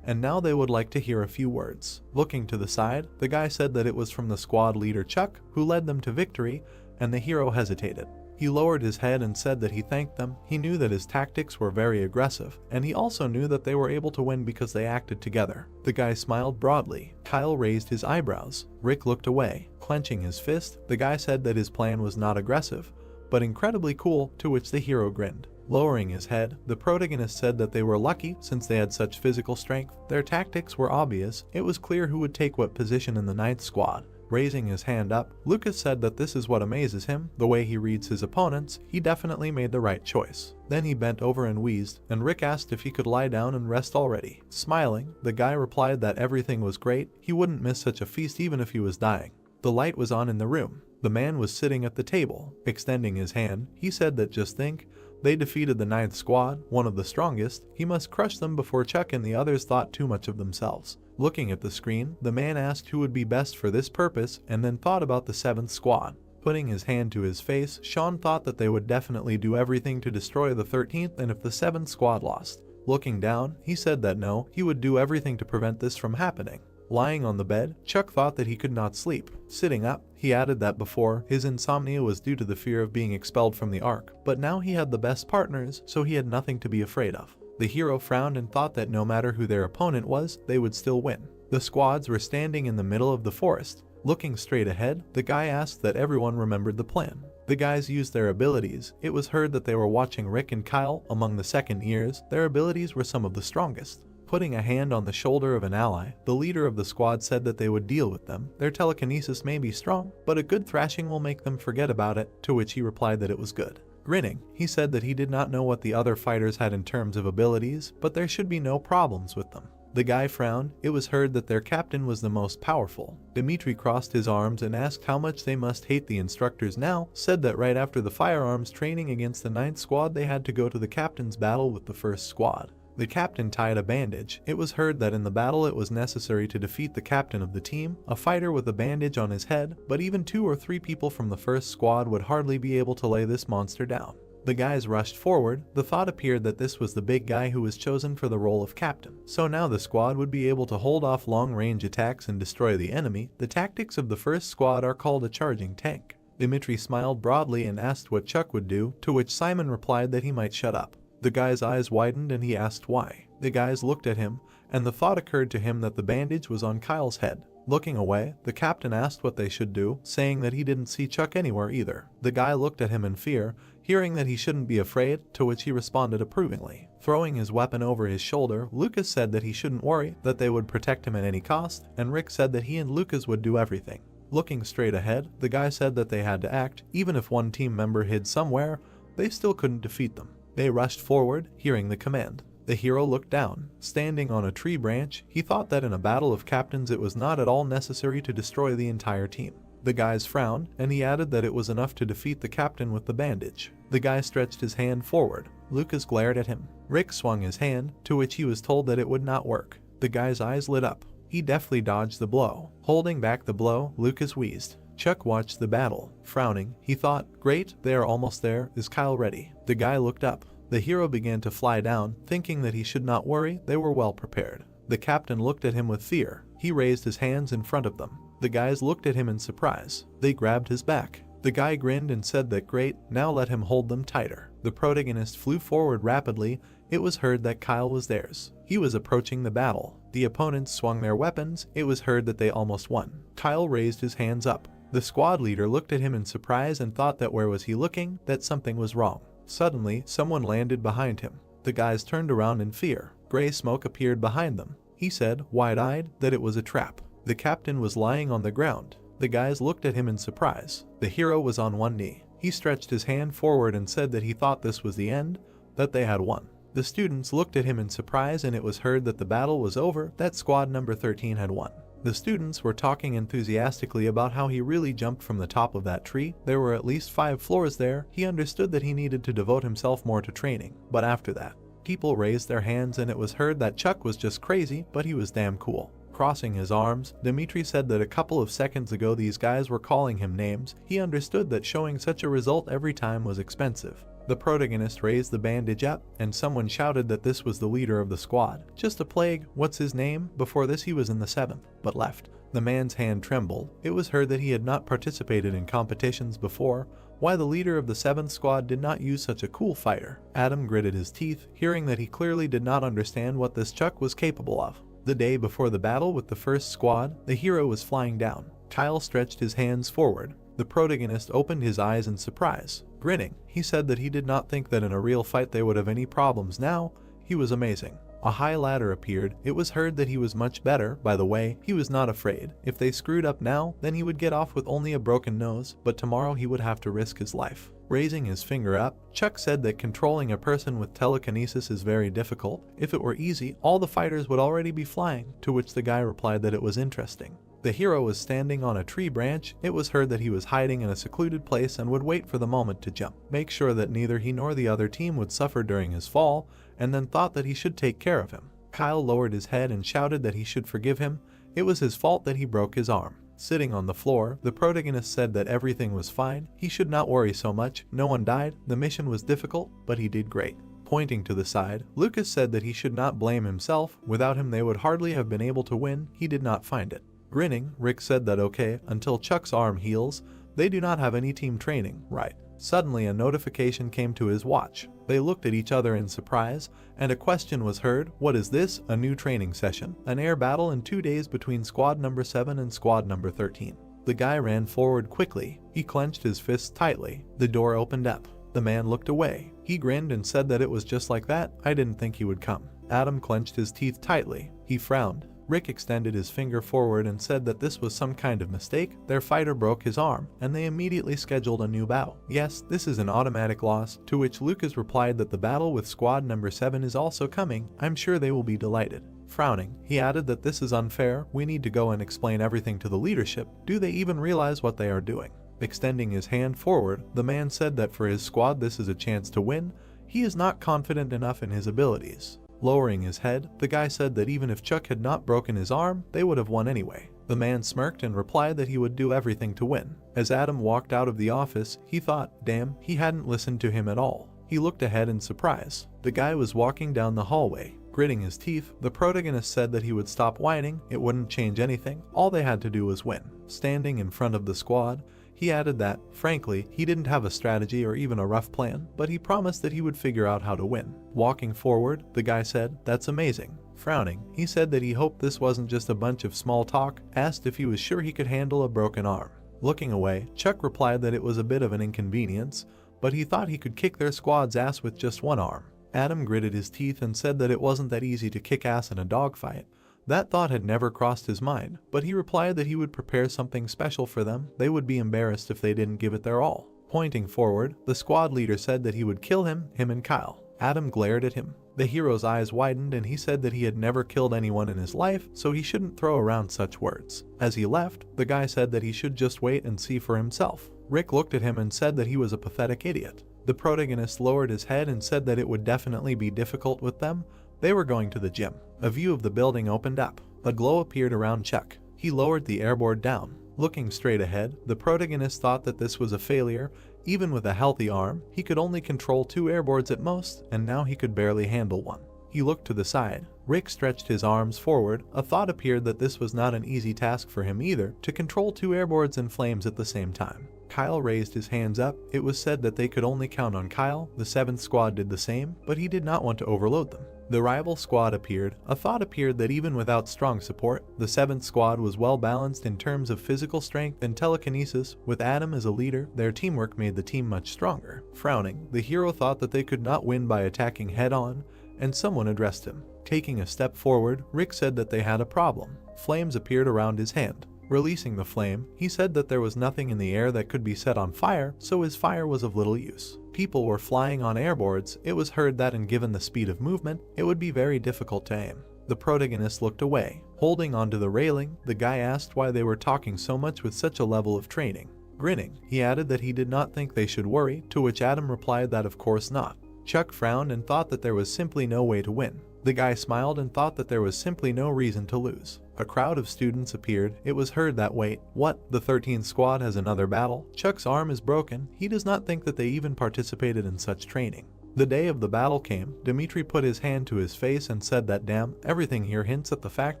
and now they would like to hear a few words. Looking to the side, the guy said that it was from the squad leader Chuck, who led them to victory, and the hero hesitated. He lowered his head and said that he thanked them. He knew that his tactics were very aggressive, and he also knew that they were able to win because they acted together. The guy smiled broadly. Kyle raised his eyebrows. Rick looked away. Clenching his fist, the guy said that his plan was not aggressive, but incredibly cool, to which the hero grinned. Lowering his head, the protagonist said that they were lucky since they had such physical strength. Their tactics were obvious. It was clear who would take what position in the ninth squad. Raising his hand up, Lucas said that this is what amazes him, the way he reads his opponents. He definitely made the right choice. Then he bent over and wheezed, and Rick asked if he could lie down and rest already. Smiling, the guy replied that everything was great. He wouldn't miss such a feast even if he was dying. The light was on in the room. The man was sitting at the table. Extending his hand, he said that just think, they defeated the ninth squad, one of the strongest. He must crush them before Chuck and the others thought too much of themselves. Looking at the screen, the man asked who would be best for this purpose and then thought about the seventh squad. Putting his hand to his face, Sean thought that they would definitely do everything to destroy the 13th and if the seventh squad lost. Looking down, he said that no, he would do everything to prevent this from happening. Lying on the bed, Chuck thought that he could not sleep. Sitting up, he added that before, his insomnia was due to the fear of being expelled from the Ark, but now he had the best partners, so he had nothing to be afraid of. The hero frowned and thought that no matter who their opponent was, they would still win. The squads were standing in the middle of the forest. Looking straight ahead, the guy asked that everyone remembered the plan. The guys used their abilities. It was heard that they were watching Rick and Kyle. Among the second years, their abilities were some of the strongest. Putting a hand on the shoulder of an ally, the leader of the squad said that they would deal with them. Their telekinesis may be strong, but a good thrashing will make them forget about it, to which he replied that it was good. Grinning, he said that he did not know what the other fighters had in terms of abilities, but there should be no problems with them. The guy frowned. It was heard that their captain was the most powerful. Dimitri crossed his arms and asked how much they must hate the instructors now, said that right after the firearms training against the ninth squad they had to go to the captain's battle with the first squad. The captain tied a bandage. It was heard that in the battle it was necessary to defeat the captain of the team, a fighter with a bandage on his head, but even 2 or 3 people from the first squad would hardly be able to lay this monster down. The guys rushed forward. The thought appeared that this was the big guy who was chosen for the role of captain. So now the squad would be able to hold off long-range attacks and destroy the enemy. The tactics of the first squad are called a charging tank. Dimitri smiled broadly and asked what Chuck would do, to which Simon replied that he might shut up. The guy's eyes widened and he asked why. The guys looked at him, and the thought occurred to him that the bandage was on Kyle's head. Looking away, the captain asked what they should do, saying that he didn't see Chuck anywhere either. The guy looked at him in fear, hearing that he shouldn't be afraid, to which he responded approvingly. Throwing his weapon over his shoulder, Lucas said that he shouldn't worry, that they would protect him at any cost, and Rick said that he and Lucas would do everything. Looking straight ahead, the guy said that they had to act. Even if one team member hid somewhere, they still couldn't defeat them. They rushed forward, hearing the command. The hero looked down. Standing on a tree branch, he thought that in a battle of captains it was not at all necessary to destroy the entire team. The guys frowned, and he added that it was enough to defeat the captain with the bandage. The guy stretched his hand forward. Lucas glared at him. Rick swung his hand, to which he was told that it would not work. The guy's eyes lit up. He deftly dodged the blow. Holding back the blow, Lucas wheezed. Chuck watched the battle. Frowning, he thought, great, they are almost there. Is Kyle ready? The guy looked up. The hero began to fly down, thinking that he should not worry. They were well prepared. The captain looked at him with fear. He raised his hands in front of them. The guys looked at him in surprise. They grabbed his back. The guy grinned and said that great, now let him hold them tighter. The protagonist flew forward rapidly. It was heard that Kyle was theirs. He was approaching the battle. The opponents swung their weapons. It was heard that they almost won. Kyle raised his hands up. The squad leader looked at him in surprise and thought that where was he looking, that something was wrong. Suddenly, someone landed behind him. The guys turned around in fear. Gray smoke appeared behind them. He said, wide-eyed, that it was a trap. The captain was lying on the ground. The guys looked at him in surprise. The hero was on one knee. He stretched his hand forward and said that he thought this was the end, that they had won. The students looked at him in surprise and it was heard that the battle was over, that squad number 13 had won. The students were talking enthusiastically about how he really jumped from the top of that tree. There were at least 5 floors there. He understood that he needed to devote himself more to training. But after that, people raised their hands and it was heard that Chuck was just crazy, but he was damn cool. Crossing his arms, Dimitri said that a couple of seconds ago these guys were calling him names. He understood that showing such a result every time was expensive. The protagonist raised the bandage up, and someone shouted that this was the leader of the squad. Just a plague, what's his name? Before this he was in the 7th, but left. The man's hand trembled. It was heard that he had not participated in competitions before. Why the leader of the 7th squad did not use such a cool fighter? Adam gritted his teeth, hearing that he clearly did not understand what this Chuck was capable of. The day before the battle with the 1st squad, the hero was flying down. Kyle stretched his hands forward. The protagonist opened his eyes in surprise. Grinning, he said that he did not think that in a real fight they would have any problems now. He was amazing. A high ladder appeared. It was heard that he was much better. By the way, he was not afraid. If they screwed up now, then he would get off with only a broken nose, but tomorrow he would have to risk his life. Raising his finger up, Chuck said that controlling a person with telekinesis is very difficult. If it were easy, all the fighters would already be flying, to which the guy replied that it was interesting. The hero was standing on a tree branch. It was heard that he was hiding in a secluded place and would wait for the moment to jump, make sure that neither he nor the other team would suffer during his fall, and then thought that he should take care of him. Kyle lowered his head and shouted that he should forgive him. It was his fault that he broke his arm. Sitting on the floor, the protagonist said that everything was fine. He should not worry so much. No one died. The mission was difficult, but he did great. Pointing to the side, Lucas said that he should not blame himself. Without him they would hardly have been able to win. He did not find it. Grinning, Rick said that okay, until Chuck's arm heals, they do not have any team training, right? Suddenly a notification came to his watch. They looked at each other in surprise, and a question was heard. What is this? A new training session. An air battle in 2 days between squad number 7 and squad number 13. The guy ran forward quickly. He clenched his fists tightly. The door opened up. The man looked away. He grinned and said that it was just like that. I didn't think he would come. Adam clenched his teeth tightly. He frowned. Rick extended his finger forward and said that this was some kind of mistake. Their fighter broke his arm, and they immediately scheduled a new battle. Yes, this is an automatic loss, to which Lucas replied that the battle with squad number 7 is also coming. I'm sure they will be delighted. Frowning, he added that this is unfair. We need to go and explain everything to the leadership. Do they even realize what they are doing? Extending his hand forward, the man said that for his squad this is a chance to win. He is not confident enough in his abilities. Lowering his head, the guy said that even if Chuck had not broken his arm, they would have won anyway. The man smirked and replied that he would do everything to win. As Adam walked out of the office, he thought, damn, he hadn't listened to him at all. He looked ahead in surprise. The guy was walking down the hallway. Gritting his teeth, the protagonist said that he would stop whining. It wouldn't change anything. All they had to do was win. Standing in front of the squad, he added that, frankly, he didn't have a strategy or even a rough plan, but he promised that he would figure out how to win. Walking forward, the guy said, that's amazing. Frowning, he said that he hoped this wasn't just a bunch of small talk, asked if he was sure he could handle a broken arm. Looking away, Chuck replied that it was a bit of an inconvenience, but he thought he could kick their squad's ass with just one arm. Adam gritted his teeth and said that it wasn't that easy to kick ass in a dogfight. That thought had never crossed his mind, but he replied that he would prepare something special for them. They would be embarrassed if they didn't give it their all. Pointing forward, the squad leader said that he would kill him and Kyle. Adam glared at him. The hero's eyes widened and he said that he had never killed anyone in his life, so he shouldn't throw around such words. As he left, the guy said that he should just wait and see for himself. Rick looked at him and said that he was a pathetic idiot. The protagonist lowered his head and said that it would definitely be difficult with them. They were going to the gym. A view of the building opened up. A glow appeared around Chuck. He lowered the airboard down. Looking straight ahead, the protagonist thought that this was a failure. Even with a healthy arm, he could only control 2 airboards at most, and now he could barely handle one. He looked to the side. Rick stretched his arms forward. A thought appeared that this was not an easy task for him either, to control 2 airboards in flames at the same time. Kyle raised his hands up. It was said that they could only count on Kyle. The 7th squad did the same, but he did not want to overload them. The rival squad appeared. A thought appeared that even without strong support, the 7th squad was well balanced in terms of physical strength and telekinesis. With Adam as a leader, their teamwork made the team much stronger. Frowning, the hero thought that they could not win by attacking head-on, and someone addressed him. Taking a step forward, Rick said that they had a problem. Flames appeared around his hand. Releasing the flame, he said that there was nothing in the air that could be set on fire, so his fire was of little use. People were flying on airboards. It was heard that, and given the speed of movement, it would be very difficult to aim. The protagonist looked away. Holding onto the railing, the guy asked why they were talking so much with such a level of training. Grinning, he added that he did not think they should worry, to which Adam replied that of course not. Chuck frowned and thought that there was simply no way to win. The guy smiled and thought that there was simply no reason to lose. A crowd of students appeared. It was heard that wait, what? The 13th squad has another battle? Chuck's arm is broken. He does not think that they even participated in such training. The day of the battle came. Dimitri put his hand to his face and said that damn, everything here hints at the fact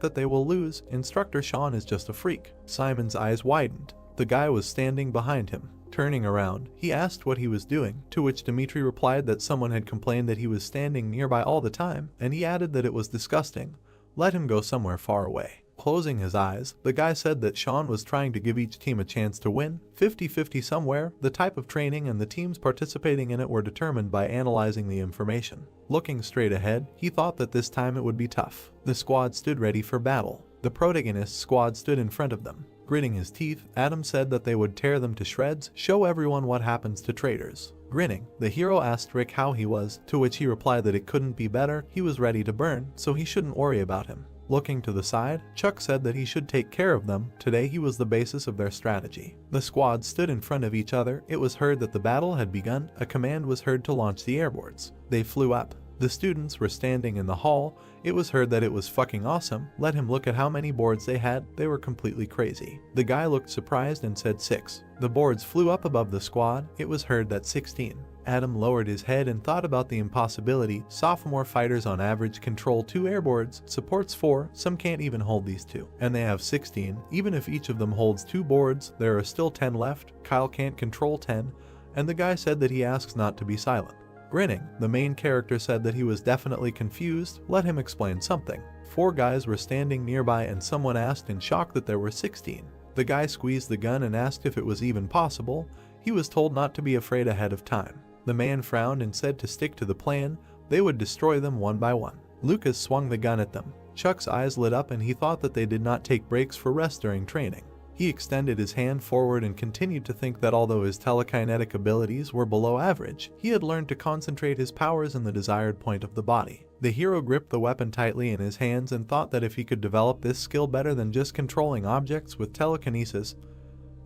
that they will lose. Instructor Sean is just a freak. Simon's eyes widened. The guy was standing behind him. Turning around, he asked what he was doing, to which Dimitri replied that someone had complained that he was standing nearby all the time, and he added that it was disgusting. Let him go somewhere far away. Closing his eyes, the guy said that Sean was trying to give each team a chance to win, 50-50 somewhere. The type of training and the teams participating in it were determined by analyzing the information. Looking straight ahead, he thought that this time it would be tough. The squad stood ready for battle. The protagonist squad stood in front of them. Gritting his teeth, Adam said that they would tear them to shreds, show everyone what happens to traitors. Grinning, the hero asked Rick how he was, to which he replied that it couldn't be better, he was ready to burn, so he shouldn't worry about him. Looking to the side, Chuck said that he should take care of them. Today he was the basis of their strategy. The squad stood in front of each other. It was heard that the battle had begun. A command was heard to launch the airboards. They flew up. The students were standing in the hall. It was heard that it was fucking awesome. Let him look at how many boards they had. They were completely crazy. The guy looked surprised and said 6. The boards flew up above the squad. It was heard that 16. Adam lowered his head and thought about the impossibility. Sophomore fighters on average control 2 airboards, supports 4, some can't even hold these 2. And they have 16. Even if each of them holds 2 boards, there are still 10 left. Kyle can't control 10, and the guy said that he asks not to be silent. Grinning, the main character said that he was definitely confused. Let him explain something. 4 guys were standing nearby and someone asked in shock that there were 16. The guy squeezed the gun and asked if it was even possible. He was told not to be afraid ahead of time. The man frowned and said to stick to the plan. They would destroy them one by one. Lucas swung the gun at them. Chuck's eyes lit up and he thought that they did not take breaks for rest during training. He extended his hand forward and continued to think that although his telekinetic abilities were below average, he had learned to concentrate his powers in the desired point of the body. The hero gripped the weapon tightly in his hands and thought that if he could develop this skill better than just controlling objects with telekinesis,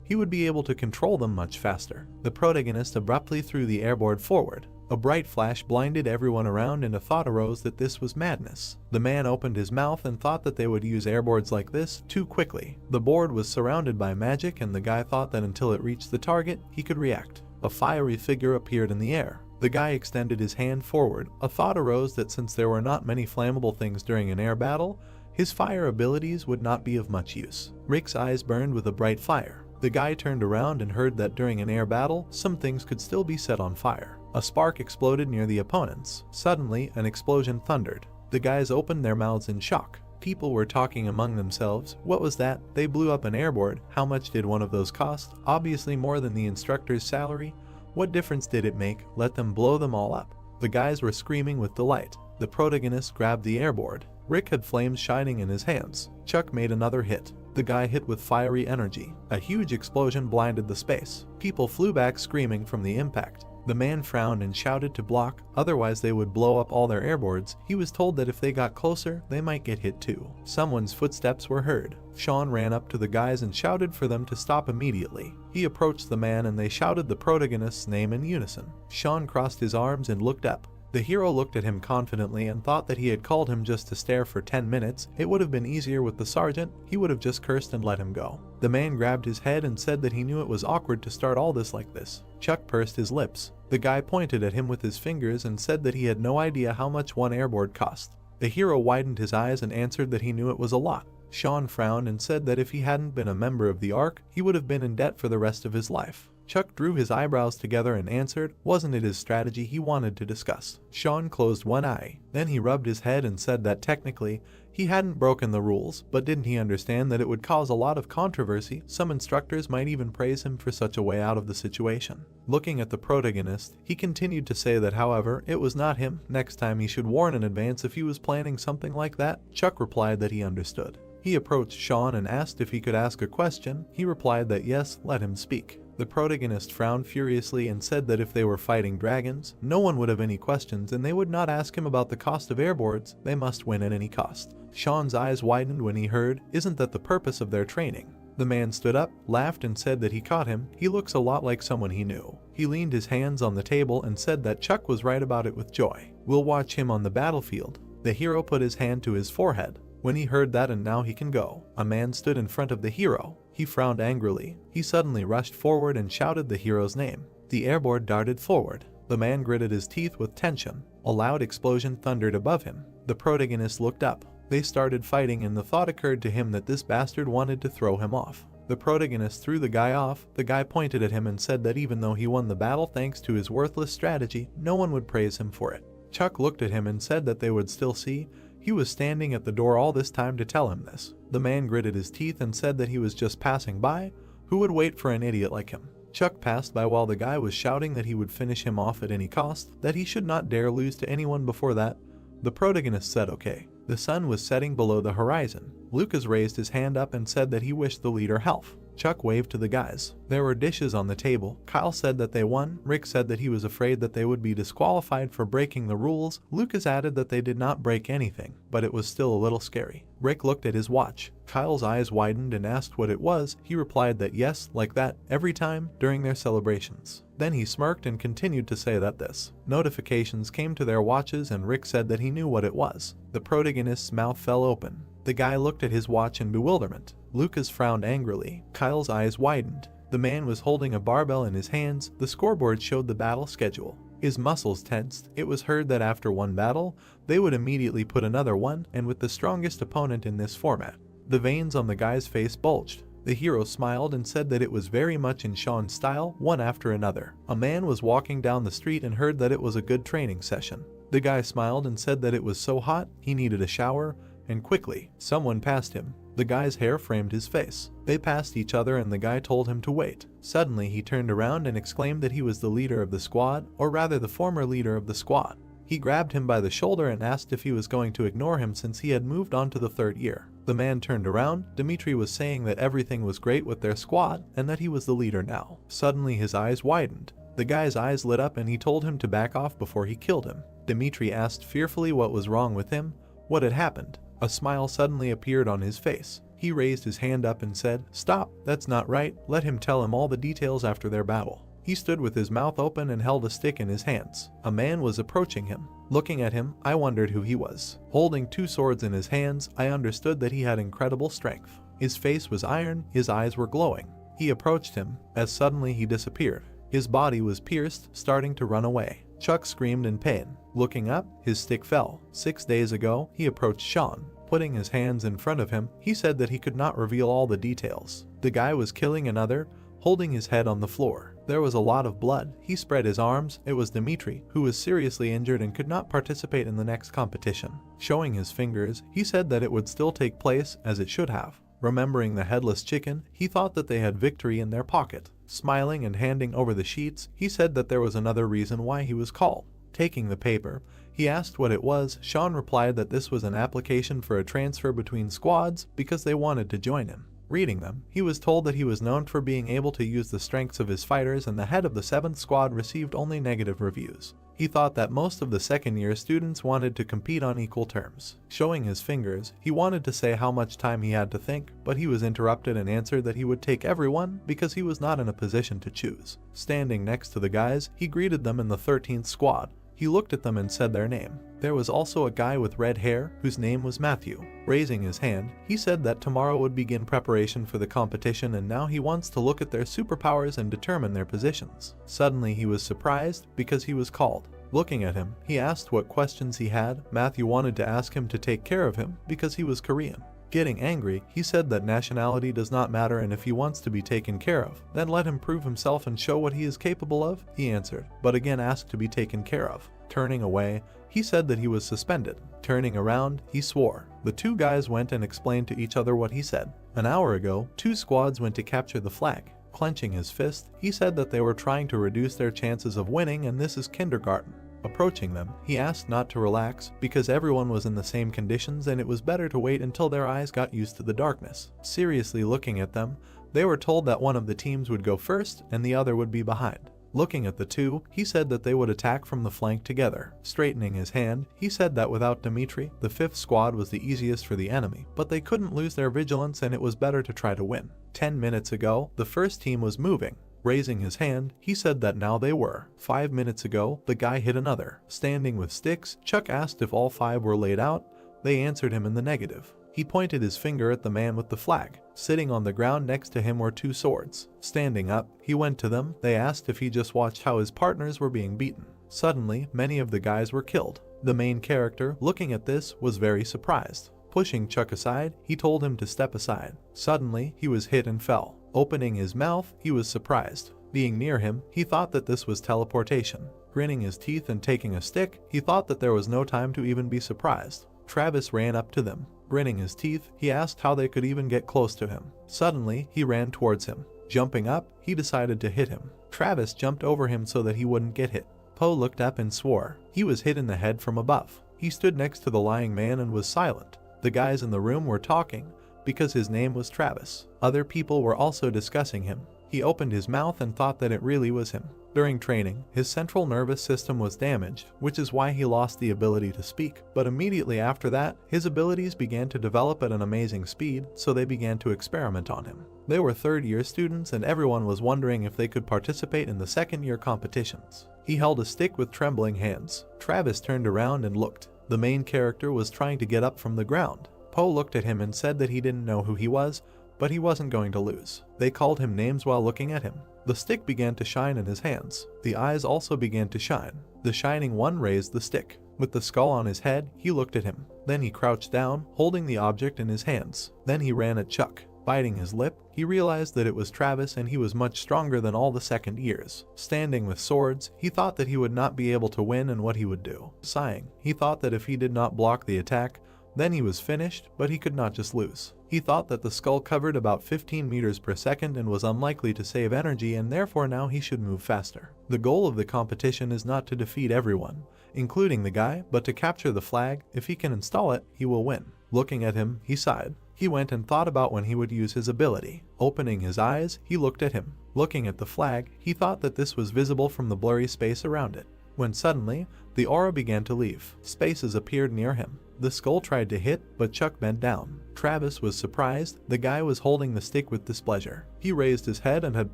he would be able to control them much faster. The protagonist abruptly threw the airboard forward. A bright flash blinded everyone around and a thought arose that this was madness. The man opened his mouth and thought that they would use airboards like this too quickly. The board was surrounded by magic and the guy thought that until it reached the target, he could react. A fiery figure appeared in the air. The guy extended his hand forward. A thought arose that since there were not many flammable things during an air battle, his fire abilities would not be of much use. Rick's eyes burned with a bright fire. The guy turned around and heard that during an air battle, some things could still be set on fire. A spark exploded near the opponents. Suddenly, an explosion thundered. The guys opened their mouths in shock. People were talking among themselves. What was that? They blew up an airboard. How much did one of those cost? Obviously more than the instructor's salary. What difference did it make? Let them blow them all up. The guys were screaming with delight. The protagonist grabbed the airboard. Rick had flames shining in his hands. Chuck made another hit. The guy hit with fiery energy. A huge explosion blinded the space. People flew back screaming from the impact. The man frowned and shouted to block, otherwise they would blow up all their airboards. He was told that if they got closer, they might get hit too. Someone's footsteps were heard. Sean ran up to the guys and shouted for them to stop immediately. He approached the man and they shouted the protagonist's name in unison. Sean crossed his arms and looked up. The hero looked at him confidently and thought that he had called him just to stare for 10 minutes. It would have been easier with the sergeant. He would have just cursed and let him go. The man grabbed his head and said that he knew it was awkward to start all this like this. Chuck pursed his lips. The guy pointed at him with his fingers and said that he had no idea how much one airboard cost. The hero widened his eyes and answered that he knew it was a lot. Sean frowned and said that if he hadn't been a member of the ARC, he would have been in debt for the rest of his life. Chuck drew his eyebrows together and answered, wasn't it his strategy he wanted to discuss? Sean closed one eye. Then he rubbed his head and said that technically, he hadn't broken the rules, but didn't he understand that it would cause a lot of controversy? Some instructors might even praise him for such a way out of the situation. Looking at the protagonist, he continued to say that however, it was not him. Next time he should warn in advance if he was planning something like that. Chuck replied that he understood. He approached Sean and asked if he could ask a question. He replied that yes, let him speak. The protagonist frowned furiously and said that if they were fighting dragons, no one would have any questions and they would not ask him about the cost of airboards. They must win at any cost. Sean's eyes widened when he heard, isn't that the purpose of their training? The man stood up, laughed and said that he caught him. He looks a lot like someone he knew. He leaned his hands on the table and said that Chuck was right about it with joy. We'll watch him on the battlefield. The hero put his hand to his forehead. When he heard that and now he can go, a man stood in front of the hero. He frowned angrily. He suddenly rushed forward and shouted the hero's name. The airboard darted forward. The man gritted his teeth with tension. A loud explosion thundered above him. The protagonist looked up. They started fighting and the thought occurred to him that this bastard wanted to throw him off. The protagonist threw the guy off. The guy pointed at him and said that even though he won the battle thanks to his worthless strategy, no one would praise him for it. Chuck looked at him and said that they would still see. He was standing at the door all this time to tell him this. The man gritted his teeth and said that he was just passing by. Who would wait for an idiot like him? Chuck passed by while the guy was shouting that he would finish him off at any cost, that he should not dare lose to anyone before that. The protagonist said okay. The sun was setting below the horizon. Lucas raised his hand up and said that he wished the leader health. Chuck waved to the guys. There were dishes on the table. Kyle said that they won. Rick said that he was afraid that they would be disqualified for breaking the rules. Lucas added that they did not break anything, but it was still a little scary. Rick looked at his watch. Kyle's eyes widened and asked what it was. He replied that yes, like that, every time, during their celebrations. Then he smirked and continued to say that this. Notifications came to their watches and Rick said that he knew what it was. The protagonist's mouth fell open. The guy looked at his watch in bewilderment. Lucas frowned angrily. Kyle's eyes widened. The man was holding a barbell in his hands. The scoreboard showed the battle schedule. His muscles tensed. It was heard that after one battle, they would immediately put another one, and with the strongest opponent in this format. The veins on the guy's face bulged. The hero smiled and said that it was very much in Sean's style, one after another. A man was walking down the street and heard that it was a good training session. The guy smiled and said that it was so hot, he needed a shower, and quickly, someone passed him. The guy's hair framed his face. They passed each other and the guy told him to wait. Suddenly he turned around and exclaimed that he was the leader of the squad, or rather the former leader of the squad. He grabbed him by the shoulder and asked if he was going to ignore him since he had moved on to the third year. The man turned around. Dimitri was saying that everything was great with their squad and that he was the leader now. Suddenly his eyes widened. The guy's eyes lit up and he told him to back off before he killed him. Dimitri asked fearfully what was wrong with him, what had happened. A smile suddenly appeared on his face. He raised his hand up and said, "Stop, that's not right, let him tell him all the details after their battle." He stood with his mouth open and held a stick in his hands. A man was approaching him. Looking at him, I wondered who he was. Holding two swords in his hands, I understood that he had incredible strength. His face was iron, his eyes were glowing. He approached him, as suddenly he disappeared. His body was pierced, starting to run away. Chuck screamed in pain. Looking up, his stick fell. 6 days ago, he approached Sean. Putting his hands in front of him, he said that he could not reveal all the details. The guy was killing another, holding his head on the floor. There was a lot of blood. He spread his arms. It was Dimitri, who was seriously injured and could not participate in the next competition. Showing his fingers, he said that it would still take place as it should have. Remembering the headless chicken, he thought that they had victory in their pocket. Smiling and handing over the sheets, he said that there was another reason why he was called. Taking the paper, he asked what it was. Sean replied that this was an application for a transfer between squads because they wanted to join him. Reading them, he was told that he was known for being able to use the strengths of his fighters and the head of the 7th squad received only negative reviews. He thought that most of the second-year students wanted to compete on equal terms. Showing his fingers, he wanted to say how much time he had to think, but he was interrupted and answered that he would take everyone because he was not in a position to choose. Standing next to the guys, he greeted them in the 13th squad. He looked at them and said their name. There was also a guy with red hair whose name was Matthew. Raising his hand, he said that tomorrow would begin preparation for the competition and now he wants to look at their superpowers and determine their positions. Suddenly he was surprised because he was called. Looking at him, he asked what questions he had. Matthew wanted to ask him to take care of him because he was Korean. Getting angry, he said that nationality does not matter and if he wants to be taken care of, then let him prove himself and show what he is capable of, he answered, but again asked to be taken care of. Turning away, he said that he was suspended. Turning around, he swore. The two guys went and explained to each other what he said. An hour ago, 2 squads went to capture the flag. Clenching his fist, he said that they were trying to reduce their chances of winning and this is kindergarten. Approaching them, he asked not to relax because everyone was in the same conditions and it was better to wait until their eyes got used to the darkness. Seriously looking at them, they were told that one of the teams would go first and the other would be behind. Looking at the two, he said that they would attack from the flank together. Straightening his hand, he said that without Dimitri, the 5th squad was the easiest for the enemy, but they couldn't lose their vigilance and it was better to try to win. 10 minutes ago, the first team was moving. Raising his hand, he said that now they were. 5 minutes ago, the guy hit another. Standing with sticks, Chuck asked if all 5 were laid out. They answered him in the negative. He pointed his finger at the man with the flag. Sitting on the ground next to him were 2 swords. Standing up, he went to them. They asked if he just watched how his partners were being beaten. Suddenly, many of the guys were killed. The main character, looking at this, was very surprised. Pushing Chuck aside, he told him to step aside. Suddenly, he was hit and fell. Opening his mouth, he was surprised. Being near him, he thought that this was teleportation. Grinning his teeth and taking a stick, he thought that there was no time to even be surprised. Travis ran up to them. Grinning his teeth, he asked how they could even get close to him. Suddenly, he ran towards him. Jumping up, he decided to hit him. Travis jumped over him so that he wouldn't get hit. Poe looked up and swore. He was hit in the head from above. He stood next to the lying man and was silent. The guys in the room were talking because his name was Travis. Other people were also discussing him. He opened his mouth and thought that it really was him. During training, his central nervous system was damaged, which is why he lost the ability to speak. But immediately after that, his abilities began to develop at an amazing speed, so they began to experiment on him. They were third-year students and everyone was wondering if they could participate in the second-year competitions. He held a stick with trembling hands. Travis turned around and looked. The main character was trying to get up from the ground. Poe looked at him and said that he didn't know who he was, but he wasn't going to lose. They called him names while looking at him. The stick began to shine in his hands. The eyes also began to shine. The shining one raised the stick. With the skull on his head, he looked at him. Then he crouched down, holding the object in his hands. Then he ran at Chuck. Biting his lip, he realized that it was Travis and he was much stronger than all the second years. Standing with swords, he thought that he would not be able to win and what he would do. Sighing, he thought that if he did not block the attack, then he was finished, but he could not just lose. He thought that the skull covered about 15 meters per second and was unlikely to save energy, and therefore now he should move faster. The goal of the competition is not to defeat everyone, including the guy, but to capture the flag. If he can install it, he will win. Looking at him, he sighed. He went and thought about when he would use his ability. Opening his eyes, he looked at him. Looking at the flag, he thought that this was visible from the blurry space around it. When suddenly, the aura began to leave. Spaces appeared near him. The skull tried to hit, but Chuck bent down. Travis was surprised. The guy was holding the stick with displeasure. He raised his head and had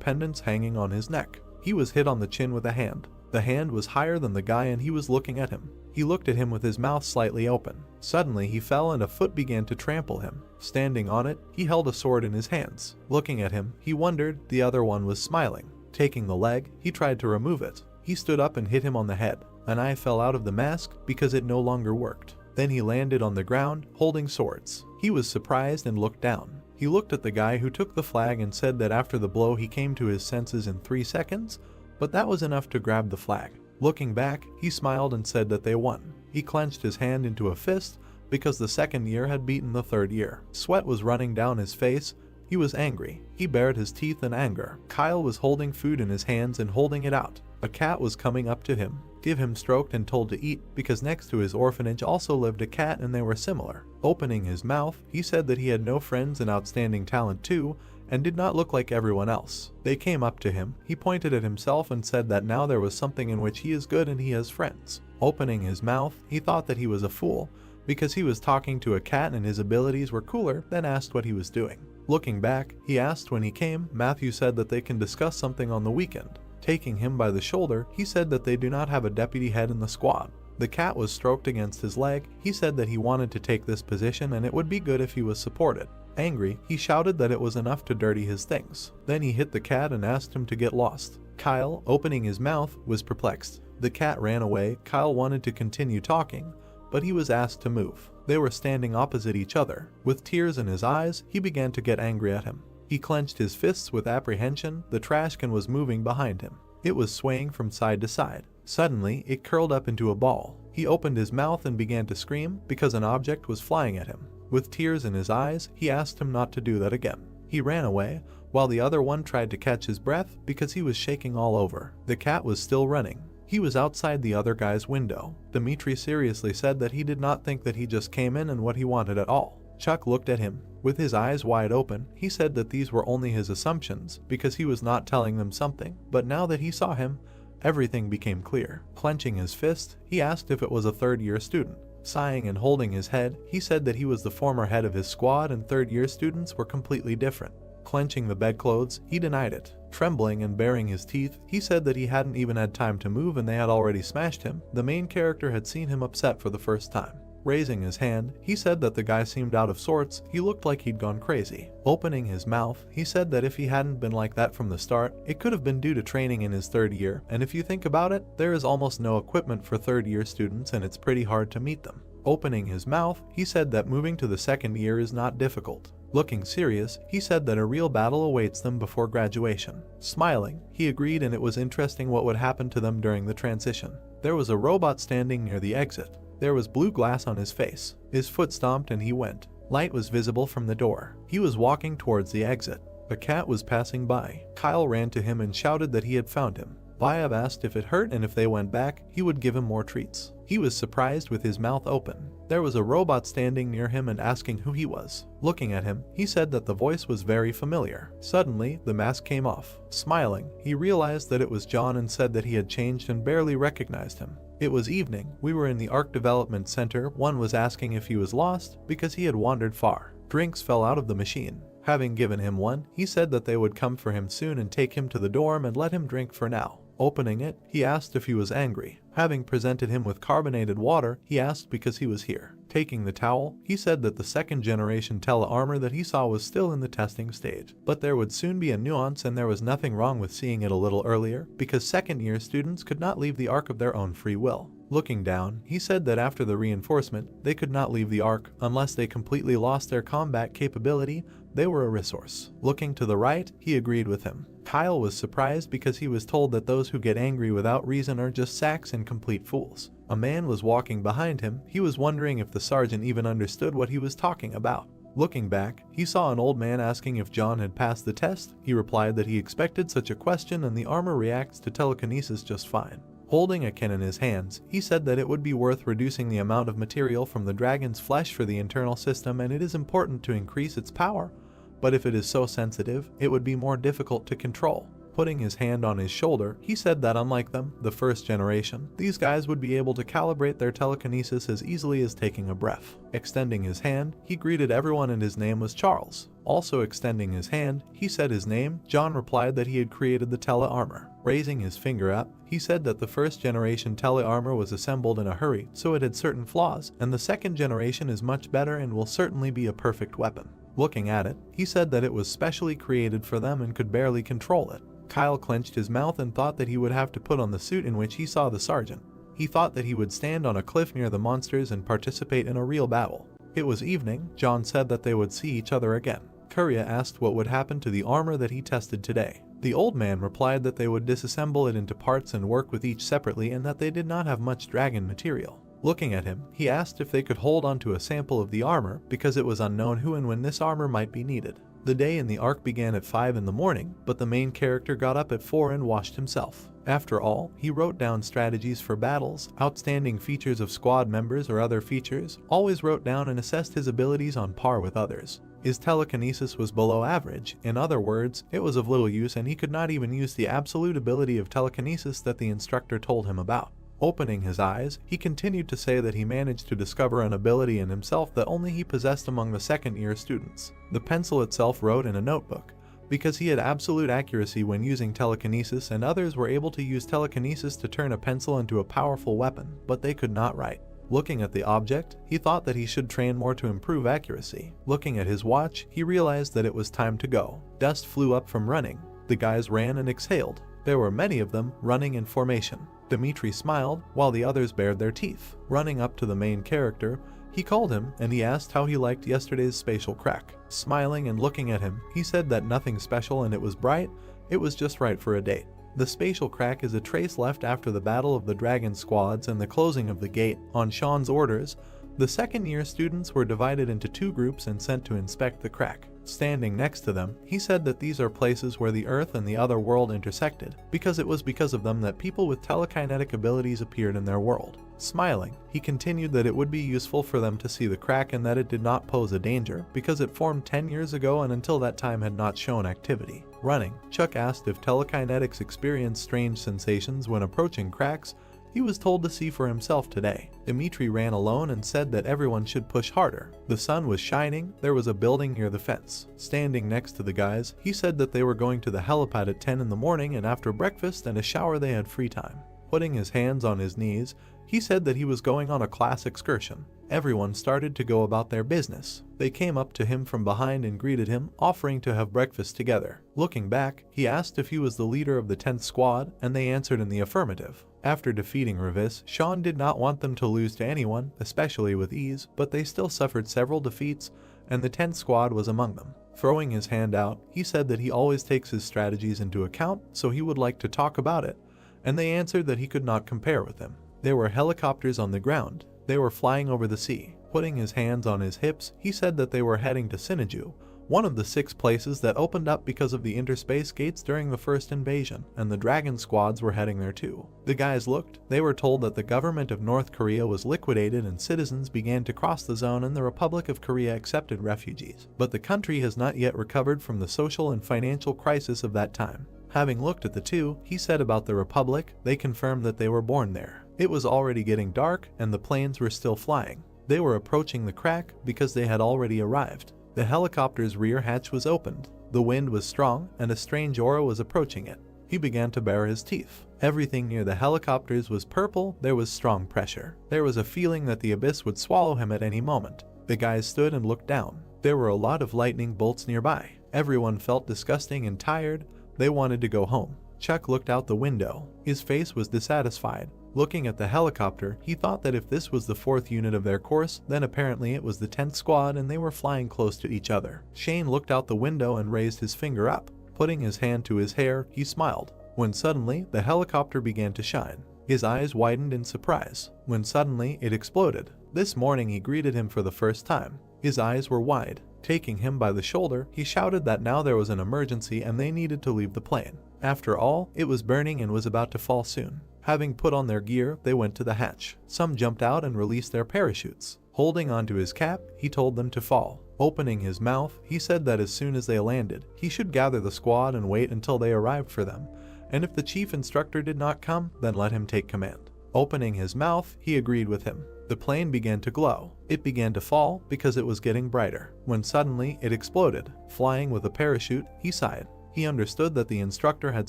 pendants hanging on his neck. He was hit on the chin with a hand. The hand was higher than the guy and he was looking at him. He looked at him with his mouth slightly open. Suddenly he fell and a foot began to trample him. Standing on it, he held a sword in his hands. Looking at him, he wondered. The other one was smiling. Taking the leg, he tried to remove it. He stood up and hit him on the head. An eye fell out of the mask because it no longer worked. Then he landed on the ground, holding swords. He was surprised and looked down. He looked at the guy who took the flag and said that after the blow he came to his senses in 3 seconds, but that was enough to grab the flag. Looking back, he smiled and said that they won. He clenched his hand into a fist because the second year had beaten the third year. Sweat was running down his face. He was angry. He bared his teeth in anger. Kyle was holding food in his hands and holding it out. A cat was coming up to him. Give him stroked and told to eat, because next to his orphanage also lived a cat and they were similar. Opening his mouth, he said that he had no friends and outstanding talent too, and did not look like everyone else. They came up to him. He pointed at himself and said that now there was something in which he is good and he has friends. Opening his mouth, he thought that he was a fool, because he was talking to a cat and his abilities were cooler, then asked what he was doing. Looking back, he asked when he came. Matthew said that they can discuss something on the weekend. Taking him by the shoulder, he said that they do not have a deputy head in the squad. The cat was stroked against his leg. He said that he wanted to take this position and it would be good if he was supported. Angry, he shouted that it was enough to dirty his things. Then he hit the cat and asked him to get lost. Kyle, opening his mouth, was perplexed. The cat ran away. Kyle wanted to continue talking, but he was asked to move. They were standing opposite each other. With tears in his eyes, he began to get angry at him. He clenched his fists with apprehension. The trash can was moving behind him. It was swaying from side to side. Suddenly, it curled up into a ball. He opened his mouth and began to scream because an object was flying at him. With tears in his eyes, he asked him not to do that again. He ran away, while the other one tried to catch his breath because he was shaking all over. The cat was still running. He was outside the other guy's window. Dimitri seriously said that he did not think that he just came in and what he wanted at all. Chuck looked at him. With his eyes wide open, he said that these were only his assumptions because he was not telling them something, but now that he saw him, everything became clear. Clenching his fist, he asked if it was a third-year student. Sighing and holding his head, he said that he was the former head of his squad and third-year students were completely different. Clenching the bedclothes, he denied it. Trembling and baring his teeth, he said that he hadn't even had time to move and they had already smashed him. The main character had seen him upset for the first time. Raising his hand, he said that the guy seemed out of sorts, he looked like he'd gone crazy. Opening his mouth, he said that if he hadn't been like that from the start, it could have been due to training in his third year, and if you think about it, there is almost no equipment for third year students and it's pretty hard to meet them. Opening his mouth, he said that moving to the second year is not difficult. Looking serious, he said that a real battle awaits them before graduation. Smiling, he agreed, and it was interesting what would happen to them during the transition. There was a robot standing near the exit. There was blue glass on his face. His foot stomped and he went. Light was visible from the door. He was walking towards the exit. A cat was passing by. Kyle ran to him and shouted that he had found him. Viab asked if it hurt, and if they went back, he would give him more treats. He was surprised with his mouth open. There was a robot standing near him and asking who he was. Looking at him, he said that the voice was very familiar. Suddenly, the mask came off. Smiling, he realized that it was John and said that he had changed and barely recognized him. It was evening. We were in the Arc Development Center. One was asking if he was lost because he had wandered far. Drinks fell out of the machine. Having given him one, he said that they would come for him soon and take him to the dorm and let him drink for now. Opening it, he asked if he was angry. Having presented him with carbonated water, he asked because he was here. Taking the towel, he said that the second generation tele-armor that he saw was still in the testing stage, but there would soon be a nuance and there was nothing wrong with seeing it a little earlier, because second year students could not leave the Arc of their own free will. Looking down, he said that after the reinforcement, they could not leave the Arc unless they completely lost their combat capability. They were a resource. Looking to the right, he agreed with him. Kyle was surprised because he was told that those who get angry without reason are just sacks and complete fools. A man was walking behind him. He was wondering if the sergeant even understood what he was talking about. Looking back, he saw an old man asking if John had passed the test. He replied that he expected such a question and the armor reacts to telekinesis just fine. Holding a can in his hands, he said that it would be worth reducing the amount of material from the dragon's flesh for the internal system, and it is important to increase its power. But if it is so sensitive, it would be more difficult to control. Putting his hand on his shoulder, he said that unlike them, the first generation, these guys would be able to calibrate their telekinesis as easily as taking a breath. Extending his hand, he greeted everyone and his name was Charles. Also extending his hand, he said his name. John replied that he had created the tele-armor. Raising his finger up, he said that the first generation tele-armor was assembled in a hurry, so it had certain flaws, and the second generation is much better and will certainly be a perfect weapon. Looking at it, he said that it was specially created for them and could barely control it. Kyle clenched his mouth and thought that he would have to put on the suit in which he saw the sergeant. He thought that he would stand on a cliff near the monsters and participate in a real battle. It was evening. John said that they would see each other again. Kuria asked what would happen to the armor that he tested today. The old man replied that they would disassemble it into parts and work with each separately and that they did not have much dragon material. Looking at him, he asked if they could hold onto a sample of the armor because it was unknown who and when this armor might be needed. The day in the Arc began at 5 in the morning, but the main character got up at 4 and washed himself. After all, he wrote down strategies for battles, outstanding features of squad members or other features, always wrote down and assessed his abilities on par with others. His telekinesis was below average. In other words, it was of little use and he could not even use the absolute ability of telekinesis that the instructor told him about. Opening his eyes, he continued to say that he managed to discover an ability in himself that only he possessed among the second-year students. The pencil itself wrote in a notebook. Because he had absolute accuracy when using telekinesis, and others were able to use telekinesis to turn a pencil into a powerful weapon, but they could not write. Looking at the object, he thought that he should train more to improve accuracy. Looking at his watch, he realized that it was time to go. Dust flew up from running. The guys ran and exhaled. There were many of them, running in formation. Dimitri smiled, while the others bared their teeth. Running up to the main character, he called him and he asked how he liked yesterday's spatial crack. Smiling and looking at him, he said that nothing special and it was bright, it was just right for a date. The spatial crack is a trace left after the battle of the dragon squads and the closing of the gate. On Sean's orders, the second-year students were divided into 2 groups and sent to inspect the crack. Standing next to them, he said that these are places where the Earth and the other world intersected, because it was because of them that people with telekinetic abilities appeared in their world. Smiling, he continued that it would be useful for them to see the crack and that it did not pose a danger, because it formed 10 years ago and until that time had not shown activity. Running, Chuck asked if telekinetics experienced strange sensations when approaching cracks. He was told to see for himself today. Dimitri ran alone and said that everyone should push harder. The sun was shining. There was a building near the fence. Standing next to the guys, he said that they were going to the helipad at 10 in the morning and after breakfast and a shower they had free time. Putting his hands on his knees, he He said that he was going on a class excursion. Everyone started to go about their business. They came up to him from behind and greeted him, offering to have breakfast together. Looking back, he asked if he was the leader of the 10th squad, and they answered in the affirmative. After defeating Revis, Sean did not want them to lose to anyone, especially with ease, but they still suffered several defeats, and the 10th squad was among them. Throwing his hand out, he said that he always takes his strategies into account, so he would like to talk about it, and they answered that he could not compare with him. There were helicopters on the ground. They were flying over the sea. Putting his hands on his hips, he said that they were heading to Sinaju, one of the 6 places that opened up because of the interspace gates during the first invasion, and the dragon squads were heading there too. The guys looked. They were told that the government of North Korea was liquidated and citizens began to cross the zone and the Republic of Korea accepted refugees. But the country has not yet recovered from the social and financial crisis of that time. Having looked at the two, he said about the Republic, they confirmed that they were born there. It was already getting dark and the planes were still flying. They were approaching the crack because they had already arrived. The helicopter's rear hatch was opened. The wind was strong and a strange aura was approaching it. He began to bare his teeth. Everything near the helicopters was purple. There was strong pressure. There was a feeling that the abyss would swallow him at any moment. The guys stood and looked down. There were a lot of lightning bolts nearby. Everyone felt disgusting and tired. They wanted to go home. Chuck looked out the window. His face was dissatisfied. Looking at the helicopter, he thought that if this was the 4th unit of their course, then apparently it was the 10th squad and they were flying close to each other. Shane looked out the window and raised his finger up. Putting his hand to his hair, he smiled. When suddenly, the helicopter began to shine. His eyes widened in surprise. When suddenly, it exploded. This morning he greeted him for the first time. His eyes were wide. Taking him by the shoulder, he shouted that now there was an emergency and they needed to leave the plane. After all, it was burning and was about to fall soon. Having put on their gear, they went to the hatch. Some jumped out and released their parachutes. Holding onto his cap, he told them to fall. Opening his mouth, he said that as soon as they landed, he should gather the squad and wait until they arrived for them. And if the chief instructor did not come, then let him take command. Opening his mouth, he agreed with him. The plane began to glow. It began to fall because it was getting brighter. When suddenly it exploded. Flying with a parachute, he sighed. He understood that the instructor had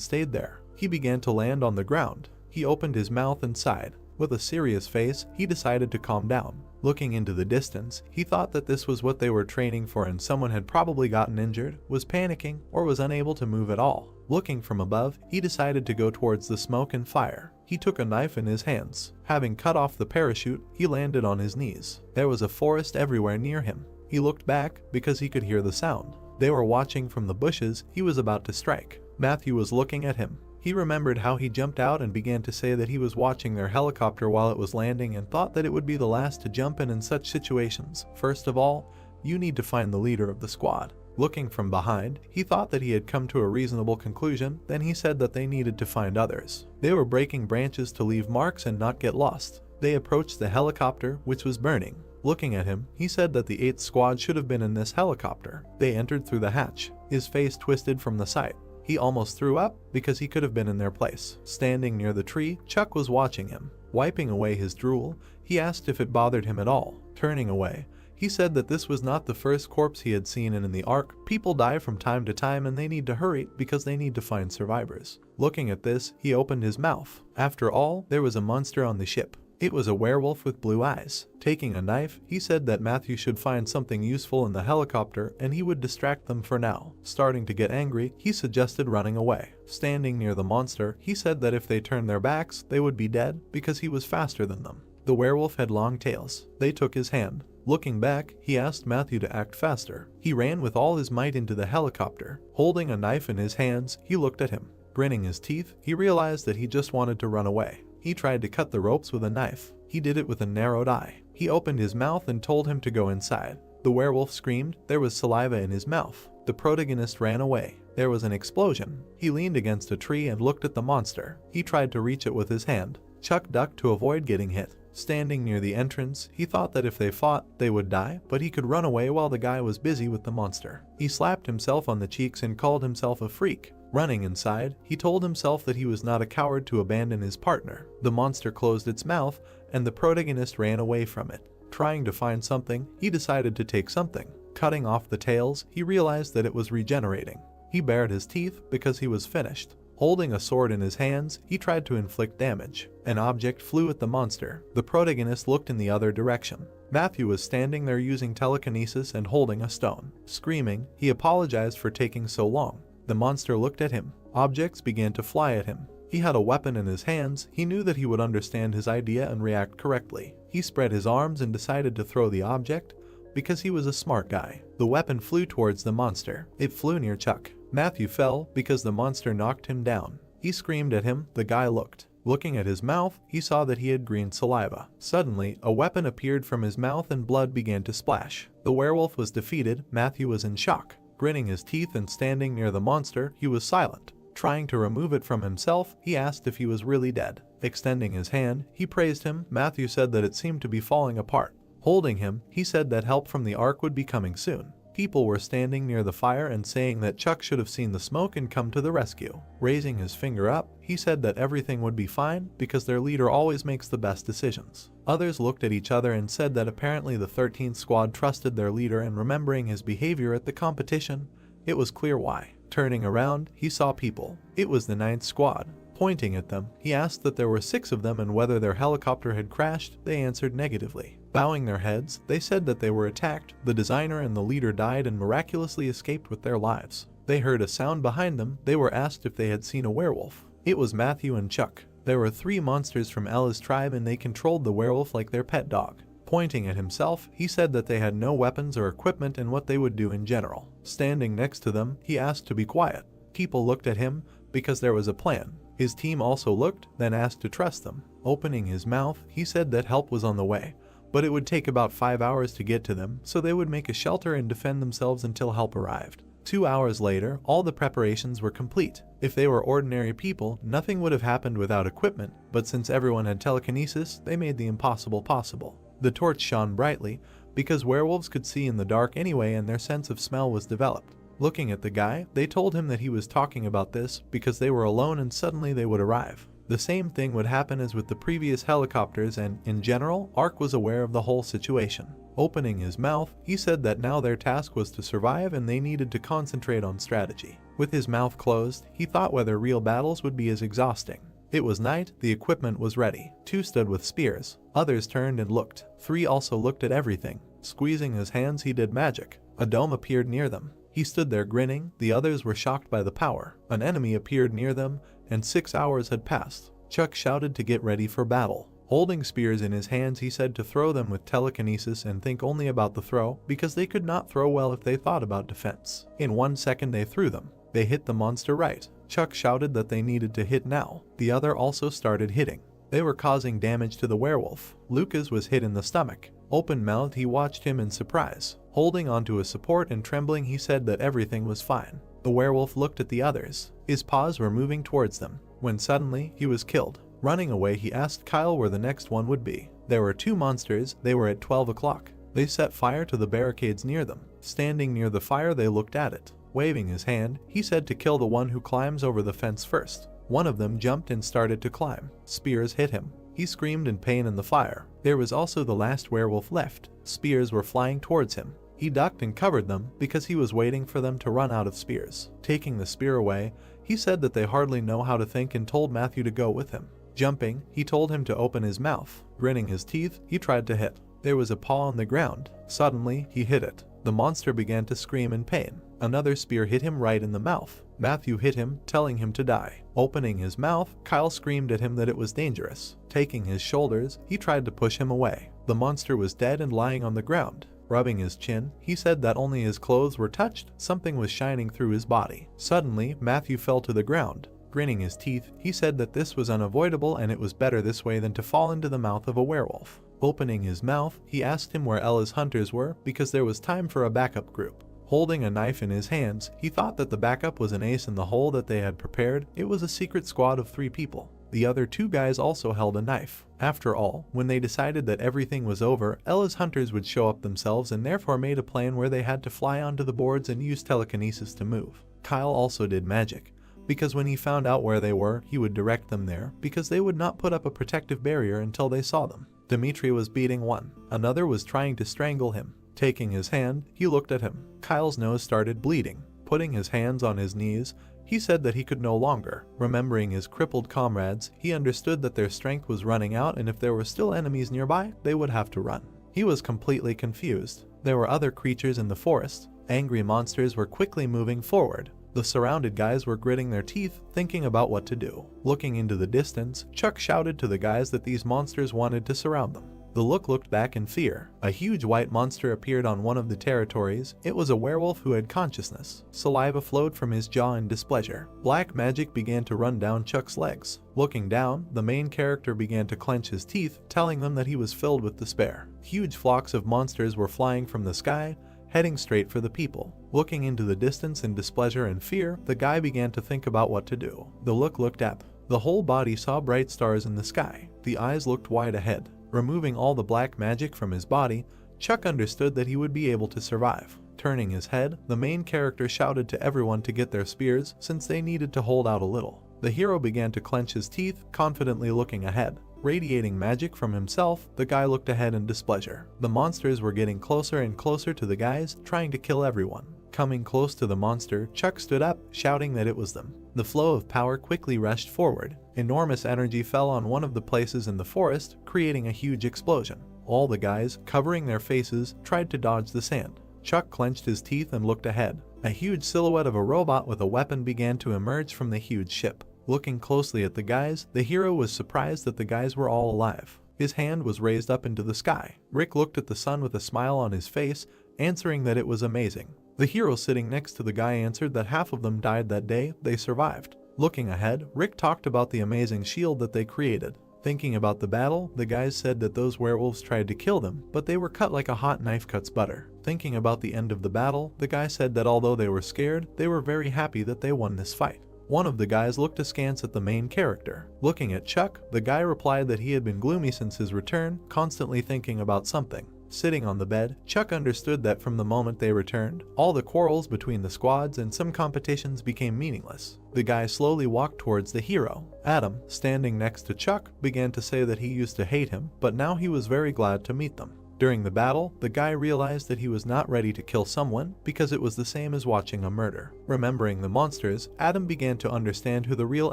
stayed there. He began to land on the ground. He opened his mouth and sighed. With a serious face, he decided to calm down. Looking into the distance, he thought that this was what they were training for and someone had probably gotten injured, was panicking, or was unable to move at all. Looking from above, he decided to go towards the smoke and fire. He took a knife in his hands. Having cut off the parachute, he landed on his knees. There was a forest everywhere near him. He looked back because he could hear the sound. They were watching from the bushes. He was about to strike. Matthew was looking at him. He remembered how he jumped out and began to say that he was watching their helicopter while it was landing and thought that it would be the last to jump in such situations. First of all, you need to find the leader of the squad. Looking from behind, he thought that he had come to a reasonable conclusion. Then he said that they needed to find others. They were breaking branches to leave marks and not get lost. They approached the helicopter, which was burning. Looking at him, he said that the 8th squad should have been in this helicopter. They entered through the hatch. His face twisted from the sight. He almost threw up because he could have been in their place. Standing near the tree, Chuck was watching him. Wiping away his drool, he asked if it bothered him at all. Turning away, he said that this was not the first corpse he had seen in the Ark. People die from time to time and they need to hurry because they need to find survivors. Looking at this, he opened his mouth. After all, there was a monster on the ship. It was a werewolf with blue eyes. Taking a knife, he said that Matthew should find something useful in the helicopter and he would distract them for now. Starting to get angry, he suggested running away. Standing near the monster, he said that if they turned their backs, they would be dead because he was faster than them. The werewolf had long tails. They took his hand. Looking back, he asked Matthew to act faster. He ran with all his might into the helicopter. Holding a knife in his hands, he looked at him. Gritting his teeth, he realized that he just wanted to run away. He tried to cut the ropes with a knife. He did it with a narrowed eye. He opened his mouth and told him to go inside. The werewolf screamed. There was saliva in his mouth. The protagonist ran away. There was an explosion. He leaned against a tree and looked at the monster. He tried to reach it with his hand. Chuck ducked to avoid getting hit. Standing near the entrance, he thought that if they fought, they would die, but he could run away while the guy was busy with the monster. He slapped himself on the cheeks and called himself a freak. Running inside, he told himself that he was not a coward to abandon his partner. The monster closed its mouth, and the protagonist ran away from it. Trying to find something, he decided to take something. Cutting off the tails, he realized that it was regenerating. He bared his teeth because he was finished. Holding a sword in his hands, he tried to inflict damage. An object flew at the monster. The protagonist looked in the other direction. Matthew was standing there using telekinesis and holding a stone. Screaming, he apologized for taking so long. The monster looked at him. Objects began to fly at him. He had a weapon in his hands. He knew that he would understand his idea and react correctly. He spread his arms and decided to throw the object because he was a smart guy. The weapon flew towards the monster. It flew near Chuck. Matthew fell because the monster knocked him down. He screamed at him. The guy looked. Looking at his mouth, he saw that he had green saliva. Suddenly, a weapon appeared from his mouth and blood began to splash. The werewolf was defeated. Matthew was in shock. Gritting his teeth and standing near the monster, he was silent. Trying to remove it from himself, he asked if he was really dead. Extending his hand, he praised him. Matthew said that it seemed to be falling apart. Holding him, he said that help from the Ark would be coming soon. People were standing near the fire and saying that Chuck should have seen the smoke and come to the rescue. Raising his finger up, he said that everything would be fine because their leader always makes the best decisions. Others looked at each other and said that apparently the 13th squad trusted their leader, and remembering his behavior at the competition, it was clear why. Turning around, he saw people. It was the 9th squad. Pointing at them, he asked that there were 6 of them and whether their helicopter had crashed. They answered negatively. Bowing their heads, they said that they were attacked. The designer and the leader died and miraculously escaped with their lives. They heard a sound behind them. They were asked if they had seen a werewolf. It was Matthew and Chuck. There were 3 monsters from Ella's tribe and they controlled the werewolf like their pet dog. Pointing at himself, he said that they had no weapons or equipment and what they would do in general. Standing next to them, he asked to be quiet. People looked at him because there was a plan. His team also looked, then asked to trust them. Opening his mouth, he said that help was on the way, but it would take about 5 hours to get to them, so they would make a shelter and defend themselves until help arrived. 2 hours later, all the preparations were complete. If they were ordinary people, nothing would have happened without equipment, but since everyone had telekinesis, they made the impossible possible. The torch shone brightly, because werewolves could see in the dark anyway and their sense of smell was developed. Looking at the guy, they told him that he was talking about this because they were alone and suddenly they would arrive. The same thing would happen as with the previous helicopters, and, in general, Ark was aware of the whole situation. Opening his mouth, he said that now their task was to survive and they needed to concentrate on strategy. With his mouth closed, he thought whether real battles would be as exhausting. It was night. The equipment was ready. 2 stood with spears. Others turned and looked. 3 also looked at everything. Squeezing his hands, he did magic. A dome appeared near them. He stood there grinning. The others were shocked by the power. An enemy appeared near them, and 6 hours had passed. Chuck shouted to get ready for battle. Holding spears in his hands, he said to throw them with telekinesis and think only about the throw, because they could not throw well if they thought about defense. In 1 second they threw them. They hit the monster right. Chuck shouted that they needed to hit now. The other also started hitting. They were causing damage to the werewolf. Lucas was hit in the stomach. Open-mouthed, he watched him in surprise. Holding onto a support and trembling, he said that everything was fine. The werewolf looked at the others. His paws were moving towards them, when suddenly he was killed. Running away, he asked Kyle where the next one would be. There were 2 monsters. They were at 12 o'clock. They set fire to the barricades near them. Standing near the fire, they looked at it. Waving his hand, he said to kill the one who climbs over the fence first. One of them jumped and started to climb. Spears hit him. He screamed in pain in the fire. There was also the last werewolf left. Spears were flying towards him. He ducked and covered them because he was waiting for them to run out of spears. Taking the spear away, he said that they hardly know how to think and told Matthew to go with him. Jumping, he told him to open his mouth. Gritting his teeth, he tried to hit. There was a paw on the ground. Suddenly, he hit it. The monster began to scream in pain. Another spear hit him right in the mouth. Matthew hit him, telling him to die. Opening his mouth, Kyle screamed at him that it was dangerous. Taking his shoulders, he tried to push him away. The monster was dead and lying on the ground. Rubbing his chin, he said that only his clothes were touched. Something was shining through his body. Suddenly, Matthew fell to the ground. Grinning his teeth, he said that this was unavoidable and it was better this way than to fall into the mouth of a werewolf. Opening his mouth, he asked him where Ella's hunters were because there was time for a backup group. Holding a knife in his hands, he thought that the backup was an ace in the hole that they had prepared. It was a secret squad of 3 people. The other 2 guys also held a knife. After all, when they decided that everything was over, Ella's hunters would show up themselves and therefore made a plan where they had to fly onto the boards and use telekinesis to move. Kyle also did magic, because when he found out where they were, he would direct them there because they would not put up a protective barrier until they saw them. Dimitri was beating one. Another was trying to strangle him. Taking his hand, he looked at him. Kyle's nose started bleeding. Putting his hands on his knees, he said that he could no longer. Remembering his crippled comrades, he understood that their strength was running out, and if there were still enemies nearby, they would have to run. He was completely confused. There were other creatures in the forest. Angry monsters were quickly moving forward. The surrounded guys were gritting their teeth, thinking about what to do. Looking into the distance, Chuck shouted to the guys that these monsters wanted to surround them. The looked back in fear. A huge white monster appeared on one of the territories. It was a werewolf who had consciousness. Saliva flowed from his jaw in displeasure. Black magic began to run down Chuck's legs. Looking down, the main character began to clench his teeth, telling them that he was filled with despair. Huge flocks of monsters were flying from the sky, heading straight for the people. Looking into the distance in displeasure and fear, the guy began to think about what to do. The looked up. The whole body saw bright stars in the sky. The eyes looked wide ahead. Removing all the black magic from his body, Chuck understood that he would be able to survive. Turning his head, the main character shouted to everyone to get their spears since they needed to hold out a little. The hero began to clench his teeth, confidently looking ahead. Radiating magic from himself, the guy looked ahead in displeasure. The monsters were getting closer and closer to the guys, trying to kill everyone. Coming close to the monster, Chuck stood up, shouting that it was them. The flow of power quickly rushed forward. Enormous energy fell on one of the places in the forest, creating a huge explosion. All the guys, covering their faces, tried to dodge the sand. Chuck clenched his teeth and looked ahead. A huge silhouette of a robot with a weapon began to emerge from the huge ship. Looking closely at the guys, the hero was surprised that the guys were all alive. His hand was raised up into the sky. Rick looked at the sun with a smile on his face, answering that it was amazing. The hero sitting next to the guy answered that half of them died that day, they survived. Looking ahead, Rick talked about the amazing shield that they created. Thinking about the battle, the guys said that those werewolves tried to kill them, but they were cut like a hot knife cuts butter. Thinking about the end of the battle, the guy said that although they were scared, they were very happy that they won this fight. One of the guys looked askance at the main character. Looking at Chuck, the guy replied that he had been gloomy since his return, constantly thinking about something. Sitting on the bed, Chuck understood that from the moment they returned, all the quarrels between the squads and some competitions became meaningless. The guy slowly walked towards the hero. Adam, standing next to Chuck, began to say that he used to hate him, but now he was very glad to meet them. During the battle, the guy realized that he was not ready to kill someone because it was the same as watching a murder. Remembering the monsters, Adam began to understand who the real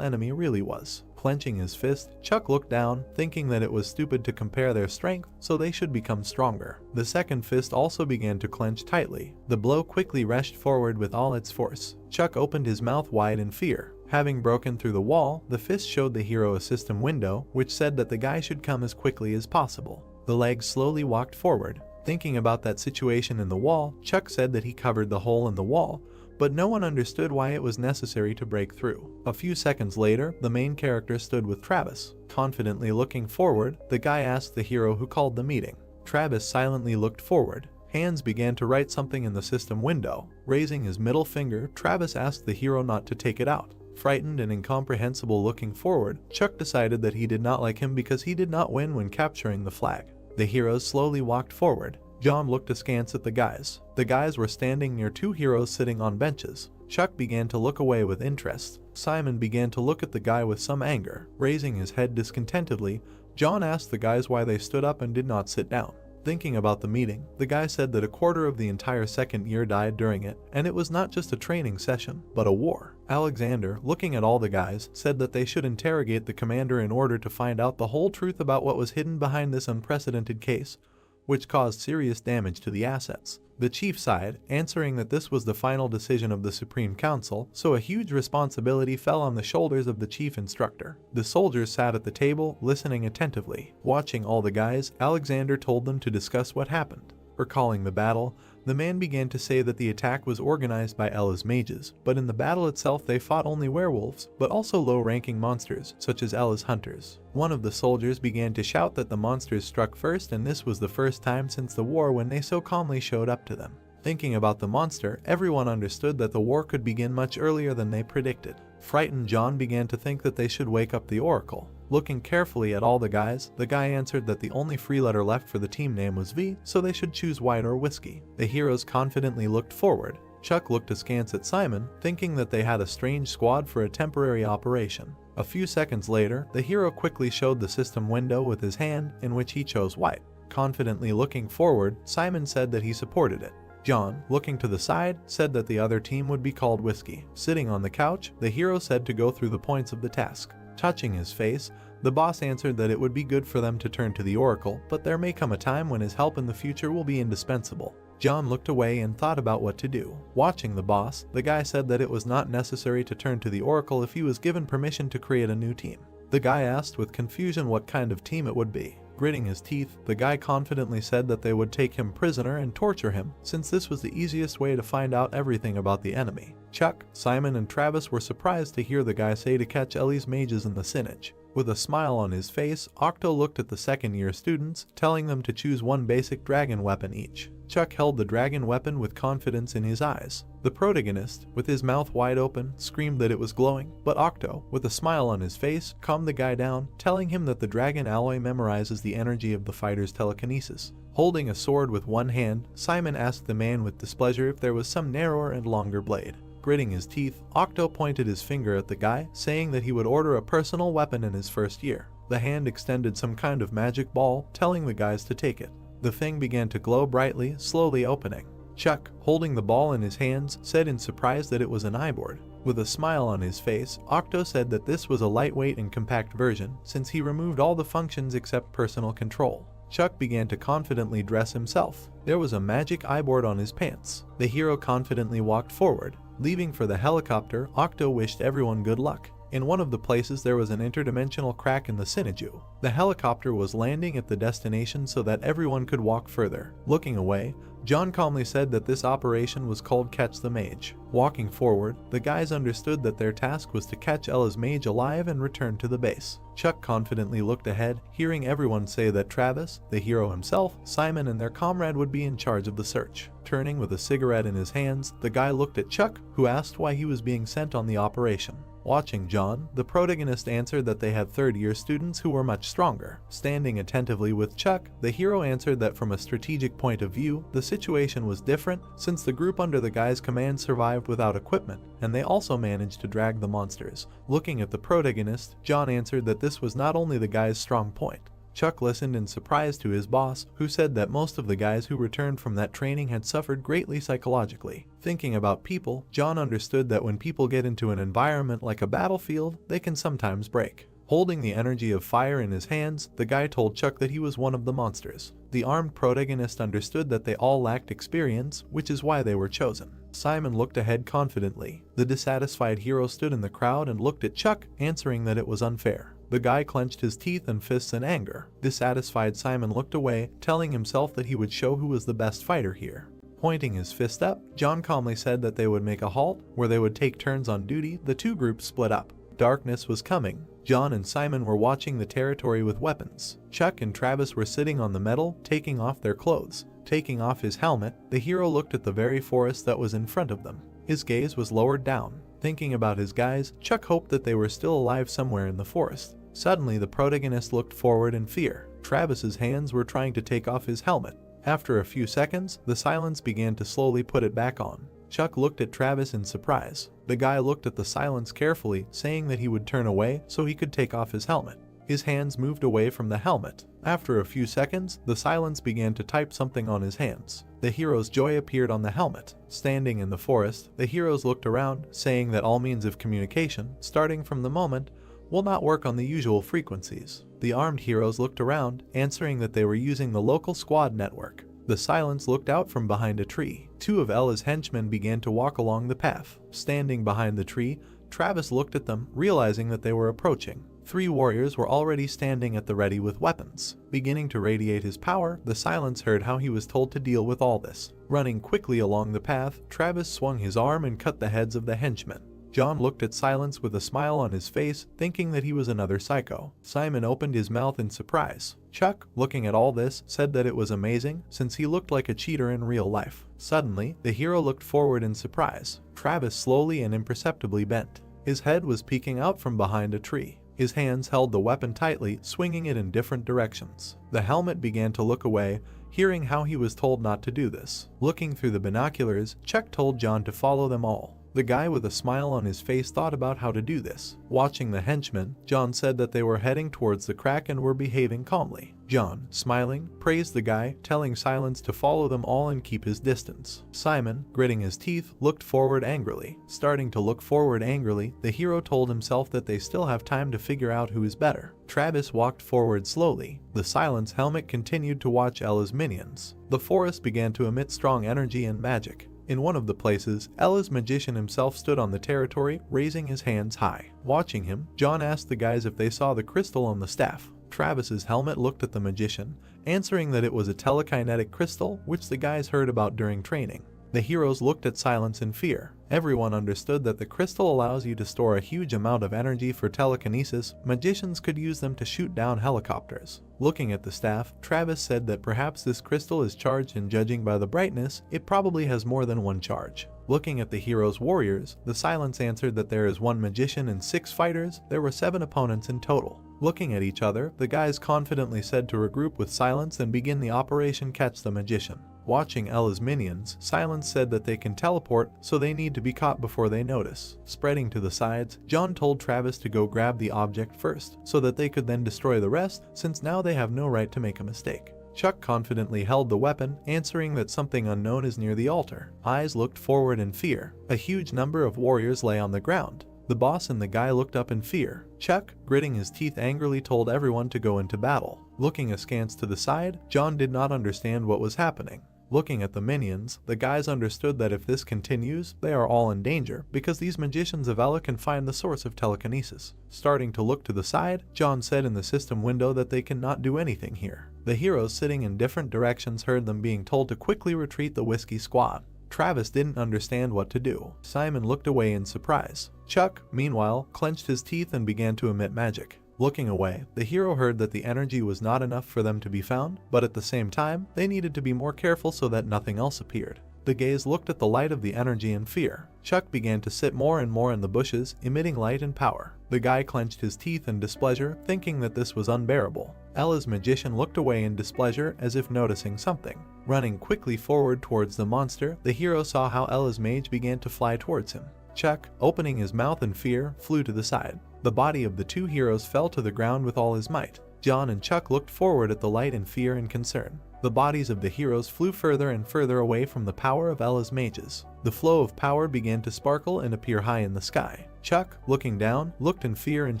enemy really was. Clenching his fist, Chuck looked down, thinking that it was stupid to compare their strength, so they should become stronger. The second fist also began to clench tightly. The blow quickly rushed forward with all its force. Chuck opened his mouth wide in fear. Having broken through the wall, the fist showed the hero a system window, which said that the guy should come as quickly as possible. The legs slowly walked forward. Thinking about that situation in the wall, Chuck said that he covered the hole in the wall, but no one understood why it was necessary to break through. A few seconds later, the main character stood with Travis. Confidently looking forward, the guy asked the hero who called the meeting. Travis silently looked forward. Hands began to write something in the system window. Raising his middle finger, Travis asked the hero not to take it out. Frightened and incomprehensible looking forward, Chuck decided that he did not like him because he did not win when capturing the flag. The heroes slowly walked forward. John looked askance at the guys. The guys were standing near two heroes sitting on benches. Chuck began to look away with interest. Simon began to look at the guy with some anger. Raising his head discontentedly, John asked the guys why they stood up and did not sit down. Thinking about the meeting, the guy said that a quarter of the entire second year died during it, and it was not just a training session, but a war. Alexander, looking at all the guys, said that they should interrogate the commander in order to find out the whole truth about what was hidden behind this unprecedented case, which caused serious damage to the assets. The chief sighed, answering that this was the final decision of the Supreme Council, so a huge responsibility fell on the shoulders of the chief instructor. The soldiers sat at the table, listening attentively. Watching all the guys, Alexander told them to discuss what happened. Recalling the battle, the man began to say that the attack was organized by Ella's mages, but in the battle itself they fought only werewolves, but also low-ranking monsters, such as Ella's hunters. One of the soldiers began to shout that the monsters struck first, and this was the first time since the war when they so calmly showed up to them. Thinking about the monster, everyone understood that the war could begin much earlier than they predicted. Frightened, John began to think that they should wake up the Oracle. Looking carefully at all the guys, the guy answered that the only free letter left for the team name was V, so they should choose white or whiskey. The heroes confidently looked forward. Chuck looked askance at Simon, thinking that they had a strange squad for a temporary operation. A few seconds later, the hero quickly showed the system window with his hand, in which he chose white. Confidently looking forward, Simon said that he supported it. John, looking to the side, said that the other team would be called Whiskey. Sitting on the couch, the hero said to go through the points of the task. Touching his face, the boss answered that it would be good for them to turn to the Oracle, but there may come a time when his help in the future will be indispensable. John looked away and thought about what to do. Watching the boss, the guy said that it was not necessary to turn to the Oracle if he was given permission to create a new team. The guy asked with confusion what kind of team it would be. Gritting his teeth, the guy confidently said that they would take him prisoner and torture him, since this was the easiest way to find out everything about the enemy. Chuck, Simon, and Travis were surprised to hear the guy say to catch Ellie's mages in the Sinnage. With a smile on his face, Octo looked at the second-year students, telling them to choose one basic dragon weapon each. Chuck held the dragon weapon with confidence in his eyes. The protagonist, with his mouth wide open, screamed that it was glowing, but Octo, with a smile on his face, calmed the guy down, telling him that the dragon alloy memorizes the energy of the fighter's telekinesis. Holding a sword with one hand, Simon asked the man with displeasure if there was some narrower and longer blade. Gritting his teeth, Octo pointed his finger at the guy, saying that he would order a personal weapon in his first year. The hand extended some kind of magic ball, telling the guys to take it. The thing began to glow brightly, slowly opening. Chuck, holding the ball in his hands, said in surprise that it was an eye-board. With a smile on his face, Octo said that this was a lightweight and compact version, since he removed all the functions except personal control. Chuck began to confidently dress himself. There was a magic eye-board on his pants. The hero confidently walked forward. Leaving for the helicopter, Octo wished everyone good luck. In one of the places there was an interdimensional crack in the Sinnage. The helicopter was landing at the destination so that everyone could walk further. Looking away, John calmly said that this operation was called Catch the Mage. Walking forward, the guys understood that their task was to catch Ella's mage alive and return to the base. Chuck confidently looked ahead, hearing everyone say that Travis, the hero himself, Simon, and their comrade would be in charge of the search. Turning with a cigarette in his hands, the guy looked at Chuck, who asked why he was being sent on the operation. Watching John, the protagonist answered that they had third-year students who were much stronger. Standing attentively with Chuck, the hero answered that from a strategic point of view, the situation was different since the group under the guy's command survived without equipment, and they also managed to drag the monsters. Looking at the protagonist, John answered that this was not only the guy's strong point. Chuck listened in surprise to his boss, who said that most of the guys who returned from that training had suffered greatly psychologically. Thinking about people, John understood that when people get into an environment like a battlefield, they can sometimes break. Holding the energy of fire in his hands, the guy told Chuck that he was one of the monsters. The armed protagonist understood that they all lacked experience, which is why they were chosen. Simon looked ahead confidently. The dissatisfied hero stood in the crowd and looked at Chuck, answering that it was unfair. The guy clenched his teeth and fists in anger. Dissatisfied Simon looked away, telling himself that he would show who was the best fighter here. Pointing his fist up, John calmly said that they would make a halt, where they would take turns on duty. The two groups split up. Darkness was coming. John and Simon were watching the territory with weapons. Chuck and Travis were sitting on the metal, taking off their clothes. Taking off his helmet, the hero looked at the very forest that was in front of them. His gaze was lowered down. Thinking about his guys, Chuck hoped that they were still alive somewhere in the forest. Suddenly, the protagonist looked forward in fear. Travis's hands were trying to take off his helmet. After a few seconds, the silence began to slowly put it back on. Chuck looked at Travis in surprise. The guy looked at the silence carefully, saying that he would turn away so he could take off his helmet. His hands moved away from the helmet. After a few seconds, the silence began to type something on his hands. The hero's joy appeared on the helmet. Standing in the forest, the heroes looked around, saying that all means of communication, starting from the moment, will not work on the usual frequencies. The armed heroes looked around, answering that they were using the local squad network. The silence looked out from behind a tree. Two of Ella's henchmen began to walk along the path. Standing behind the tree, Travis looked at them, realizing that they were approaching. 3 warriors were already standing at the ready with weapons. Beginning to radiate his power, the silence heard how he was told to deal with all this. Running quickly along the path, Travis swung his arm and cut the heads of the henchmen. John looked at Silence with a smile on his face, thinking that he was another psycho. Simon opened his mouth in surprise. Chuck, looking at all this, said that it was amazing, since he looked like a cheater in real life. Suddenly, the hero looked forward in surprise. Travis slowly and imperceptibly bent. His head was peeking out from behind a tree. His hands held the weapon tightly, swinging it in different directions. The helmet began to look away, hearing how he was told not to do this. Looking through the binoculars, Chuck told John to follow them all. The guy with a smile on his face thought about how to do this. Watching the henchmen, John said that they were heading towards the crack and were behaving calmly. John, smiling, praised the guy, telling Silence to follow them all and keep his distance. Simon, gritting his teeth, looked forward angrily. Starting to look forward angrily, the hero told himself that they still have time to figure out who is better. Travis walked forward slowly. The Silence helmet continued to watch Ella's minions. The forest began to emit strong energy and magic. In one of the places, Ella's magician himself stood on the territory, raising his hands high. Watching him, John asked the guys if they saw the crystal on the staff. Travis's helmet looked at the magician, answering that it was a telekinetic crystal which the guys heard about during training. The heroes looked at Silence in fear. Everyone understood that the crystal allows you to store a huge amount of energy for telekinesis. Magicians could use them to shoot down helicopters. Looking at the staff, Travis said that perhaps this crystal is charged, and judging by the brightness, it probably has more than one charge. Looking at the heroes' warriors, the Silence answered that there is 1 magician and 6 fighters. There were 7 opponents in total. Looking at each other, the guys confidently said to regroup with Silence and begin the Operation Catch the Magician. Watching Ella's minions, Silence said that they can teleport, so they need to be caught before they notice. Spreading to the sides, John told Travis to go grab the object first, so that they could then destroy the rest, since now they have no right to make a mistake. Chuck confidently held the weapon, answering that something unknown is near the altar. Eyes looked forward in fear. A huge number of warriors lay on the ground. The boss and the guy looked up in fear. Chuck, gritting his teeth angrily, told everyone to go into battle. Looking askance to the side, John did not understand what was happening. Looking at the minions, the guys understood that if this continues, they are all in danger, because these magicians of Ella can find the source of telekinesis. Starting to look to the side, John said in the system window that they cannot do anything here. The heroes sitting in different directions heard them being told to quickly retreat the Whiskey Squad. Travis didn't understand what to do. Simon looked away in surprise. Chuck, meanwhile, clenched his teeth and began to emit magic. Looking away, the hero heard that the energy was not enough for them to be found, but at the same time, they needed to be more careful so that nothing else appeared. The gaze looked at the light of the energy in fear. Chuck began to sit more and more in the bushes, emitting light and power. The guy clenched his teeth in displeasure, thinking that this was unbearable. Ella's magician looked away in displeasure, as if noticing something. Running quickly forward towards the monster, the hero saw how Ella's mage began to fly towards him. Chuck, opening his mouth in fear, flew to the side. The body of the 2 heroes fell to the ground with all his might. John and Chuck looked forward at the light in fear and concern. The bodies of the heroes flew further and further away from the power of Ella's mages. The flow of power began to sparkle and appear high in the sky. Chuck, looking down, looked in fear and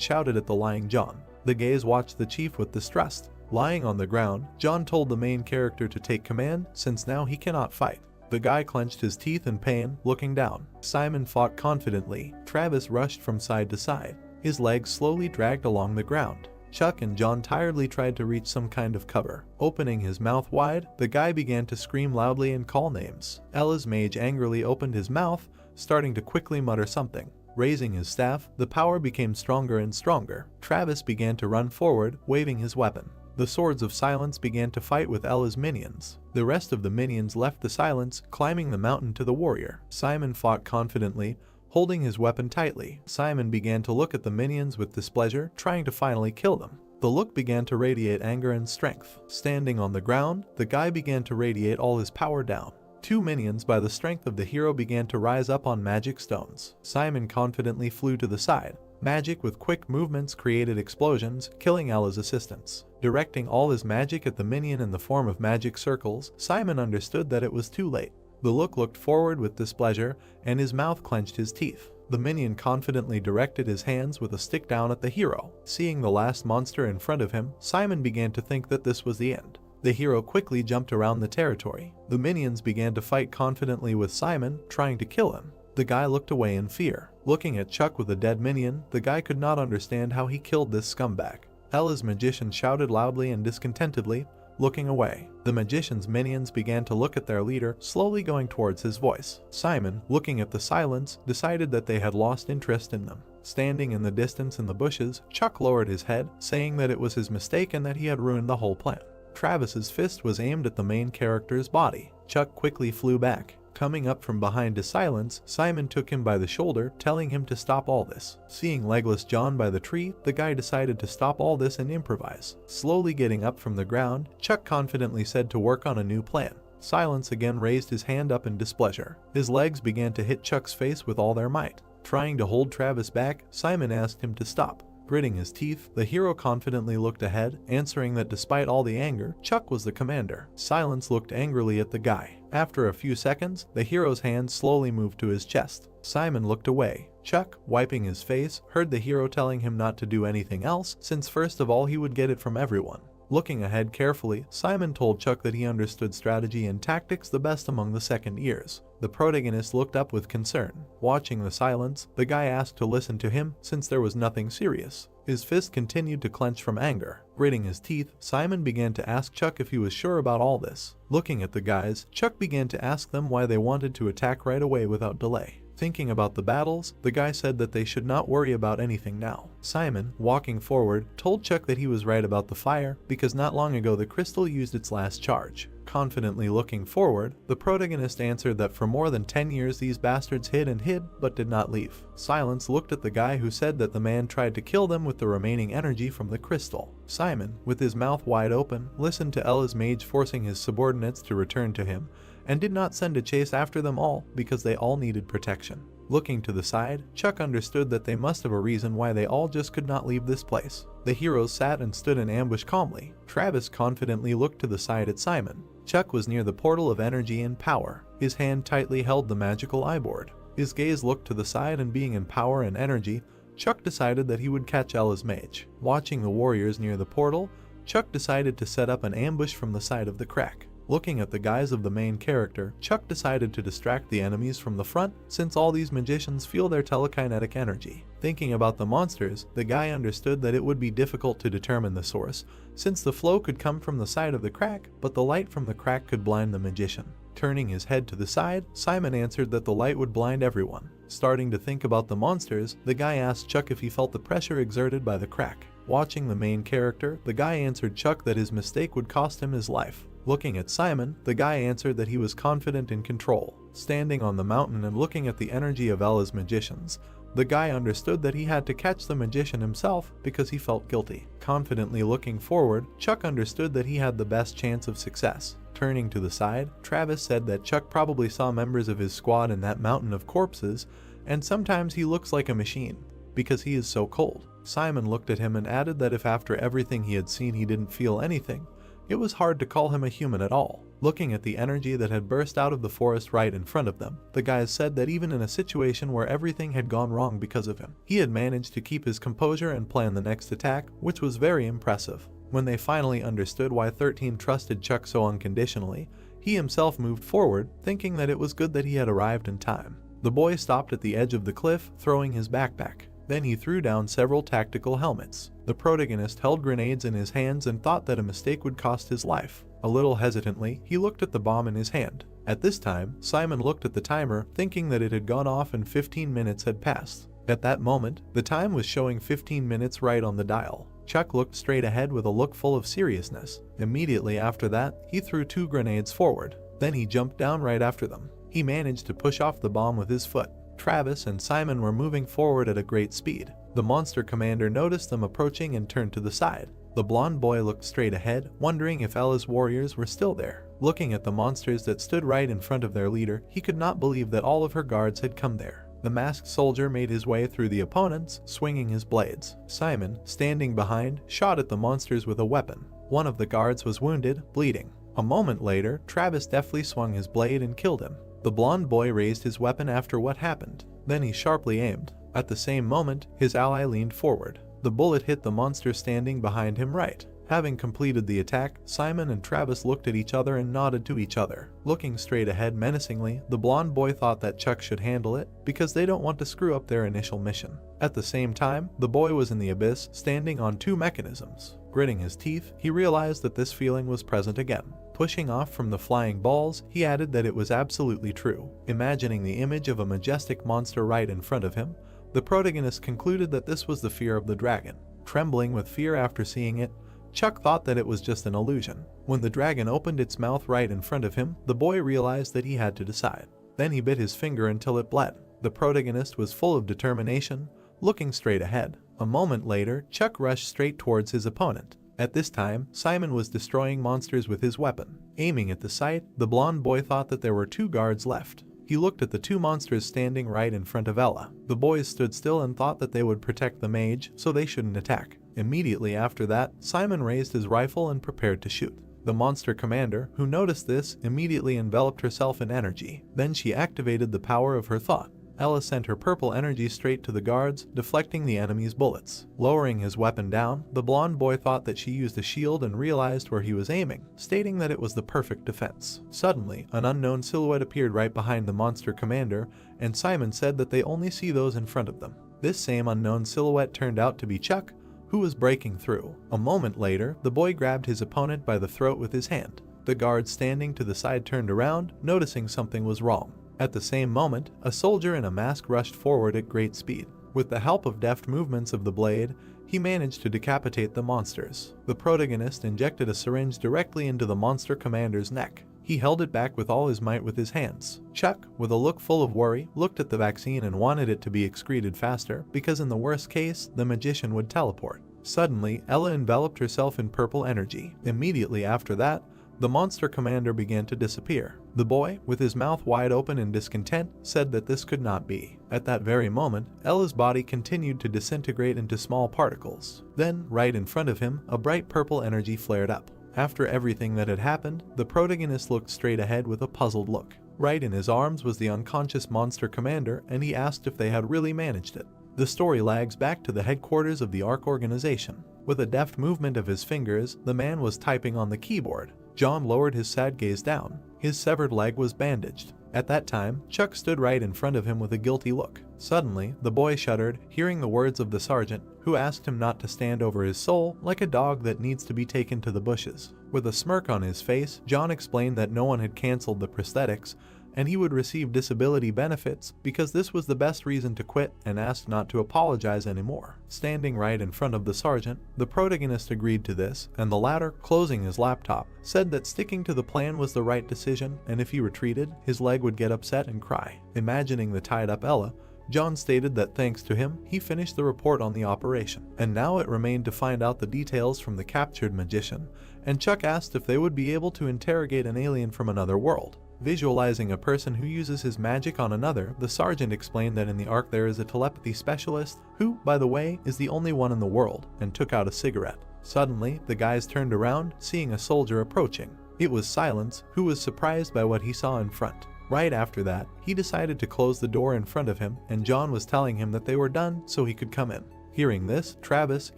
shouted at the lying John. The gaze watched the chief with distrust. Lying on the ground, John told the main character to take command, since now he cannot fight. The guy clenched his teeth in pain, looking down. Simon fought confidently. Travis rushed from side to side. His legs slowly dragged along the ground. Chuck and John tiredly tried to reach some kind of cover. Opening his mouth wide, the guy began to scream loudly and call names. Ella's mage angrily opened his mouth, starting to quickly mutter something. Raising his staff, the power became stronger and stronger. Travis began to run forward, waving his weapon. The swords of Silence began to fight with Ella's minions. The rest of the minions left the Silence, climbing the mountain to the warrior. Simon fought confidently, holding his weapon tightly. Simon began to look at the minions with displeasure, trying to finally kill them. The look began to radiate anger and strength. Standing on the ground, the guy began to radiate all his power down. 2 minions by the strength of the hero began to rise up on magic stones. Simon confidently flew to the side. Magic with quick movements created explosions, killing Ella's assistants. Directing all his magic at the minion in the form of magic circles, Simon understood that it was too late. The looked forward with displeasure, and his mouth clenched his teeth. The minion confidently directed his hands with a stick down at the hero. Seeing the last monster in front of him, Simon began to think that this was the end. The hero quickly jumped around the territory. The minions began to fight confidently with Simon, trying to kill him. The guy looked away in fear. Looking at Chuck with a dead minion, the guy could not understand how he killed this scumbag. Ella's magician shouted loudly and discontentedly, looking away. The magician's minions began to look at their leader, slowly going towards his voice. Simon, looking at the Silence, decided that they had lost interest in them. Standing in the distance in the bushes, Chuck lowered his head, saying that it was his mistake and that he had ruined the whole plan. Travis's fist was aimed at the main character's body. Chuck quickly flew back. Coming up from behind to Silence, Simon took him by the shoulder, telling him to stop all this. Seeing legless John by the tree, the guy decided to stop all this and improvise. Slowly getting up from the ground, Chuck confidently said to work on a new plan. Silence again raised his hand up in displeasure. His legs began to hit Chuck's face with all their might. Trying to hold Travis back, Simon asked him to stop. Gritting his teeth, the hero confidently looked ahead, answering that despite all the anger, Chuck was the commander. Silence looked angrily at the guy. After a few seconds, the hero's hand slowly moved to his chest. Simon looked away. Chuck, wiping his face, heard the hero telling him not to do anything else, since first of all he would get it from everyone. Looking ahead carefully, Simon told Chuck that he understood strategy and tactics the best among the second years. The protagonist looked up with concern. Watching the silence, the guy asked to listen to him since there was nothing serious. His fist continued to clench from anger. Gritting his teeth, Simon began to ask Chuck if he was sure about all this. Looking at the guys, Chuck began to ask them why they wanted to attack right away without delay. Thinking about the battles, the guy said that they should not worry about anything now. Simon, walking forward, told Chuck that he was right about the fire because not long ago the crystal used its last charge. Confidently looking forward, the protagonist answered that for more than 10 years these bastards hid and hid but did not leave. Silence looked at the guy who said that the man tried to kill them with the remaining energy from the crystal. Simon, with his mouth wide open, listened to Ella's mage forcing his subordinates to return to him, and did not send a chase after them all because they all needed protection. Looking to the side, Chuck understood that they must have a reason why they all just could not leave this place. The heroes sat and stood in ambush calmly. Travis confidently looked to the side at Simon. Chuck was near the portal of energy and power. His hand tightly held the magical eye-board. His gaze looked to the side, and being in power and energy, Chuck decided that he would catch Ella's mage. Watching the warriors near the portal, Chuck decided to set up an ambush from the side of the crack. Looking at the guise of the main character, Chuck decided to distract the enemies from the front since all these magicians feel their telekinetic energy. Thinking about the monsters, the guy understood that it would be difficult to determine the source since the flow could come from the side of the crack, but the light from the crack could blind the magician. Turning his head to the side, Simon answered that the light would blind everyone. Starting to think about the monsters, the guy asked Chuck if he felt the pressure exerted by the crack. Watching the main character, the guy answered Chuck that his mistake would cost him his life. Looking at Simon, the guy answered that he was confident in control. Standing on the mountain and looking at the energy of Ella's magicians, the guy understood that he had to catch the magician himself because he felt guilty. Confidently looking forward, Chuck understood that he had the best chance of success. Turning to the side, Travis said that Chuck probably saw members of his squad in that mountain of corpses, and sometimes he looks like a machine because he is so cold. Simon looked at him and added that if after everything he had seen he didn't feel anything, it was hard to call him a human at all. Looking at the energy that had burst out of the forest right in front of them, the guys said that even in a situation where everything had gone wrong because of him, he had managed to keep his composure and plan the next attack, which was very impressive. When they finally understood why 13 trusted Chuck so unconditionally, he himself moved forward, thinking that it was good that he had arrived in time. The boy stopped at the edge of the cliff, throwing his backpack. Then he threw down several tactical helmets. The protagonist held grenades in his hands and thought that a mistake would cost his life. A little hesitantly, he looked at the bomb in his hand. At this time, Simon looked at the timer, thinking that it had gone off and 15 minutes had passed. At that moment, the time was showing 15 minutes right on the dial. Chuck looked straight ahead with a look full of seriousness. Immediately after that, he threw 2 grenades forward. Then he jumped down right after them. He managed to push off the bomb with his foot. Travis and Simon were moving forward at a great speed. The monster commander noticed them approaching and turned to the side. The blonde boy looked straight ahead, wondering if Ella's warriors were still there. Looking at the monsters that stood right in front of their leader, he could not believe that all of her guards had come there. The masked soldier made his way through the opponents, swinging his blades. Simon, standing behind, shot at the monsters with a weapon. One of the guards was wounded, bleeding. A moment later, Travis deftly swung his blade and killed him. The blonde boy raised his weapon after what happened. Then he sharply aimed. At the same moment, his ally leaned forward. The bullet hit the monster standing behind him right. Having completed the attack, Simon and Travis looked at each other and nodded to each other. Looking straight ahead menacingly, the blonde boy thought that Chuck should handle it because they don't want to screw up their initial mission. At the same time, the boy was in the abyss, standing on 2 mechanisms. Gritting his teeth, he realized that this feeling was present again. Pushing off from the flying balls, he added that it was absolutely true. Imagining the image of a majestic monster right in front of him, the protagonist concluded that this was the fear of the dragon. Trembling with fear after seeing it, Chuck thought that it was just an illusion. When the dragon opened its mouth right in front of him, the boy realized that he had to decide. Then he bit his finger until it bled. The protagonist was full of determination, looking straight ahead. A moment later, Chuck rushed straight towards his opponent. At this time, Simon was destroying monsters with his weapon. Aiming at the site, the blonde boy thought that there were 2 guards left. He looked at the 2 monsters standing right in front of Ella. The boys stood still and thought that they would protect the mage, so they shouldn't attack. Immediately after that, Simon raised his rifle and prepared to shoot. The monster commander, who noticed this, immediately enveloped herself in energy. Then she activated the power of her thought. Ella sent her purple energy straight to the guards, deflecting the enemy's bullets. Lowering his weapon down, the blonde boy thought that she used a shield and realized where he was aiming, stating that it was the perfect defense. Suddenly, an unknown silhouette appeared right behind the monster commander, and Simon said that they only see those in front of them. This same unknown silhouette turned out to be Chuck, who was breaking through. A moment later, the boy grabbed his opponent by the throat with his hand. The guard standing to the side turned around, noticing something was wrong. At the same moment, a soldier in a mask rushed forward at great speed. With the help of deft movements of the blade, he managed to decapitate the monsters. The protagonist injected a syringe directly into the monster commander's neck. He held it back with all his might with his hands. Chuck, with a look full of worry, looked at the vaccine and wanted it to be excreted faster, because in the worst case, the magician would teleport. Suddenly, Ella enveloped herself in purple energy. Immediately after that, the monster commander began to disappear. The boy, with his mouth wide open in discontent, said that this could not be. At that very moment, Ella's body continued to disintegrate into small particles. Then, right in front of him, a bright purple energy flared up. After everything that had happened, the protagonist looked straight ahead with a puzzled look. Right in his arms was the unconscious monster commander, and he asked if they had really managed it. The story lags back to the headquarters of the ARC organization. With a deft movement of his fingers, the man was typing on the keyboard. John lowered his sad gaze down. His severed leg was bandaged. At that time, Chuck stood right in front of him with a guilty look. Suddenly, the boy shuddered, hearing the words of the sergeant, who asked him not to stand over his soul like a dog that needs to be taken to the bushes. With a smirk on his face, John explained that no one had canceled the prosthetics, and he would receive disability benefits because this was the best reason to quit, and asked not to apologize anymore. Standing right in front of the sergeant, the protagonist agreed to this, and the latter, closing his laptop, said that sticking to the plan was the right decision, and if he retreated, his leg would get upset and cry. Imagining the tied-up Ella, John stated that thanks to him, he finished the report on the operation, and now it remained to find out the details from the captured magician, and Chuck asked if they would be able to interrogate an alien from another world. Visualizing a person who uses his magic on another, the sergeant explained that in the ARC there is a telepathy specialist, who, by the way, is the only one in the world, and took out a cigarette. Suddenly, the guys turned around, seeing a soldier approaching. It was Silence, who was surprised by what he saw in front. Right after that, he decided to close the door in front of him, and John was telling him that they were done so he could come in. Hearing this, Travis,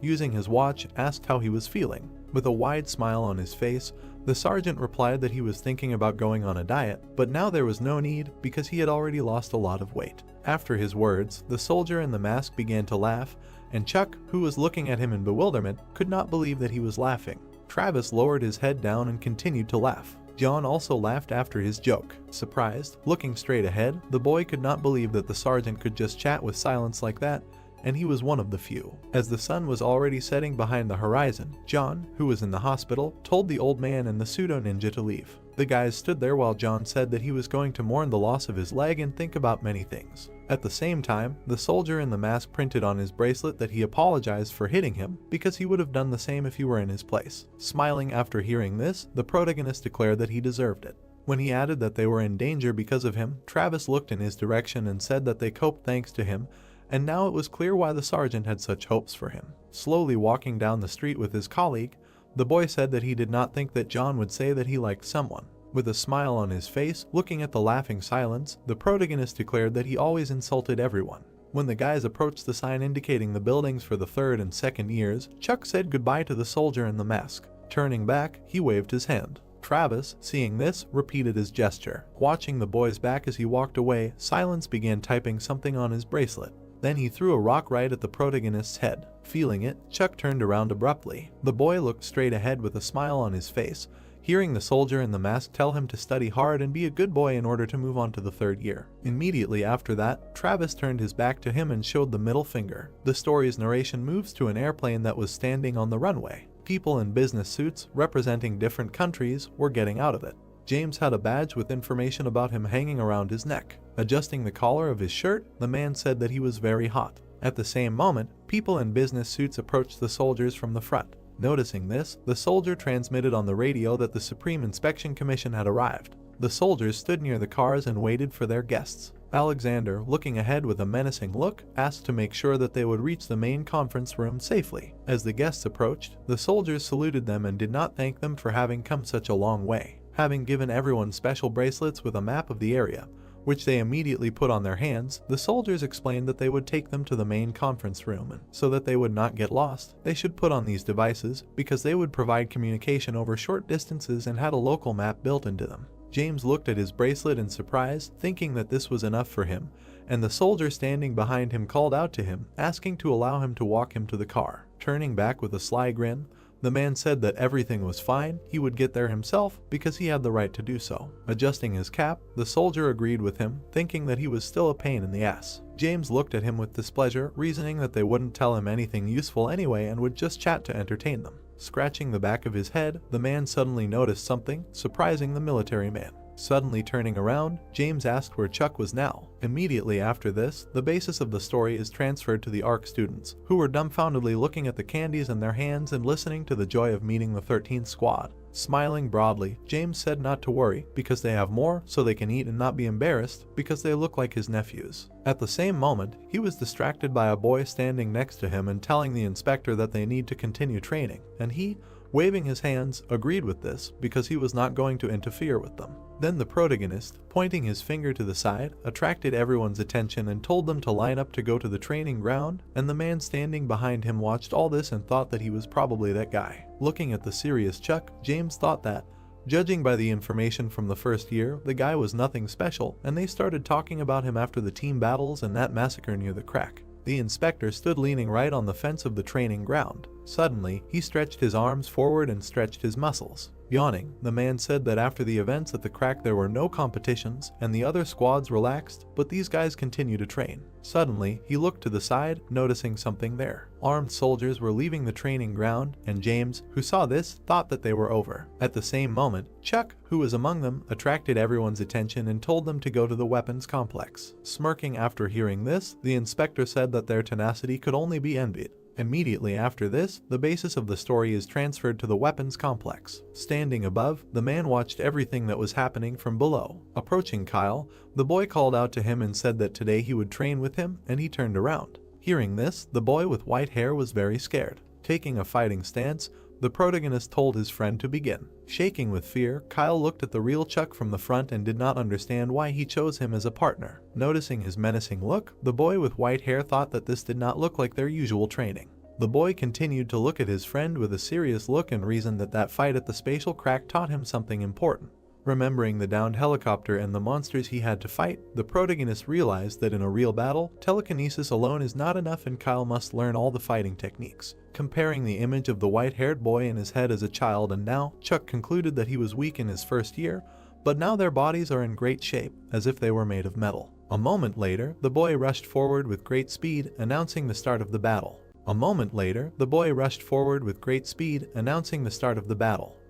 using his watch, asked how he was feeling. With a wide smile on his face, the sergeant replied that he was thinking about going on a diet, but now there was no need because he had already lost a lot of weight. After his words, the soldier in the mask began to laugh, and Chuck, who was looking at him in bewilderment, could not believe that he was laughing. Travis lowered his head down and continued to laugh. John also laughed after his joke. Surprised, looking straight ahead, the boy could not believe that the sergeant could just chat with Silence like that, and he was one of the few. As the sun was already setting behind the horizon, John, who was in the hospital, told the old man and the pseudo-ninja to leave. The guys stood there while John said that he was going to mourn the loss of his leg and think about many things. At the same time, the soldier in the mask printed on his bracelet that he apologized for hitting him because he would have done the same if he were in his place. Smiling after hearing this, the protagonist declared that he deserved it. When he added that they were in danger because of him, Travis looked in his direction and said that they coped thanks to him, and now it was clear why the sergeant had such hopes for him. Slowly walking down the street with his colleague, the boy said that he did not think that John would say that he liked someone. With a smile on his face, looking at the laughing Silence, the protagonist declared that he always insulted everyone. When the guys approached the sign indicating the buildings for the 3rd and 2nd years, Chuck said goodbye to the soldier in the mask. Turning back, he waved his hand. Travis, seeing this, repeated his gesture. Watching the boy's back as he walked away, Silence began typing something on his bracelet. Then he threw a rock right at the protagonist's head. Feeling it, Chuck turned around abruptly. The boy looked straight ahead with a smile on his face, hearing the soldier in the mask tell him to study hard and be a good boy in order to move on to the 3rd year. Immediately after that, Travis turned his back to him and showed the middle finger. The story's narration moves to an airplane that was standing on the runway. People in business suits, representing different countries, were getting out of it. James had a badge with information about him hanging around his neck. Adjusting the collar of his shirt, the man said that he was very hot. At the same moment, people in business suits approached the soldiers from the front. Noticing this, the soldier transmitted on the radio that the Supreme Inspection Commission had arrived. The soldiers stood near the cars and waited for their guests. Alexander, looking ahead with a menacing look, asked to make sure that they would reach the main conference room safely. As the guests approached, the soldiers saluted them and did not thank them for having come such a long way. Having given everyone special bracelets with a map of the area, which they immediately put on their hands, the soldiers explained that they would take them to the main conference room, and so that they would not get lost, they should put on these devices because they would provide communication over short distances and had a local map built into them. James looked at his bracelet in surprise, thinking that this was enough for him, and the soldier standing behind him called out to him, asking to allow him to walk him to the car. Turning back with a sly grin, the man said that everything was fine, he would get there himself because he had the right to do so. Adjusting his cap, the soldier agreed with him, thinking that he was still a pain in the ass. James looked at him with displeasure, reasoning that they wouldn't tell him anything useful anyway and would just chat to entertain them. Scratching the back of his head, the man suddenly noticed something, surprising the military man. Suddenly turning around, James asked where Chuck was now. Immediately after this, the basis of the story is transferred to the ARC students, who were dumbfoundedly looking at the candies in their hands and listening to the joy of meeting the 13th squad. Smiling broadly, James said not to worry, because they have more so they can eat and not be embarrassed, because they look like his nephews. At the same moment, he was distracted by a boy standing next to him and telling the inspector that they need to continue training, and he, waving his hands, agreed with this because he was not going to interfere with them. Then the protagonist, pointing his finger to the side, attracted everyone's attention and told them to line up to go to the training ground, and the man standing behind him watched all this and thought that he was probably that guy. Looking at the serious Chuck, James thought that, judging by the information from the first year, the guy was nothing special, and they started talking about him after the team battles and that massacre near the crack. The inspector stood leaning right on the fence of the training ground. Suddenly, he stretched his arms forward and stretched his muscles. Yawning, the man said that after the events at the crack there were no competitions, and the other squads relaxed, but these guys continue to train. Suddenly, he looked to the side, noticing something there. Armed soldiers were leaving the training ground, and James, who saw this, thought that they were over. At the same moment, Chuck, who was among them, attracted everyone's attention and told them to go to the weapons complex. Smirking after hearing this, the inspector said that their tenacity could only be envied. Immediately after this, the basis of the story is transferred to the weapons complex. Standing above, the man watched everything that was happening from below. Approaching Kyle, the boy called out to him and said that today he would train with him, and he turned around. Hearing this, the boy with white hair was very scared. Taking a fighting stance, the protagonist told his friend to begin. Shaking with fear, Kyle looked at the real Chuck from the front and did not understand why he chose him as a partner. Noticing his menacing look, the boy with white hair thought that this did not look like their usual training. The boy continued to look at his friend with a serious look and reasoned that that fight at the spatial crack taught him something important. Remembering the downed helicopter and the monsters he had to fight, the protagonist realized that in a real battle, telekinesis alone is not enough and Kyle must learn all the fighting techniques. Comparing the image of the white-haired boy in his head as a child and now, Chuck concluded that he was weak in his first year, but now their bodies are in great shape, as if they were made of metal. A moment later, the boy rushed forward with great speed, announcing the start of the battle.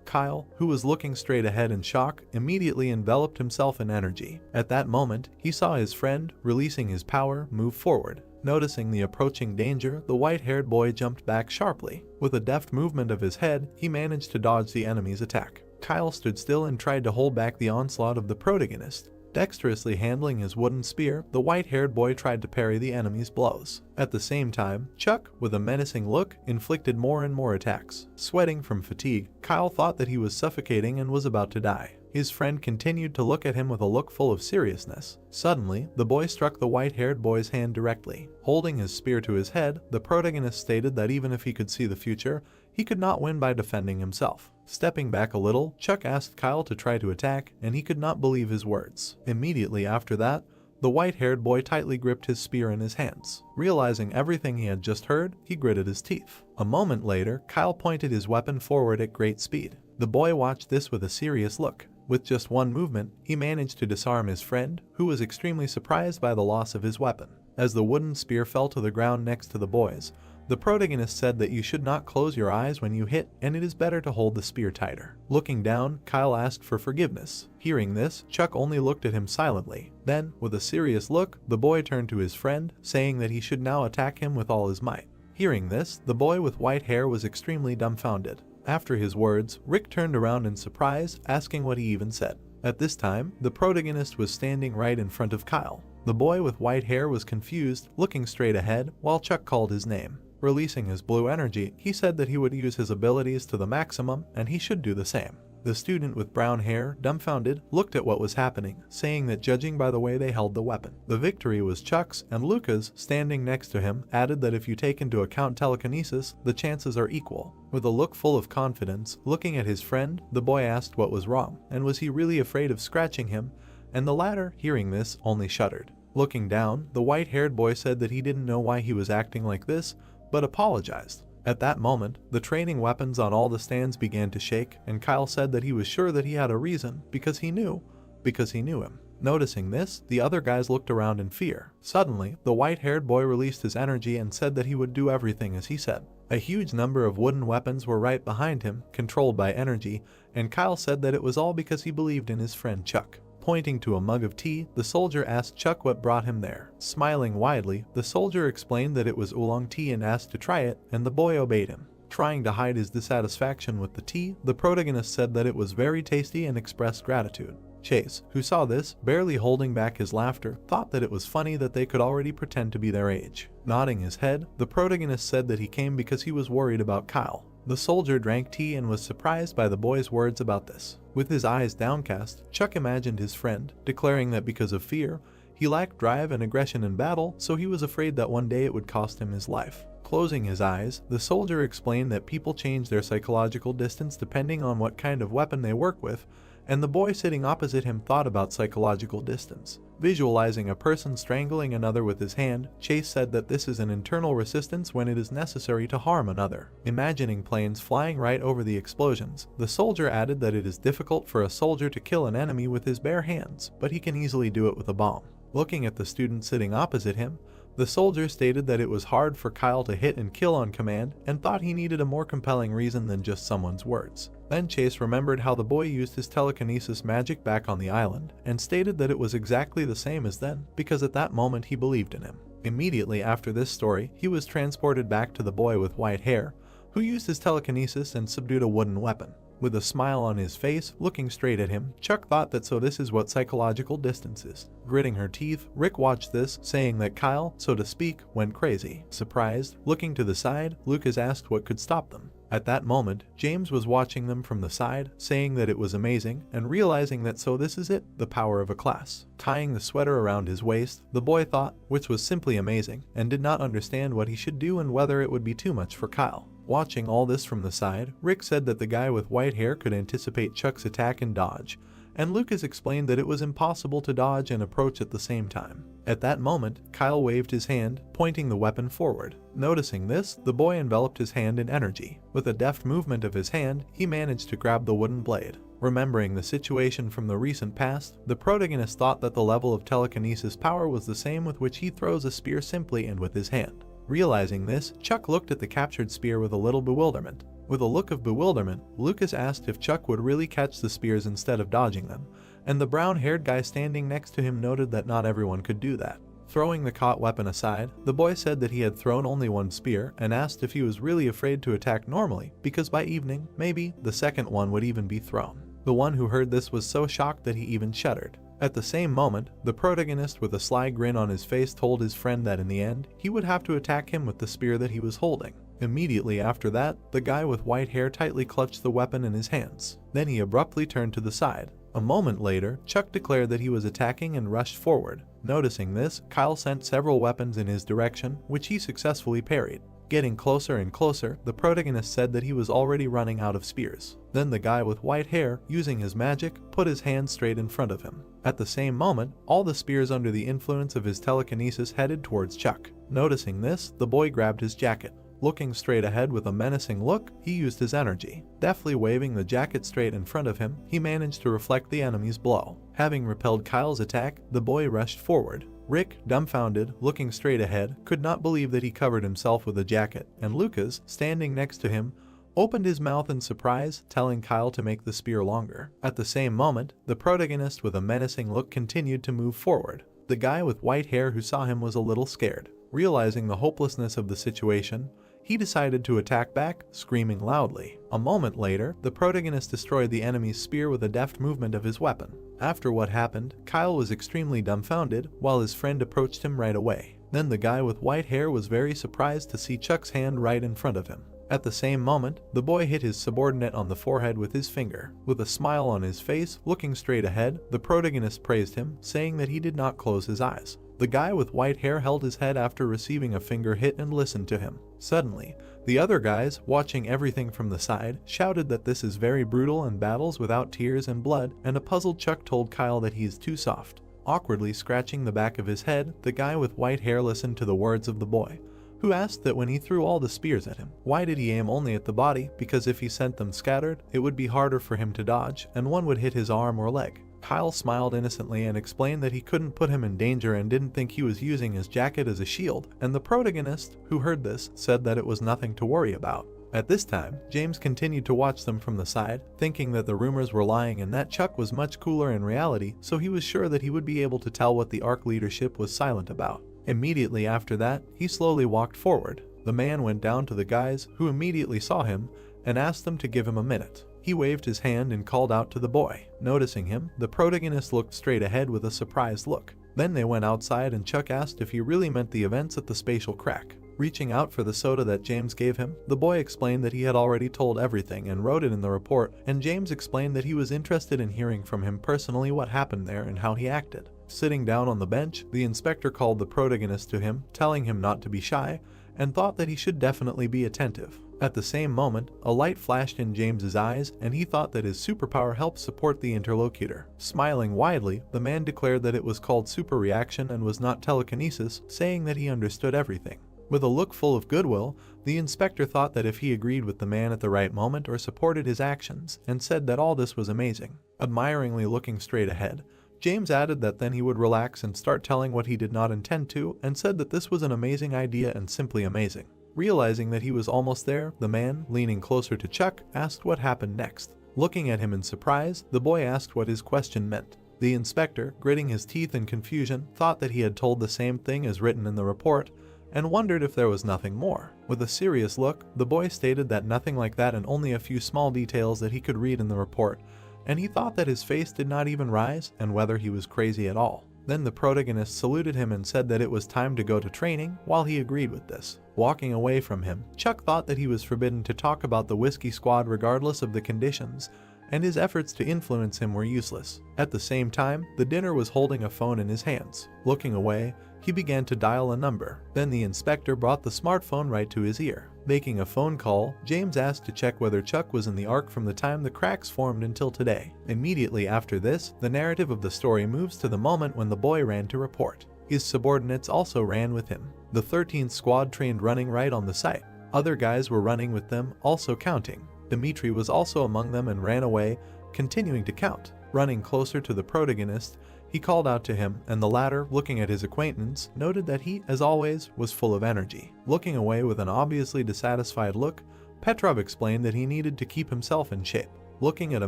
Kyle, who was looking straight ahead in shock, immediately enveloped himself in energy. At that moment, he saw his friend, releasing his power, move forward. Noticing the approaching danger, the white-haired boy jumped back sharply. With a deft movement of his head, he managed to dodge the enemy's attack. Kyle stood still and tried to hold back the onslaught of the protagonist. Dexterously handling his wooden spear, the white-haired boy tried to parry the enemy's blows. At the same time, Chuck, with a menacing look, inflicted more and more attacks. Sweating from fatigue, Kyle thought that he was suffocating and was about to die. His friend continued to look at him with a look full of seriousness. Suddenly, the boy struck the white-haired boy's hand directly. Holding his spear to his head, the protagonist stated that even if he could see the future, he could not win by defending himself. Stepping back a little, Chuck asked Kyle to try to attack, and he could not believe his words. Immediately after that, the white-haired boy tightly gripped his spear in his hands. Realizing everything he had just heard, he gritted his teeth. A moment later, Kyle pointed his weapon forward at great speed. The boy watched this with a serious look. With just one movement, he managed to disarm his friend, who was extremely surprised by the loss of his weapon. As the wooden spear fell to the ground next to the boys, the protagonist said that you should not close your eyes when you hit, and it is better to hold the spear tighter. Looking down, Kyle asked for forgiveness. Hearing this, Chuck only looked at him silently. Then, with a serious look, the boy turned to his friend, saying that he should now attack him with all his might. Hearing this, the boy with white hair was extremely dumbfounded. After his words, Rick turned around in surprise, asking what he even said. At this time, the protagonist was standing right in front of Kyle. The boy with white hair was confused, looking straight ahead, while Chuck called his name. Releasing his blue energy, he said that he would use his abilities to the maximum, and he should do the same. The student with brown hair, dumbfounded, looked at what was happening, saying that judging by the way they held the weapon, the victory was Chuck's, and Lucas, standing next to him, added that if you take into account telekinesis, the chances are equal. With a look full of confidence, looking at his friend, the boy asked what was wrong, and was he really afraid of scratching him, and the latter, hearing this, only shuddered. Looking down, the white-haired boy said that he didn't know why he was acting like this, but apologized. At that moment, the training weapons on all the stands began to shake, and Kyle said that he was sure that he had a reason, because he knew him. Noticing this, the other guys looked around in fear. Suddenly, the white-haired boy released his energy and said that he would do everything as he said. A huge number of wooden weapons were right behind him, controlled by energy, and Kyle said that it was all because he believed in his friend Chuck. Pointing to a mug of tea, the soldier asked Chuck what brought him there. Smiling widely, the soldier explained that it was oolong tea and asked to try it, and the boy obeyed him. Trying to hide his dissatisfaction with the tea, the protagonist said that it was very tasty and expressed gratitude. Chase, who saw this, barely holding back his laughter, thought that it was funny that they could already pretend to be their age. Nodding his head, the protagonist said that he came because he was worried about Kyle. The soldier drank tea and was surprised by the boy's words about this. With his eyes downcast, Chuck imagined his friend, declaring that because of fear, he lacked drive and aggression in battle, so he was afraid that one day it would cost him his life. Closing his eyes, the soldier explained that people change their psychological distance depending on what kind of weapon they work with, and the boy sitting opposite him thought about psychological distance. Visualizing a person strangling another with his hand, Chase said that this is an internal resistance when it is necessary to harm another. Imagining planes flying right over the explosions, the soldier added that it is difficult for a soldier to kill an enemy with his bare hands, but he can easily do it with a bomb. Looking at the student sitting opposite him, the soldier stated that it was hard for Kyle to hit and kill on command and thought he needed a more compelling reason than just someone's words. Then Chase remembered how the boy used his telekinesis magic back on the island and stated that it was exactly the same as then because at that moment he believed in him. Immediately after this story, he was transported back to the boy with white hair who used his telekinesis and subdued a wooden weapon. With a smile on his face, looking straight at him, Chuck thought that so this is what psychological distance is. Gritting her teeth, Rick watched this, saying that Kyle, so to speak, went crazy. Surprised, looking to the side, Lucas asked what could stop them. At that moment, James was watching them from the side, saying that it was amazing, and realizing that so this is it, the power of a class. Tying the sweater around his waist, the boy thought, which was simply amazing, and did not understand what he should do and whether it would be too much for Kyle. Watching all this from the side, Rick said that the guy with white hair could anticipate Chuck's attack and dodge, and Lucas explained that it was impossible to dodge and approach at the same time. At that moment, Kyle waved his hand, pointing the weapon forward. Noticing this, the boy enveloped his hand in energy. With a deft movement of his hand, he managed to grab the wooden blade. Remembering the situation from the recent past, the protagonist thought that the level of telekinesis power was the same with which he throws a spear simply and with his hand. Realizing this, Chuck looked at the captured spear with a little bewilderment. With a look of bewilderment, Lucas asked if Chuck would really catch the spears instead of dodging them, and the brown-haired guy standing next to him noted that not everyone could do that. Throwing the caught weapon aside, the boy said that he had thrown only one spear and asked if he was really afraid to attack normally, because by evening, maybe, the second one would even be thrown. The one who heard this was so shocked that he even shuddered. At the same moment, the protagonist with a sly grin on his face told his friend that in the end, he would have to attack him with the spear that he was holding. Immediately after that, the guy with white hair tightly clutched the weapon in his hands. Then he abruptly turned to the side. A moment later, Chuck declared that he was attacking and rushed forward. Noticing this, Kyle sent several weapons in his direction, which he successfully parried. Getting closer and closer, the protagonist said that he was already running out of spears. Then the guy with white hair, using his magic, put his hand straight in front of him. At the same moment, all the spears under the influence of his telekinesis headed towards Chuck. Noticing this, the boy grabbed his jacket. Looking straight ahead with a menacing look, he used his energy. Deftly waving the jacket straight in front of him, he managed to reflect the enemy's blow. Having repelled Kyle's attack, the boy rushed forward. Rick, dumbfounded, looking straight ahead, could not believe that he covered himself with a jacket, and Lucas, standing next to him, opened his mouth in surprise, telling Kyle to make the spear longer. At the same moment, the protagonist with a menacing look continued to move forward. The guy with white hair who saw him was a little scared. Realizing the hopelessness of the situation, he decided to attack back, screaming loudly. A moment later, the protagonist destroyed the enemy's spear with a deft movement of his weapon. After what happened, Kyle was extremely dumbfounded, while his friend approached him right away. Then the guy with white hair was very surprised to see Chuck's hand right in front of him. At the same moment, the boy hit his subordinate on the forehead with his finger. With a smile on his face, looking straight ahead, the protagonist praised him, saying that he did not close his eyes. The guy with white hair held his head after receiving a finger hit and listened to him. Suddenly, the other guys, watching everything from the side, shouted that this is very brutal and battles without tears and blood, and a puzzled Chuck told Kyle that he is too soft. Awkwardly scratching the back of his head, the guy with white hair listened to the words of the boy, who asked that when he threw all the spears at him, why did he aim only at the body, because if he sent them scattered, it would be harder for him to dodge, and one would hit his arm or leg. Kyle smiled innocently and explained that he couldn't put him in danger and didn't think he was using his jacket as a shield, and the protagonist, who heard this, said that it was nothing to worry about. At this time, James continued to watch them from the side, thinking that the rumors were lying and that Chuck was much cooler in reality, so he was sure that he would be able to tell what the ARC leadership was silent about. Immediately after that, he slowly walked forward. The man went down to the guys, who immediately saw him, and asked them to give him a minute. He waved his hand and called out to the boy. Noticing him, the protagonist looked straight ahead with a surprised look. Then they went outside and Chuck asked if he really meant the events at the spatial crack. Reaching out for the soda that James gave him, the boy explained that he had already told everything and wrote it in the report, and James explained that he was interested in hearing from him personally what happened there and how he acted. Sitting down on the bench, the inspector called the protagonist to him, telling him not to be shy, and thought that he should definitely be attentive. At the same moment, a light flashed in James's eyes, and he thought that his superpower helped support the interlocutor. Smiling widely, the man declared that it was called super reaction and was not telekinesis, saying that he understood everything. With a look full of goodwill, the inspector thought that if he agreed with the man at the right moment or supported his actions, and said that all this was amazing. Admiringly looking straight ahead, James added that then he would relax and start telling what he did not intend to, and said that this was an amazing idea and simply amazing. Realizing that he was almost there, the man, leaning closer to Chuck, asked what happened next. Looking at him in surprise, the boy asked what his question meant. The inspector, gritting his teeth in confusion, thought that he had told the same thing as written in the report, and wondered if there was nothing more. With a serious look, the boy stated that nothing like that and only a few small details that he could read in the report, and he thought that his face did not even rise, and whether he was crazy at all. Then the protagonist saluted him and said that it was time to go to training, while he agreed with this. Walking away from him, Chuck thought that he was forbidden to talk about the Whiskey Squad regardless of the conditions, and his efforts to influence him were useless. At the same time, the dinner was holding a phone in his hands. Looking away, he began to dial a number. Then the inspector brought the smartphone right to his ear. Making a phone call, James asked to check whether Chuck was in the ARC from the time the cracks formed until today. Immediately after this, the narrative of the story moves to the moment when the boy ran to report. His subordinates also ran with him. The 13th squad trained running right on the site. Other guys were running with them, also counting. Dimitri was also among them and ran away, continuing to count. Running closer to the protagonist, he called out to him, and the latter, looking at his acquaintance, noted that he, as always, was full of energy. Looking away with an obviously dissatisfied look, Petrov explained that he needed to keep himself in shape. Looking at a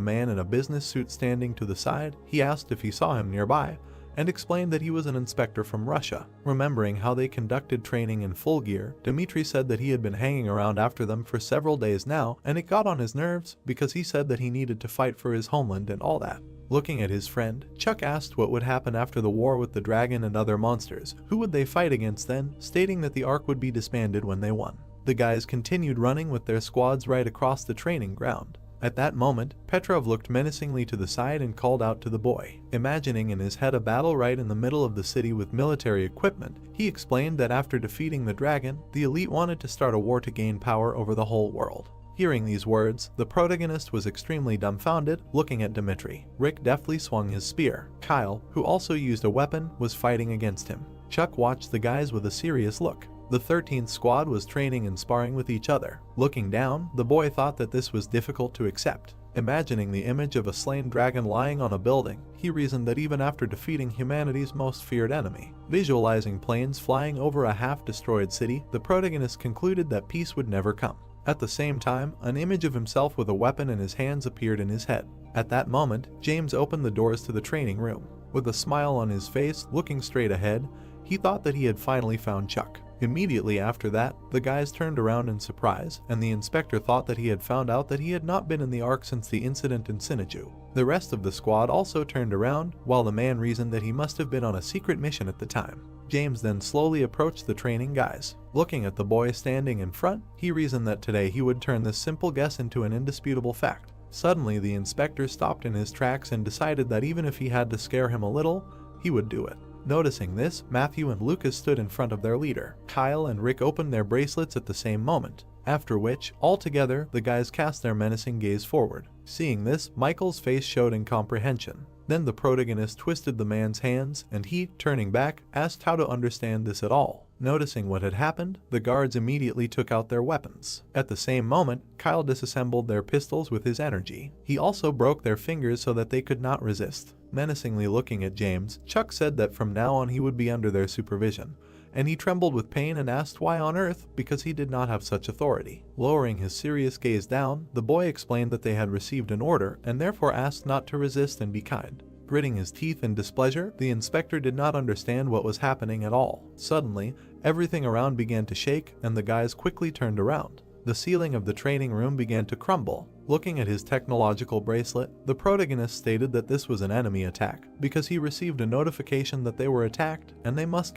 man in a business suit standing to the side, he asked if he saw him nearby, and explained that he was an inspector from Russia. Remembering how they conducted training in full gear, Dimitri said that he had been hanging around after them for several days now, and it got on his nerves because he said that he needed to fight for his homeland and all that. Looking at his friend, Chuck asked what would happen after the war with the dragon and other monsters. Who would they fight against then, stating that the ARC would be disbanded when they won. The guys continued running with their squads right across the training ground. At that moment, Petrov looked menacingly to the side and called out to the boy. Imagining in his head a battle right in the middle of the city with military equipment, he explained that after defeating the dragon, the elite wanted to start a war to gain power over the whole world. Hearing these words, the protagonist was extremely dumbfounded, looking at Dimitri. Rick deftly swung his spear. Kyle, who also used a weapon, was fighting against him. Chuck watched the guys with a serious look. The 13th squad was training and sparring with each other. Looking down, the boy thought that this was difficult to accept. Imagining the image of a slain dragon lying on a building, he reasoned that even after defeating humanity's most feared enemy, visualizing planes flying over a half-destroyed city, the protagonist concluded that peace would never come. At the same time, an image of himself with a weapon in his hands appeared in his head. At that moment, James opened the doors to the training room. With a smile on his face, looking straight ahead, he thought that he had finally found Chuck. Immediately after that, the guys turned around in surprise, and the inspector thought that he had found out that he had not been in the Ark since the incident in Sinaju. The rest of the squad also turned around, while the man reasoned that he must have been on a secret mission at the time. James then slowly approached the training guys. Looking at the boy standing in front, he reasoned that today he would turn this simple guess into an indisputable fact. Suddenly, the inspector stopped in his tracks and decided that even if he had to scare him a little, he would do it. Noticing this, Matthew and Lucas stood in front of their leader. Kyle and Rick opened their bracelets at the same moment, after which, all together, the guys cast their menacing gaze forward. Seeing this, Michael's face showed incomprehension. Then the protagonist twisted the man's hands, and he, turning back, asked how to understand this at all. Noticing what had happened, the guards immediately took out their weapons. At the same moment, Kyle disassembled their pistols with his energy. He also broke their fingers so that they could not resist. Menacingly looking at James, Chuck said that from now on he would be under their supervision, and he trembled with pain and asked why on earth, because he did not have such authority. Lowering his serious gaze down, the boy explained that they had received an order and therefore asked not to resist and be kind. Gritting his teeth in displeasure, the inspector did not understand what was happening at all. Suddenly, everything around began to shake, and the guys quickly turned around. The ceiling of the training room began to crumble. Looking at his technological bracelet, the protagonist stated that this was an enemy attack, because he received a notification that they were attacked and they must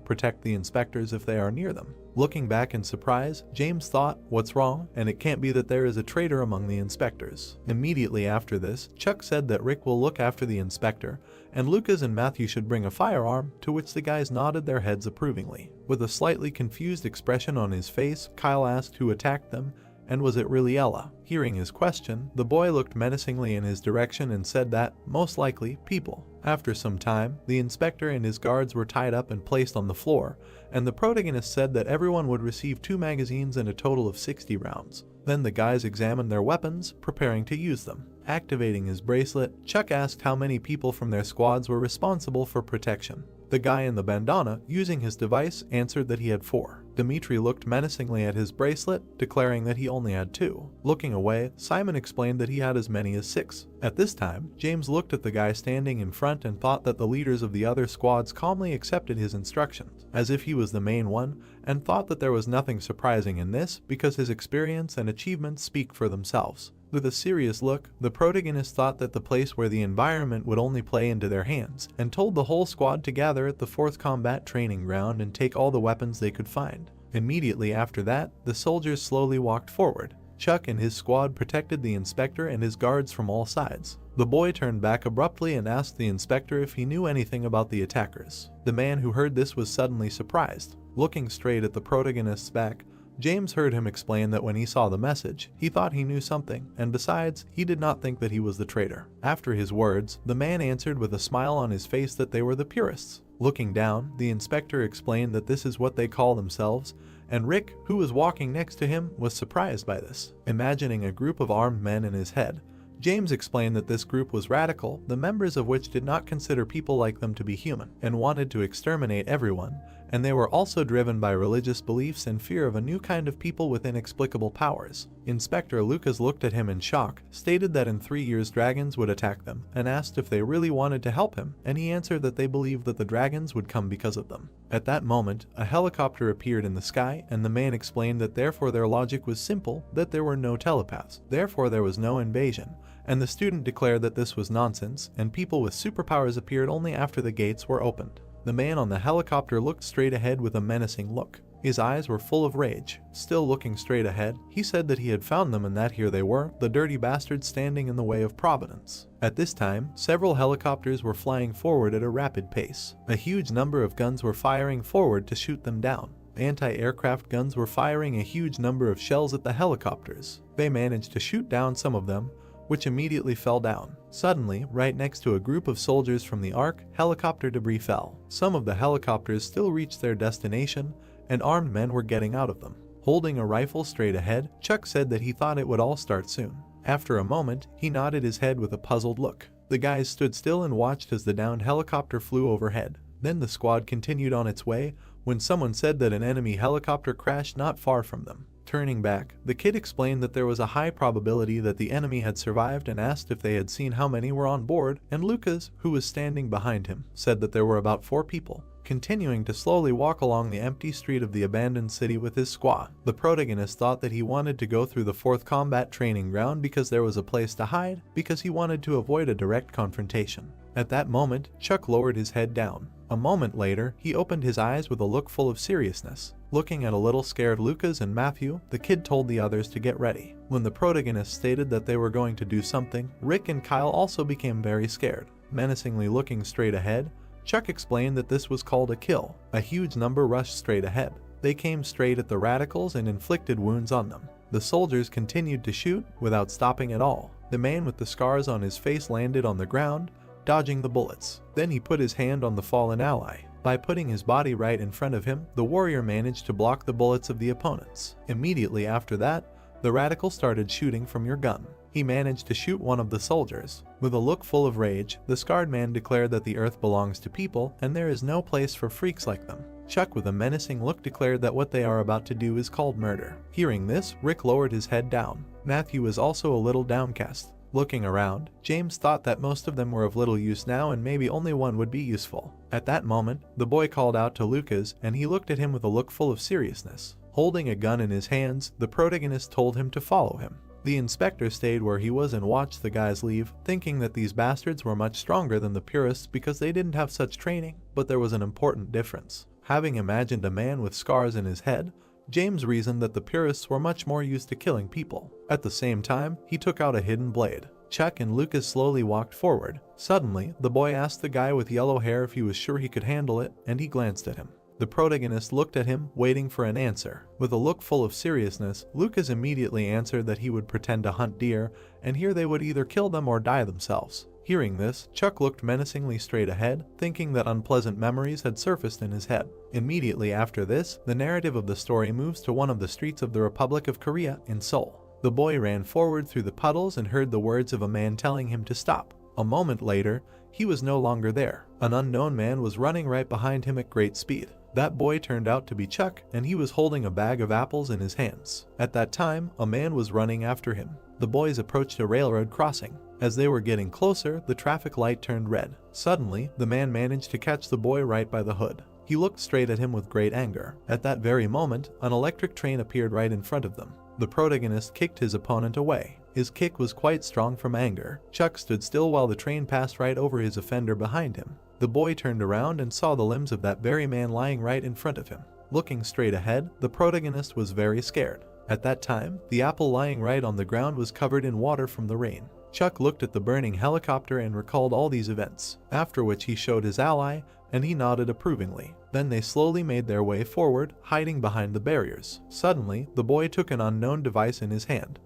protect the inspectors if they are near them. Looking back in surprise, James thought, "What's wrong? And it can't be that there is a traitor among the inspectors." Immediately after this, Chuck said that Rick will look after the inspector, and Lucas and Matthew should bring a firearm, to which the guys nodded their heads approvingly. With a slightly confused expression on his face, Kyle asked who attacked them, and was it really Ella? Hearing his question, the boy looked menacingly in his direction and said that, most likely, people. After some time, the inspector and his guards were tied up and placed on the floor, and the protagonist said that everyone would receive 2 magazines and a total of 60 rounds. Then the guys examined their weapons, preparing to use them. Activating his bracelet, Chuck asked how many people from their squads were responsible for protection. The guy in the bandana, using his device, answered that he had 4. Dimitri looked menacingly at his bracelet, declaring that he only had 2. Looking away, Simon explained that he had as many as 6. At this time, James looked at the guy standing in front and thought that the leaders of the other squads calmly accepted his instructions, as if he was the main one, and thought that there was nothing surprising in this because his experience and achievements speak for themselves. With a serious look, the protagonist thought that the place where the environment would only play into their hands, and told the whole squad to gather at the 4th Combat Training Ground and take all the weapons they could find. Immediately after that, the soldiers slowly walked forward. Chuck and his squad protected the inspector and his guards from all sides. The boy turned back abruptly and asked the inspector if he knew anything about the attackers. The man who heard this was suddenly surprised. Looking straight at the protagonist's back, James heard him explain that when he saw the message, he thought he knew something, and besides, he did not think that he was the traitor. After his words, the man answered with a smile on his face that they were the purists. Looking down, the inspector explained that this is what they call themselves, and Rick, who was walking next to him, was surprised by this. Imagining a group of armed men in his head, James explained that this group was radical, the members of which did not consider people like them to be human, and wanted to exterminate everyone, and they were also driven by religious beliefs and fear of a new kind of people with inexplicable powers. Inspector Lucas looked at him in shock, stated that in 3 years dragons would attack them, and asked if they really wanted to help him, and he answered that they believed that the dragons would come because of them. At that moment, a helicopter appeared in the sky, and the man explained that therefore their logic was simple, that there were no telepaths, therefore there was no invasion, and the student declared that this was nonsense, and people with superpowers appeared only after the gates were opened. The man on the helicopter looked straight ahead with a menacing look. His eyes were full of rage. Still looking straight ahead, he said that he had found them and that here they were, the dirty bastards standing in the way of Providence. At this time, several helicopters were flying forward at a rapid pace. A huge number of guns were firing forward to shoot them down. Anti-aircraft guns were firing a huge number of shells at the helicopters. They managed to shoot down some of them, which immediately fell down. Suddenly, right next to a group of soldiers from the Ark, helicopter debris fell. Some of the helicopters still reached their destination, and armed men were getting out of them. Holding a rifle straight ahead, Chuck said that he thought it would all start soon. After a moment, he nodded his head with a puzzled look. The guys stood still and watched as the downed helicopter flew overhead. Then the squad continued on its way, when someone said that an enemy helicopter crashed not far from them. Turning back, the kid explained that there was a high probability that the enemy had survived and asked if they had seen how many were on board, and Lucas, who was standing behind him, said that there were about 4 people. continuing to slowly walk along the empty street of the abandoned city with his squaw. The protagonist thought that he wanted to go through the 4th combat training ground because there was a place to hide, because he wanted to avoid a direct confrontation. At that moment, Chuck lowered his head down. A moment later, he opened his eyes with a look full of seriousness. Looking at a little scared Lucas and Matthew, the kid told the others to get ready. When the protagonist stated that they were going to do something, Rick and Kyle also became very scared. Menacingly looking straight ahead, Chuck explained that this was called a kill. A huge number rushed straight ahead. They came straight at the radicals and inflicted wounds on them. The soldiers continued to shoot without stopping at all. The man with the scars on his face landed on the ground, dodging the bullets. Then he put his hand on the fallen ally. By putting his body right in front of him, the warrior managed to block the bullets of the opponents. Immediately after that, the radical started shooting from your gun. He managed to shoot one of the soldiers. With a look full of rage, the scarred man declared that the earth belongs to people and there is no place for freaks like them. Chuck, with a menacing look, declared that what they are about to do is called murder. Hearing this, Rick lowered his head down. Matthew was also a little downcast. Looking around, James thought that most of them were of little use now and maybe only one would be useful. At that moment, the boy called out to Lucas and he looked at him with a look full of seriousness. Holding a gun in his hands, the protagonist told him to follow him. The inspector stayed where he was and watched the guys leave, thinking that these bastards were much stronger than the purists because they didn't have such training, but there was an important difference. Having imagined a man with scars in his head, James reasoned that the purists were much more used to killing people. At the same time, he took out a hidden blade. Chuck and Lucas slowly walked forward. Suddenly, the boy asked the guy with yellow hair if he was sure he could handle it, and he glanced at him. The protagonist looked at him, waiting for an answer. With a look full of seriousness, Lucas immediately answered that he would pretend to hunt deer, and here they would either kill them or die themselves. Hearing this, Chuck looked menacingly straight ahead, thinking that unpleasant memories had surfaced in his head. Immediately after this, the narrative of the story moves to one of the streets of the Republic of Korea in Seoul. The boy ran forward through the puddles and heard the words of a man telling him to stop. A moment later, he was no longer there. An unknown man was running right behind him at great speed. That boy turned out to be Chuck, and he was holding a bag of apples in his hands. At that time, a man was running after him. The boys approached a railroad crossing. As they were getting closer, the traffic light turned red. Suddenly, the man managed to catch the boy right by the hood. He looked straight at him with great anger. At that very moment, an electric train appeared right in front of them. The protagonist kicked his opponent away. His kick was quite strong from anger. Chuck stood still while the train passed right over his offender behind him. The boy turned around and saw the limbs of that very man lying right in front of him. Looking straight ahead, the protagonist was very scared. At that time, the apple lying right on the ground was covered in water from the rain. Chuck looked at the burning helicopter and recalled all these events, after which he showed his ally, and he nodded approvingly. Then they slowly made their way forward, hiding behind the barriers. Suddenly, the boy took an unknown device in his hand.